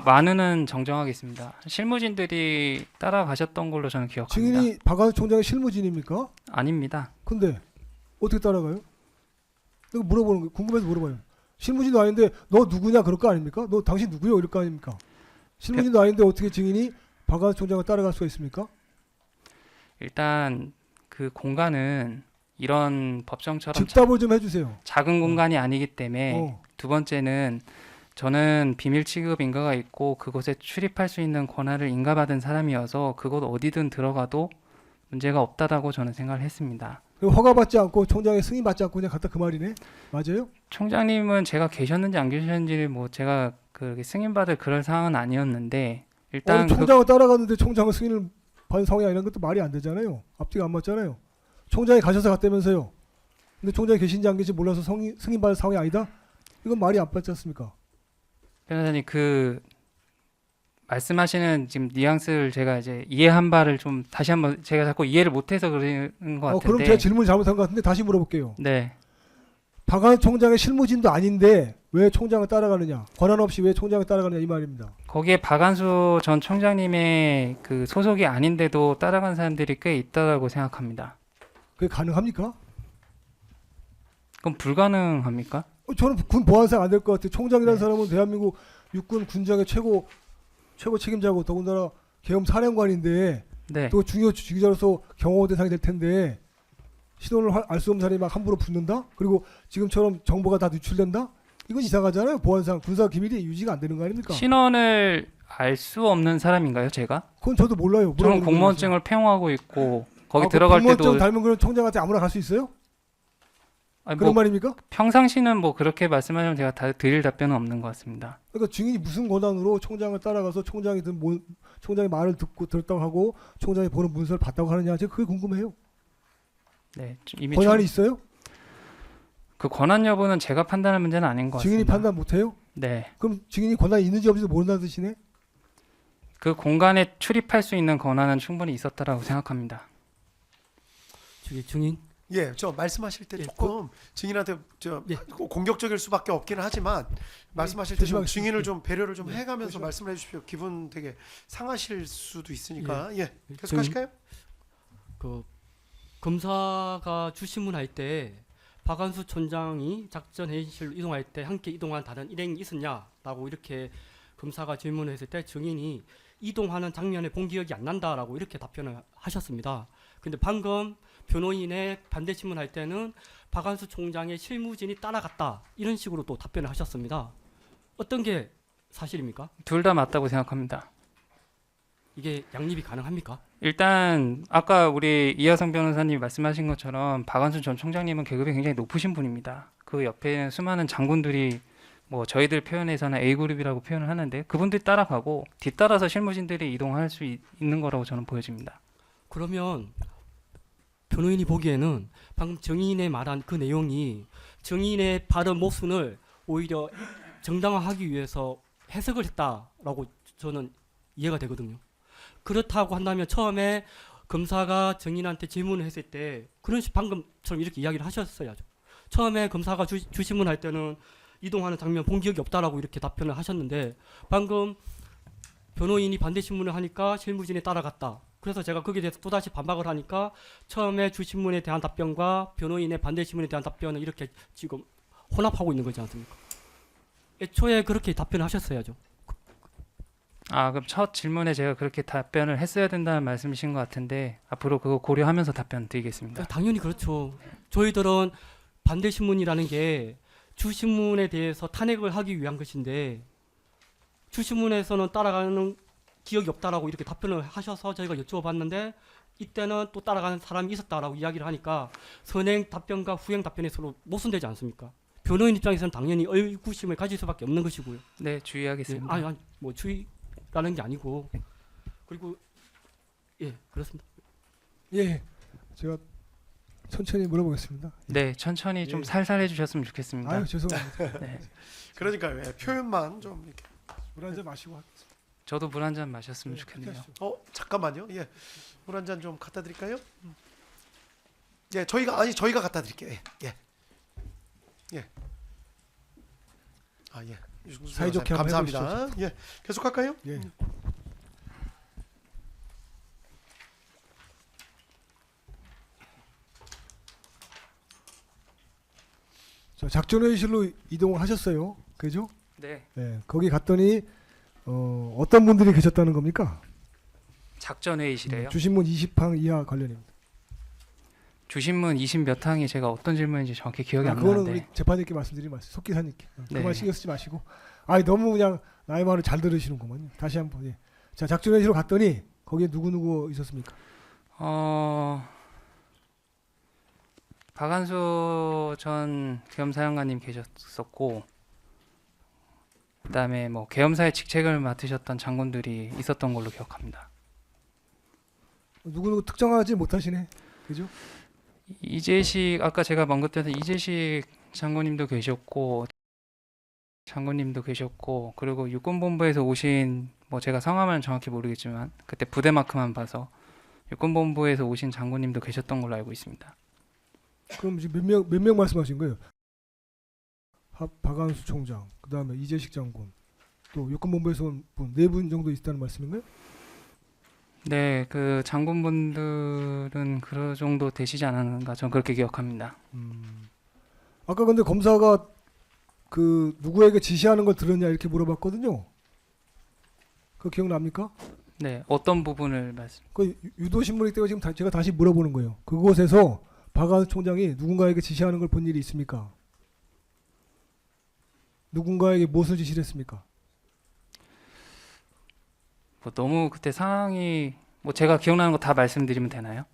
많은은 정정하겠습니다. 실무진들이 따라가셨던 걸로 저는 기억합니다. 증인이 박한수 총장의 실무진입니까? 아닙니다. 근데 어떻게 따라가요? 이거 물어보는 거 궁금해서 물어봐요. 실무진도 아닌데 너 누구냐 그럴 거 아닙니까? 너 당신 누구요 이럴 거 아닙니까? 실무진도 아닌데 어떻게 증인이 박한수 총장을 따라갈 수가 있습니까? 일단 그 공간은 이런 법정처럼 즉답을 좀 해주세요. 작은 공간이 아니기 때문에 두 번째는 저는 비밀 취급 인가가 있고 그곳에 출입할 수 있는 권한을 인가받은 사람이어서 그곳 어디든 들어가도 문제가 없다라고 저는 생각을 했습니다. 허가받지 않고 총장의 승인받지 않고 그냥 갔다 그 말이네? 맞아요? 총장님은 제가 계셨는지 안 계셨는지 뭐 제가 그렇게 승인받을 그럴 상황은 아니었는데 일단 총장을 따라갔는데 총장은 승인을 받은 상황이 아니란 것도 말이 안 되잖아요. 앞뒤가 안 맞잖아요. 총장이 가셔서 갔다면서요. 근데 총장이 계신지 안 계신지 몰라서 승인받을 상황이 아니다? 이건 말이 안 맞지 않습니까? 변호사님 그 말씀하시는 지금 뉘앙스를 제가 이제 이해한 바를 좀 다시 한번 제가 자꾸 이해를 못해서 그러는 것 같은데. 그럼 제가 질문을 잘못한 것 같은데 다시 물어볼게요. 네. 박한수 총장의 실무진도 아닌데 왜 총장을 따라가느냐? 권한 없이 왜 총장을 따라가느냐 이 말입니다. 거기에 박한수 전 총장님의 그 소속이 아닌데도 따라간 사람들이 꽤 있다라고 생각합니다. 그게 가능합니까? 그럼 불가능합니까? 저는 군 보안상 안 될 것 같아요. 총장이라는 네. 사람은 대한민국 육군 군장의 최고 책임자고 더군다나 계엄 사령관인데 네. 또 중요 주기자로서 경호 대상이 될 텐데 신원을 알 수 없는 사람이 막 함부로 붙는다? 그리고 지금처럼 정보가 다 누출된다? 이건 이상하잖아요. 보안상 군사 기밀이 유지가 안 되는 거 아닙니까? 신원을 알 수 없는 사람인가요, 제가? 그건 저도 몰라요. 저는 공무원증을 폐용하고 있고 거기 그 들어갈 공무원증 때도 닮은 그런 총장한테 아무나 갈 수 있어요? 아니, 그런 뭐 말입니까? 평상시는 뭐 그렇게 말씀하시면 제가 다 드릴 답변은 없는 것 같습니다. 그러니까 증인이 무슨 권한으로 총장을 따라가서 총장의 말을 듣고 들었다고 하고 총장이 보는 문서를 봤다고 하느냐, 제가 그게 궁금해요. 네, 이미 권한이 있어요? 그 권한 여부는 제가 판단할 문제는 아닌 것 증인이 같습니다. 판단 못해요? 네, 그럼 증인이 권한이 있는지 없는지 모른다는 뜻이네? 그 공간에 출입할 수 있는 권한은 충분히 있었다라고 생각합니다. 저기 증인 예, 저 말씀하실 때 예, 조금 증인한테 예. 공격적일 수밖에 없기는 하지만 말씀하실 때 좀 조심하겠습니다. 증인을 좀 배려를 좀 예, 해가면서 조심. 말씀을 해주십시오. 기분 되게 상하실 수도 있으니까 예, 계속 증인, 하실까요? 그 검사가 주신문할 때 박한수 촌장이 작전 회의실로 이동할 때 함께 이동한 다른 일행이 있었냐라고 이렇게 검사가 질문을 했을 때 증인이 이동하는 장면을 본 기억이 안 난다라고 이렇게 답변을 하셨습니다. 근데 방금 변호인의 반대 신문할 때는 박한수 총장의 실무진이 따라갔다 이런 식으로 또 답변을 하셨습니다. 어떤 게 사실입니까? 둘 다 맞다고 생각합니다. 이게 양립이 가능합니까? 일단 아까 우리 이하성 변호사님이 말씀하신 것처럼 박한수 전 총장님은 계급이 굉장히 높으신 분입니다. 그 옆에는 수많은 장군들이 뭐 저희들 표현에서는 A그룹이라고 표현을 하는데 그분들이 따라가고 뒤따라서 실무진들이 이동할 수 있는 거라고 저는 보여집니다. 그러면 변호인이 보기에는 방금 증인의 말한 그 내용이 증인의 발언 모순을 오히려 정당화하기 위해서 해석을 했다라고 저는 이해가 되거든요. 그렇다고 한다면 처음에 검사가 증인한테 질문을 했을 때 그런 방금처럼 이렇게 이야기를 하셨어야죠. 처음에 검사가 주신문할 때는 이동하는 장면 본 기억이 없다라고 이렇게 답변을 하셨는데 방금 변호인이 반대 신문을 하니까 실무진이 따라갔다. 그래서 제가 거기에 대해서 또다시 반박을 하니까 처음에 주신문에 대한 답변과 변호인의 반대 신문에 대한 답변을 이렇게 지금 혼합하고 있는 거지 않습니까? 애초에 그렇게 답변을 하셨어야죠. 아, 그럼 첫 질문에 제가 그렇게 답변을 했어야 된다는 말씀이신 것 같은데 앞으로 그거 고려하면서 답변 드리겠습니다. 당연히 그렇죠. 저희들은 반대 신문이라는 게 주신문에 대해서 탄핵을 하기 위한 것인데 주신문에서는 따라가는 기억이 없다라고 이렇게 답변을 하셔서 저희가 여쭤봤는데 이때는 또 따라가는 사람이 있었다라고 이야기를 하니까 선행 답변과 후행 답변이 서로 모순되지 않습니까? 변호인 입장에서는 당연히 의구심을 가질 수밖에 없는 것이고요. 네, 주의하겠습니다. 아니 뭐 주의라는 게 아니고 그리고 예 그렇습니다. 예, 제가 천천히 물어보겠습니다. 네, 천천히 좀 예. 살살 해주셨으면 좋겠습니다. 아유 죄송합니다. 네, 그러니까 왜 표현만 좀 이렇게. 물 한 잔 마시고 저도 물 한 잔 마셨으면 좋겠네요. 잠깐만요. 예, 물 한 잔 좀 갖다 드릴까요? 예, 저희가 갖다 드릴게요. 예. 아 예. 사이좋게 한번 감사합니다. 예, 계속할까요? 예. 자, 작전회의실로 이동을 하셨어요. 그죠? 네, 네, 거기 갔더니 어떤 분들이 계셨다는 겁니까? 작전 회의실에요. 주신문 20항 이하 관련입니다. 주신문 20몇 항이 제가 어떤 질문인지 정확히 기억이 안 그거는 나는데. 우리 재판장께 말씀드리지 마세요. 속기사님께. 네. 그말 신경 쓰지 마시고. 아니 너무 그냥 나의 말을 잘 들으시는구만요. 다시 한번. 예. 자, 작전회의실로 갔더니 거기에 누구 있었습니까? 박한수 전 계엄사령관님 계셨었고, 그다음에 뭐 계엄사의 직책을 맡으셨던 장군들이 있었던 걸로 기억합니다. 누구 특정하지 못하시네. 그죠? 이재식 아까 제가 언급드렸던 이재식 장군님도 계셨고, 그리고 육군본부에서 오신 뭐 제가 성함은 정확히 모르겠지만 그때 부대 마크만 봐서 육군본부에서 오신 장군님도 계셨던 걸로 알고 있습니다. 그럼 지금 몇 명 말씀하신 거예요? 박한수 총장, 그다음에 이재식 장군, 또 육군본부에서 온 분 4분 정도 있다는 말씀인가요? 네, 그 장군분들은 그 정도 되시지 않았는가 저는 그렇게 기억합니다. 아까 근데 검사가 그 누구에게 지시하는 걸 들었냐 이렇게 물어봤거든요. 그거 기억납니까? 네, 어떤 부분을 말씀? 그 유도 신문이기 때문에 지금 제가 다시 물어보는 거예요. 그곳에서 박완수 총장이 누군가에게 지시하는 걸 본 일이 있습니까? 누군가에게 무엇을 지시를 했습니까? 뭐 너무 그때 상황이 뭐 제가 기억나는 거 다 말씀드리면 되나요?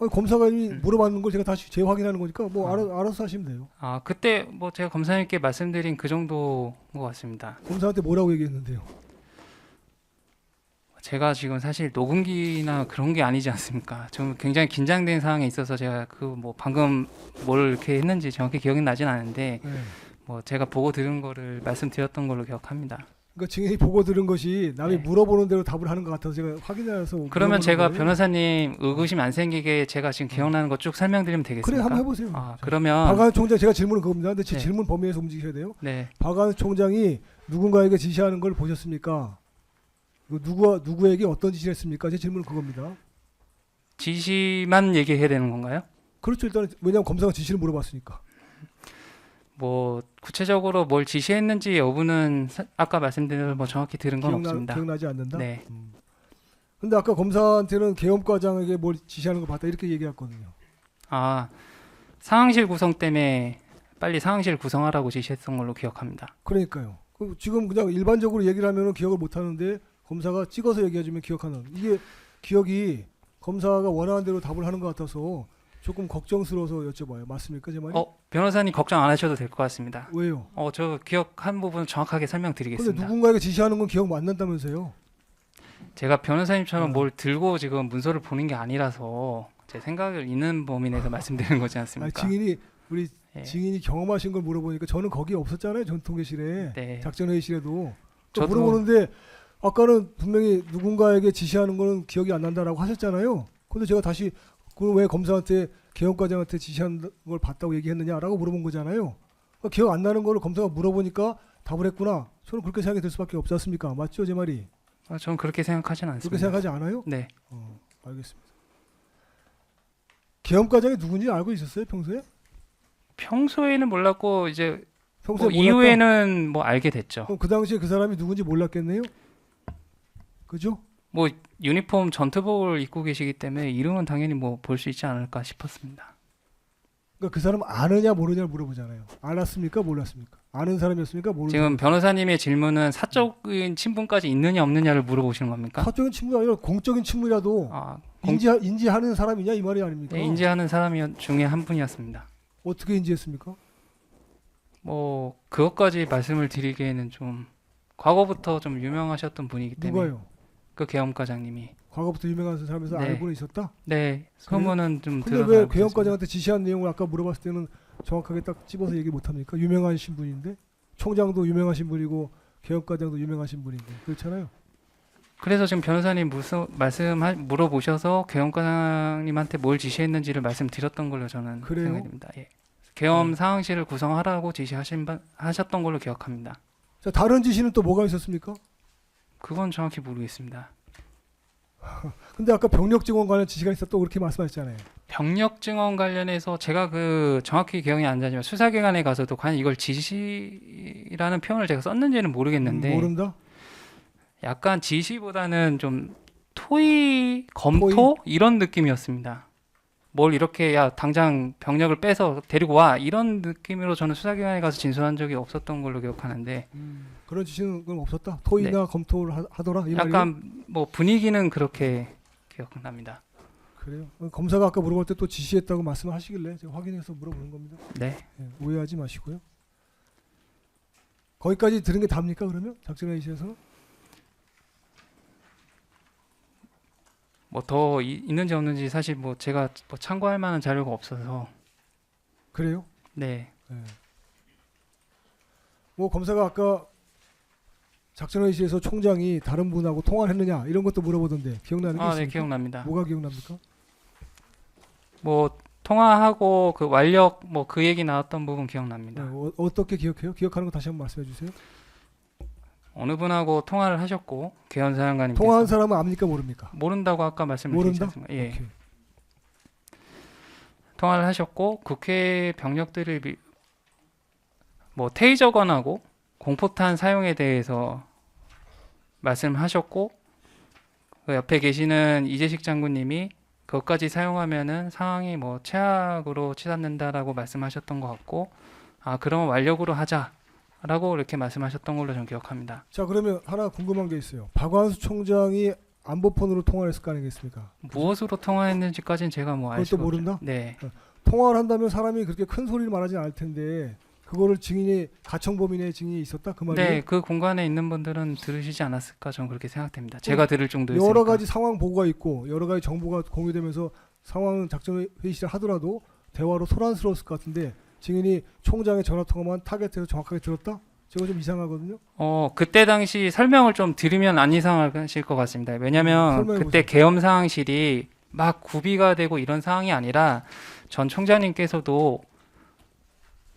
아니, 검사가 이미 물어봤는 걸 제가 다시 재확인하는 거니까 뭐 알아서 하시면 돼요. 아, 그때 뭐 제가 검사님께 말씀드린 그 정도인 것 같습니다. 검사한테 뭐라고 얘기했는데요? 제가 지금 사실 녹음기나 그런 게 아니지 않습니까? 좀 굉장히 긴장된 상황에 있어서 제가 그 뭐 방금 뭘 이렇게 했는지 정확히 기억이 나진 않은데 네. 뭐 제가 보고 들은 거를 말씀드렸던 걸로 기억합니다. 그러니까 증인이 보고 들은 것이 남이 네. 물어보는 대로 답을 하는 것 같아서 제가 확인해서 그러면 제가 거예요. 변호사님 의구심 안 생기게 제가 지금 기억나는 거 쭉 설명드리면 그래 되겠습니까? 한번 해보세요. 아, 그러면 박완수 총장 제가 질문은 그겁니다. 근데 제 네. 질문 범위에서 움직이셔야 돼요. 네. 박완수 총장이 누군가에게 지시하는 걸 보셨습니까? 누구에게 어떤 지시를 했습니까? 제 질문은 그겁니다. 지시만 얘기해야 되는 건가요? 그렇죠. 일단 왜냐하면 검사가 지시를 물어봤으니까. 뭐 구체적으로 뭘 지시했는지 여부는 아까 말씀드린 대로 뭐 정확히 들은 건 없습니다. 기억나지 않는다. 네. 근데 아까 검사한테는 계엄과장에게 뭘 지시하는 거 봤다 이렇게 얘기했거든요. 아, 상황실 구성 때문에 빨리 상황실 구성하라고 지시했던 걸로 기억합니다. 그러니까요. 지금 그냥 일반적으로 얘기를 하면은 기억을 못 하는데 검사가 찍어서 얘기해주면 기억하는. 이게 기억이 검사가 원하는 대로 답을 하는 것 같아서 조금 걱정스러워서 여쭤봐요. 맞습니까, 제 말이? 변호사님 걱정 안 하셔도 될 것 같습니다. 왜요? 저 기억한 부분 정확하게 근데 설명드리겠습니다. 누군가에게 지시하는 건 기억 안 난다면서요? 제가 변호사님처럼 뭘 들고 지금 문서를 보는 게 아니라서 제 생각을 있는 범위 내에서 말씀드리는 거지 아니, 않습니까? 우리 예. 증인이 경험하신 걸 물어보니까 저는 거기 없었잖아요. 전통계실에 네. 작전회의실에도 저도- 물어보는데 아까는 분명히 누군가에게 지시하는 거는 기억이 안 난다라고 하셨잖아요. 근데 제가 다시 그럼 왜 검사한테 계엄과장한테 지시한 걸 봤다고 얘기했느냐라고 물어본 거잖아요. 그러니까 기억 안 나는 거를 검사가 물어보니까 답을 했구나. 저는 그렇게 생각이 들 수밖에 없지 않습니까? 맞죠, 제 말이? 저는 그렇게 생각하진 않습니다. 그렇게 생각하지 않아요? 네. 알겠습니다. 계엄과장이 누군지 알고 있었어요, 평소에? 평소에는 몰랐고 이제 평소에 뭐 몰랐다? 이후에는 뭐 알게 됐죠. 그럼 그 당시에 그 사람이 누군지 몰랐겠네요? 그죠? 뭐 유니폼 전투복을 입고 계시기 때문에 이름은 당연히 뭐 볼 수 있지 않을까 싶었습니다. 그러니까 그 사람 아느냐 모르냐를 물어보잖아요. 알았습니까, 몰랐습니까? 아는 사람이었습니까, 모르는 지금 변호사님의 질문은 사적인 친분까지 있느냐 없느냐를 물어보시는 겁니까? 사적인 친분이 아니라 공적인 친분이라도 인지하는 사람이냐 이 말이 아닙니까? 네, 인지하는 사람 중에 한 분이었습니다. 어떻게 인지했습니까? 뭐 그것까지 말씀을 드리기에는 좀 과거부터 좀 유명하셨던 분이기 때문에. 누가요? 그 계엄과장님이. 과거부터 유명한 사람에서 네. 알고는 있었다? 네, 소문은 좀 근데 들어서 왜 알고 계엄과장한테 지시한 내용을 아까 물어봤을 때는 정확하게 딱 집어서 얘기 못합니까? 유명하신 분인데 총장도 유명하신 분이고 계엄과장도 유명하신 분인데 그렇잖아요. 그래서 지금 변호사님 물어보셔서 계엄과장님한테 뭘 지시했는지를 말씀드렸던 걸로 저는 그래요? 생각이 됩니다. 예. 계엄 상황실을 구성하라고 지시하셨던 걸로 기억합니다. 자, 다른 지시는 또 뭐가 있었습니까? 그건 정확히 모르겠습니다. 근데 아까 병력 증원 관련 지시가 있었다고 그렇게 말씀하셨잖아요. 병력 증원 관련해서 제가 그 정확히 기억이 안 나지만 수사기관에 가서도 과연 이걸 지시라는 표현을 제가 썼는지는 모르겠는데 모른다? 약간 지시보다는 좀 토의 검토 이런 느낌이었습니다. 뭘 이렇게 야 당장 병력을 빼서 데리고 와 이런 느낌으로 저는 수사기관에 가서 진술한 적이 없었던 걸로 기억하는데 그런 지시는 그럼 없었다? 토의나 검토를 하더라? 이 말이에요? 약간 뭐 분위기는 그렇게 기억납니다. 그래요? 검사가 아까 물어볼 때 또 지시했다고 말씀하시길래 제가 확인해서 물어보는 겁니다. 네. 오해하지 마시고요. 거기까지 들은 게 답니까 그러면? 작전회의실에서는? 뭐 더 있는지 없는지 사실 뭐 제가 뭐 참고할 만한 자료가 없어서. 그래요? 네. 뭐 검사가 아까 작전회의실에서 총장이 다른 분하고 통화를 했느냐 이런 것도 물어보던데 기억나는 게 있습니까? 네, 기억납니다. 뭐가 기억납니까? 뭐 통화하고 그 완력 뭐 그 얘기 나왔던 부분 기억납니다. 어떻게 기억해요? 기억하는 거 다시 한번 말씀해 주세요. 어느 분하고 통화를 하셨고 계엄 사령관님께서 통화한 사람은 압니까 모릅니까? 모른다고 아까 말씀을 모른다? 드렸습니다. 예. 오케이. 통화를 하셨고 국회 병력들을 뭐 테이저건하고 공포탄 사용에 대해서 말씀하셨고 그 옆에 계시는 이재식 장군님이 그것까지 사용하면은 상황이 뭐 최악으로 치닫는다라고 말씀하셨던 것 같고 아 그러면 완력으로 하자라고 이렇게 말씀하셨던 걸로 저는 기억합니다. 자 그러면 하나 궁금한 게 있어요. 박완수 총장이 안보폰으로 통화를 했을 거 아니겠습니까? 무엇으로 통화했는지까지는 제가 뭐 알 그것도 수가 모른다? 없죠. 네. 통화를 한다면 사람이 그렇게 큰 소리를 말하지 않을 텐데 그거를 증인이 가청범인의 증인이 있었다 그 말이에요? 네, 그 공간에 있는 분들은 들으시지 않았을까 저는 그렇게 생각됩니다. 제가 들을 정도였으니까. 여러 가지 상황 보고가 있고 여러 가지 정보가 공유되면서 상황 작전 회의실 하더라도 대화로 소란스러웠을 것 같은데 증인이 총장의 전화 통화만 타겟해서 정확하게 들었다? 저거 좀 이상하거든요. 그때 당시 설명을 좀 드리면 안 이상하실 것 같습니다. 왜냐하면 설명해 그때 보세요. 계엄 상황실이 막 구비가 되고 이런 상황이 아니라 전 총장님께서도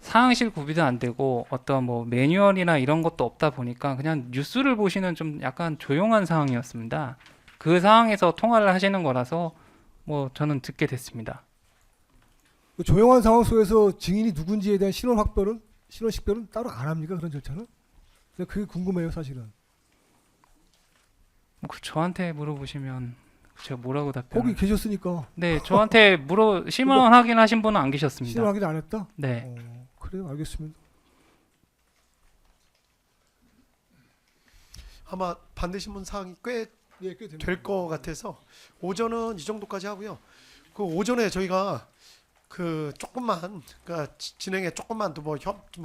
상황실 구비도 안 되고 어떤 뭐 매뉴얼이나 이런 것도 없다 보니까 그냥 뉴스를 보시는 좀 약간 조용한 상황이었습니다. 그 상황에서 통화를 하시는 거라서 뭐 저는 듣게 됐습니다. 그 조용한 상황 속에서 증인이 누군지에 대한 신원 식별은 따로 안 합니까? 그런 절차는? 근데 그게 궁금해요, 사실은. 뭐 저한테 물어보시면 제가 뭐라고 답변? 거기 계셨으니까. 네, 저한테 신원 확인하신 분은 안 계셨습니다. 신원 확인 안 했다? 네. 그래요, 알겠습니다. 아마 반대신문 사항이 꽤 예, 꽤 됩니다. 될 것 같아서 오전은 이 정도까지 하고요. 그 오전에 저희가 그 조금만 그러니까 진행에 조금만 더 뭐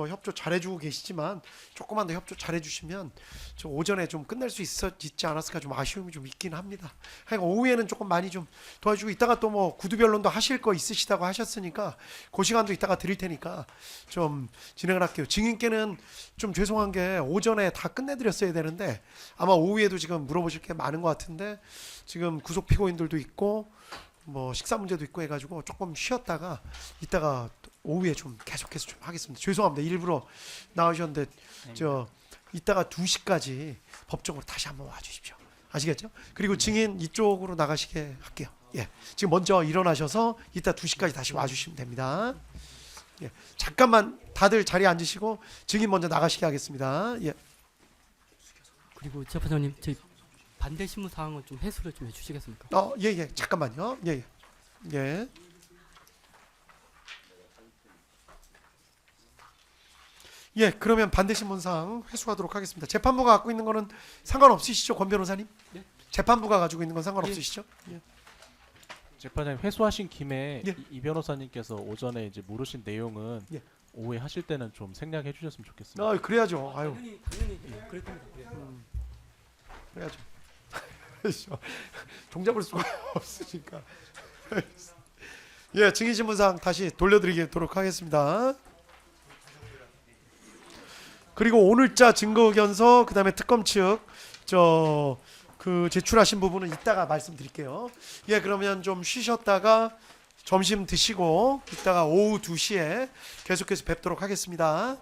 협조 잘해주고 계시지만 조금만 더 협조 잘해주시면 저 오전에 좀 끝낼 수 있지 않았을까 좀 아쉬움이 좀 있긴 합니다. 하여간 오후에는 조금 많이 좀 도와주고 이따가 또 뭐 구두 변론도 하실 거 있으시다고 하셨으니까 그 시간도 이따가 드릴 테니까 좀 진행을 할게요. 증인께는 좀 죄송한 게 오전에 다 끝내드렸어야 되는데 아마 오후에도 지금 물어보실 게 많은 것 같은데 지금 구속 피고인들도 있고 뭐 식사 문제도 있고 해가지고 조금 쉬었다가 이따가 오후에 좀 계속해서 좀 하겠습니다. 죄송합니다. 일부러 나오셨는데 저 이따가 2시까지 법정으로 다시 한번 와주십시오. 아시겠죠? 그리고 증인 이쪽으로 나가시게 할게요. 예, 지금 먼저 일어나셔서 이따 2시까지 다시 와주시면 됩니다. 예, 잠깐만 다들 자리에 앉으시고 증인 먼저 나가시게 하겠습니다. 예. 그리고 재판장님 저희 반대 신문 사항은 좀 해소를 좀 해주시겠습니까? 예, 잠깐만요. 예. 예, 그러면 반대 신문사항 회수하도록 하겠습니다. 재판부가 갖고 있는 거는 상관없으시죠, 권 변호사님? 네. 재판부가 가지고 있는 건 상관없으시죠? 예. 재판장님 회수하신 김에 예. 이 변호사님께서 오전에 이제 물으신 내용은 예. 오후에 하실 때는 좀 생략해 주셨으면 좋겠습니다. 그래야죠. 아유. 당연히 그랬던 것 같아요. 그래야죠. 종잡을 수가 없으니까. 예, 증인 신문상 다시 돌려드리도록 하겠습니다. 그리고 오늘자 증거 의견서 그다음에 특검 측 그 제출하신 부분은 이따가 말씀드릴게요. 예, 그러면 좀 쉬셨다가 점심 드시고 이따가 오후 2시에 계속해서 뵙도록 하겠습니다.